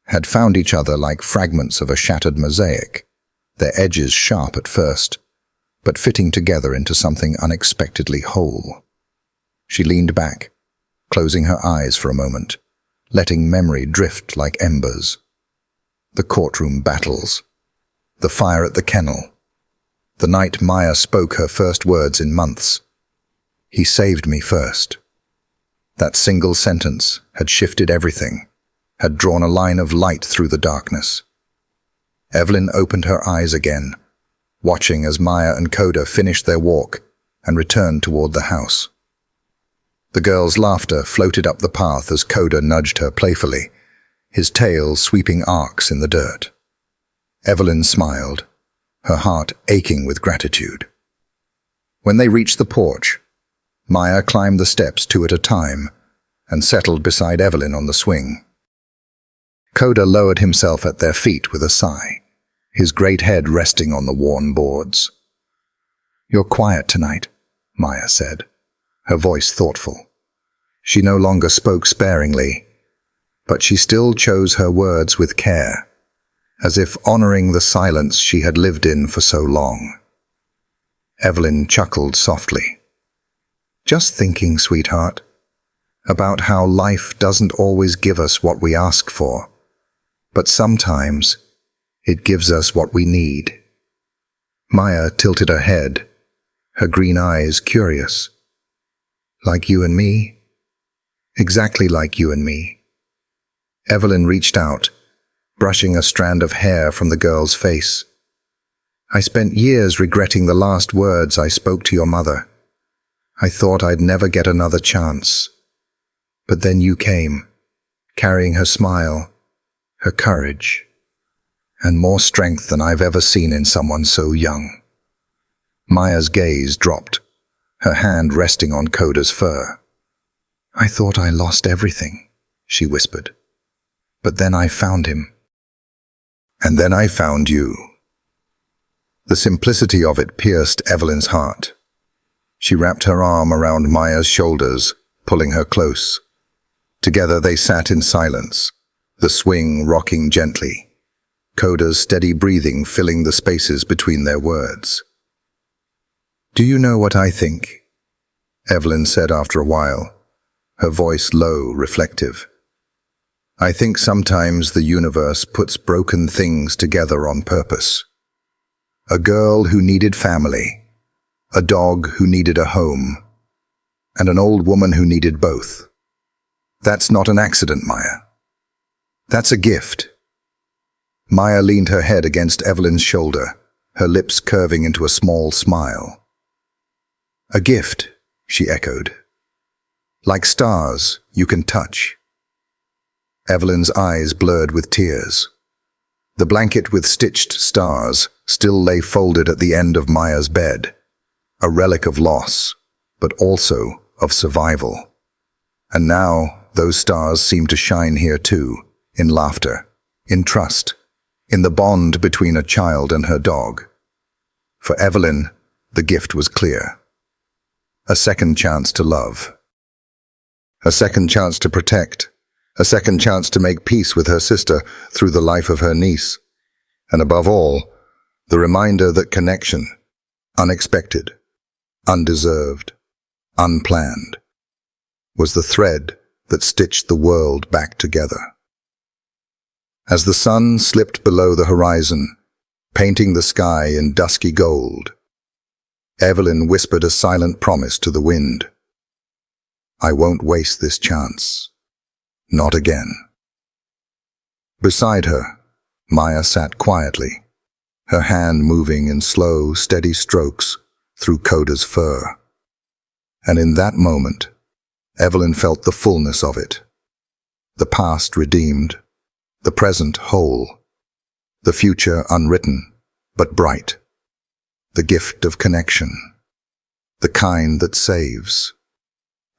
had found each other like fragments of a shattered mosaic, their edges sharp at first, but fitting together into something unexpectedly whole. She leaned back, closing her eyes for a moment, letting memory drift like embers. The courtroom battles, the fire at the kennel, the night Maya spoke her first words in months. He saved me first. That single sentence had shifted everything, had drawn a line of light through the darkness. Evelyn opened her eyes again, watching as Maya and Coda finished their walk and returned toward the house. The girl's laughter floated up the path as Coda nudged her playfully, his tail sweeping arcs in the dirt. Evelyn smiled, her heart aching with gratitude. When they reached the porch, Maya climbed the steps two at a time and settled beside Evelyn on the swing. Coda lowered himself at their feet with a sigh, his great head resting on the worn boards. "You're quiet tonight," Maya said, her voice thoughtful. She no longer spoke sparingly, but she still chose her words with care, as if honoring the silence she had lived in for so long. Evelyn chuckled softly. "Just thinking, sweetheart, about how life doesn't always give us what we ask for, but sometimes it gives us what we need." Maya tilted her head, her green eyes curious. "Like you and me?" "Exactly like you and me." Evelyn reached out, brushing a strand of hair from the girl's face. I spent years regretting the last words I spoke to your mother. I thought I'd never get another chance. But then you came, carrying her smile, her courage, and more strength than I've ever seen in someone so young. Maya's gaze dropped, her hand resting on Coda's fur. I thought I lost everything, she whispered. But then I found him. And then I found you. The simplicity of it pierced Evelyn's heart. She wrapped her arm around Maya's shoulders, pulling her close. Together they sat in silence, the swing rocking gently, Coda's steady breathing filling the spaces between their words. Do you know what I think? Evelyn said after a while, her voice low, reflective. I think sometimes the universe puts broken things together on purpose. A girl who needed family, a dog who needed a home, and an old woman who needed both. That's not an accident, Maya. That's a gift. Maya leaned her head against Evelyn's shoulder, her lips curving into a small smile. A gift, she echoed. Like stars you can touch. Evelyn's eyes blurred with tears. The blanket with stitched stars still lay folded at the end of Maya's bed, a relic of loss, but also of survival. And now those stars seemed to shine here too, in laughter, in trust, in the bond between a child and her dog. For Evelyn, the gift was clear. A second chance to love. A second chance to protect. A second chance to make peace with her sister through the life of her niece. And above all, the reminder that connection, unexpected, undeserved, unplanned, was the thread that stitched the world back together. As the sun slipped below the horizon, painting the sky in dusky gold, Evelyn whispered a silent promise to the wind. I won't waste this chance. Not again. Beside her, Maya sat quietly, her hand moving in slow, steady strokes through Coda's fur. And in that moment, Evelyn felt the fullness of it. The past redeemed, the present whole, the future unwritten, but bright. The gift of connection, the kind that saves,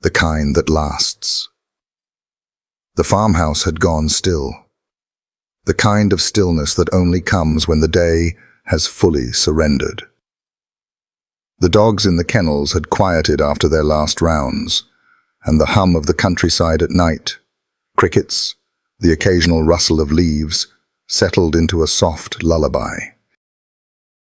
the kind that lasts. The farmhouse had gone still, the kind of stillness that only comes when the day has fully surrendered. The dogs in the kennels had quieted after their last rounds, and the hum of the countryside at night, crickets, the occasional rustle of leaves, settled into a soft lullaby.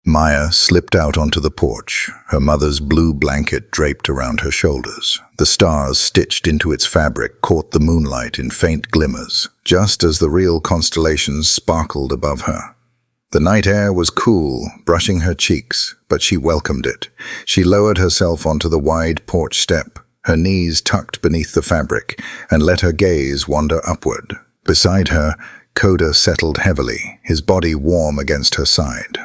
Maya slipped out onto the porch, her mother's blue blanket draped around her shoulders. The stars stitched into its fabric caught the moonlight in faint glimmers, just as the real constellations sparkled above her. The night air was cool, brushing her cheeks, but she welcomed it. She lowered herself onto the wide porch step, her knees tucked beneath the fabric, and let her gaze wander upward. Beside her, Coda settled heavily, his body warm against her side.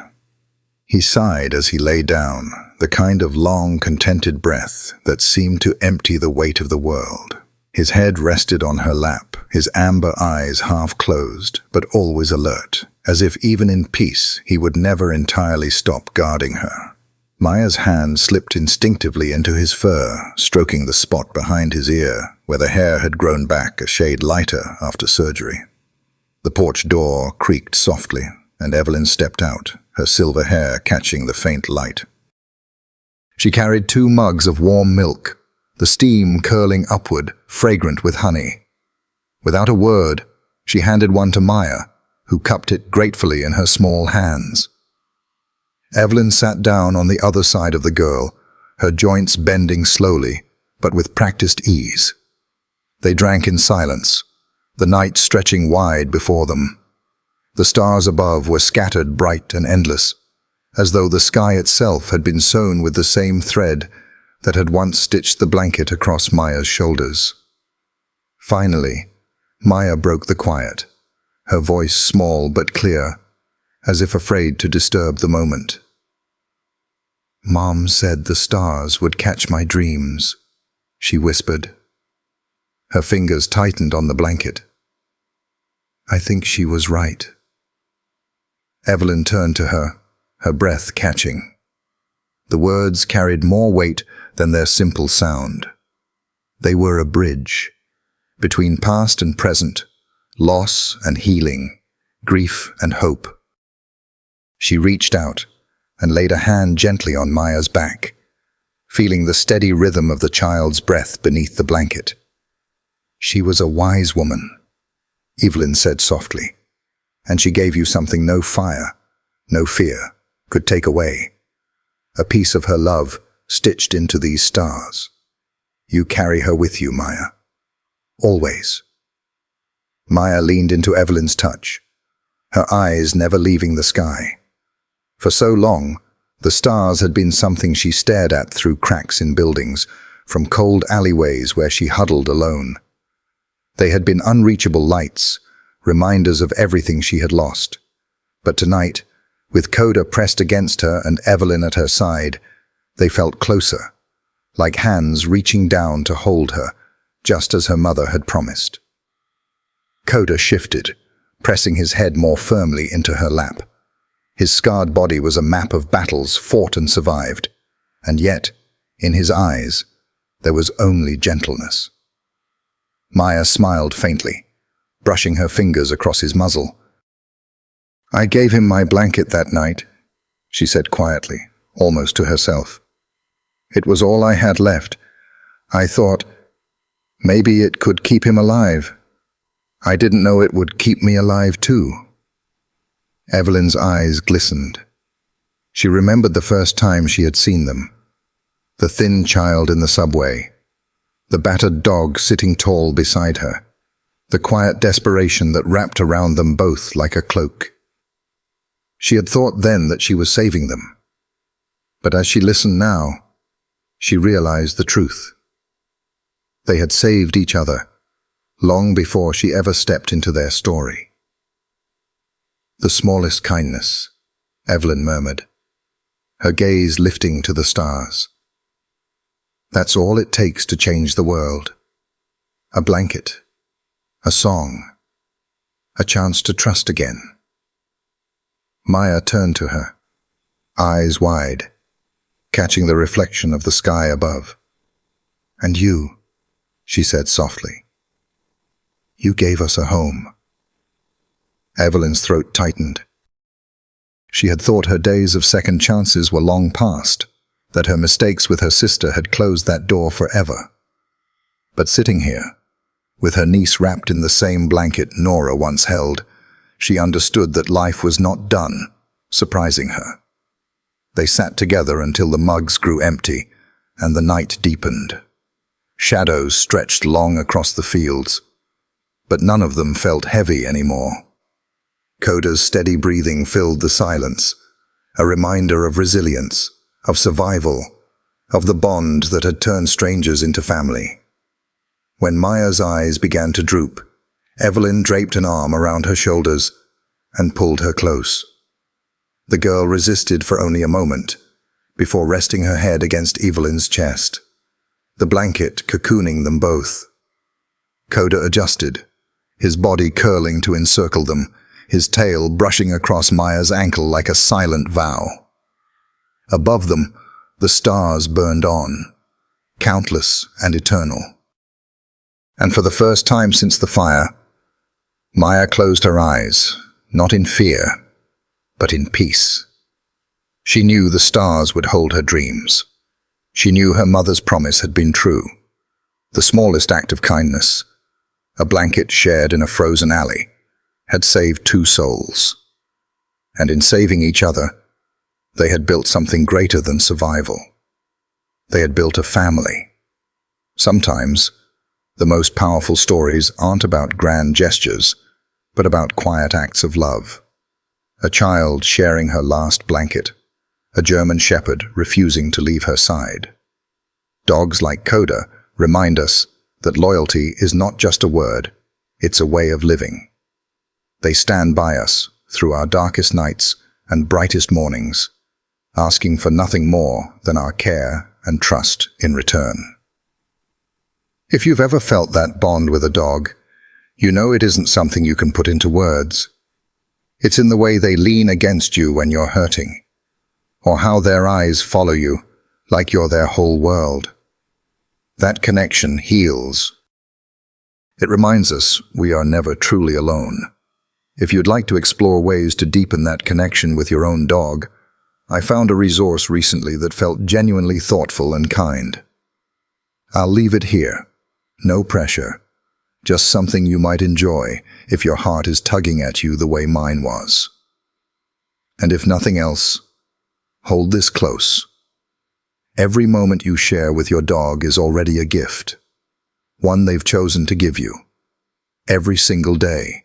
He sighed as he lay down, the kind of long, contented breath that seemed to empty the weight of the world. His head rested on her lap, his amber eyes half closed, but always alert, as if even in peace he would never entirely stop guarding her. Maya's hand slipped instinctively into his fur, stroking the spot behind his ear, where the hair had grown back a shade lighter after surgery. The porch door creaked softly, and Evelyn stepped out, her silver hair catching the faint light. She carried 2 mugs of warm milk, the steam curling upward, fragrant with honey. Without a word, she handed one to Maya, who cupped it gratefully in her small hands. Evelyn sat down on the other side of the girl, her joints bending slowly, but with practiced ease. They drank in silence, the night stretching wide before them. The stars above were scattered bright and endless, as though the sky itself had been sewn with the same thread that had once stitched the blanket across Maya's shoulders. Finally, Maya broke the quiet, her voice small but clear, as if afraid to disturb the moment. "Mom said the stars would catch my dreams," she whispered. Her fingers tightened on the blanket. "I think she was right." Evelyn turned to her, her breath catching. The words carried more weight than their simple sound. They were a bridge between past and present, loss and healing, grief and hope. She reached out and laid a hand gently on Maya's back, feeling the steady rhythm of the child's breath beneath the blanket. "She was a wise woman," Evelyn said softly, "and she gave you something no fire, no fear could take away. A piece of her love stitched into these stars. You carry her with you, Maya. Always." Maya leaned into Evelyn's touch, her eyes never leaving the sky. For so long, the stars had been something she stared at through cracks in buildings, from cold alleyways where she huddled alone. They had been unreachable lights, reminders of everything she had lost. But tonight, with Coda pressed against her and Evelyn at her side, they felt closer, like hands reaching down to hold her, just as her mother had promised. Coda shifted, pressing his head more firmly into her lap. His scarred body was a map of battles fought and survived, and yet, in his eyes, there was only gentleness. Maya smiled faintly, brushing her fingers across his muzzle. "I gave him my blanket that night," she said quietly, almost to herself. "It was all I had left. I thought maybe it could keep him alive. I didn't know it would keep me alive too." Evelyn's eyes glistened. She remembered the first time she had seen them. The thin child in the subway, the battered dog sitting tall beside her, the quiet desperation that wrapped around them both like a cloak. She had thought then that she was saving them. But as she listened now, she realized the truth. They had saved each other, long before she ever stepped into their story. "The smallest kindness," Evelyn murmured, her gaze lifting to the stars. "That's all it takes to change the world. A blanket, a song, a chance to trust again." Maya turned to her, eyes wide, catching the reflection of the sky above. "And you," she said softly, "you gave us a home." Evelyn's throat tightened. She had thought her days of second chances were long past, that her mistakes with her sister had closed that door forever. But sitting here, with her niece wrapped in the same blanket Nora once held, she understood that life was not done, surprising her. They sat together until the mugs grew empty and the night deepened. Shadows stretched long across the fields, but none of them felt heavy anymore. Coda's steady breathing filled the silence, a reminder of resilience, of survival, of the bond that had turned strangers into family. When Maya's eyes began to droop, Evelyn draped an arm around her shoulders and pulled her close. The girl resisted for only a moment, before resting her head against Evelyn's chest, the blanket cocooning them both. Coda adjusted, his body curling to encircle them, his tail brushing across Maya's ankle like a silent vow. Above them, the stars burned on, countless and eternal. And for the first time since the fire, Maya closed her eyes, not in fear, but in peace. She knew the stars would hold her dreams. She knew her mother's promise had been true. The smallest act of kindness, a blanket shared in a frozen alley, had saved two souls. And in saving each other, they had built something greater than survival. They had built a family. Sometimes, the most powerful stories aren't about grand gestures, but about quiet acts of love. A child sharing her last blanket, a German shepherd refusing to leave her side. Dogs like Coda remind us that loyalty is not just a word, It's a way of living. They stand by us through our darkest nights and brightest mornings, asking for nothing more than our care and trust in return. If you've ever felt that bond with a dog, you know it isn't something you can put into words. It's in the way they lean against you when you're hurting, or how their eyes follow you like you're their whole world. That connection heals. It reminds us we are never truly alone. If you'd like to explore ways to deepen that connection with your own dog, I found a resource recently that felt genuinely thoughtful and kind. I'll leave it here. No pressure. Just something you might enjoy if your heart is tugging at you the way mine was. And if nothing else, hold this close. Every moment you share with your dog is already a gift, one they've chosen to give you. Every single day.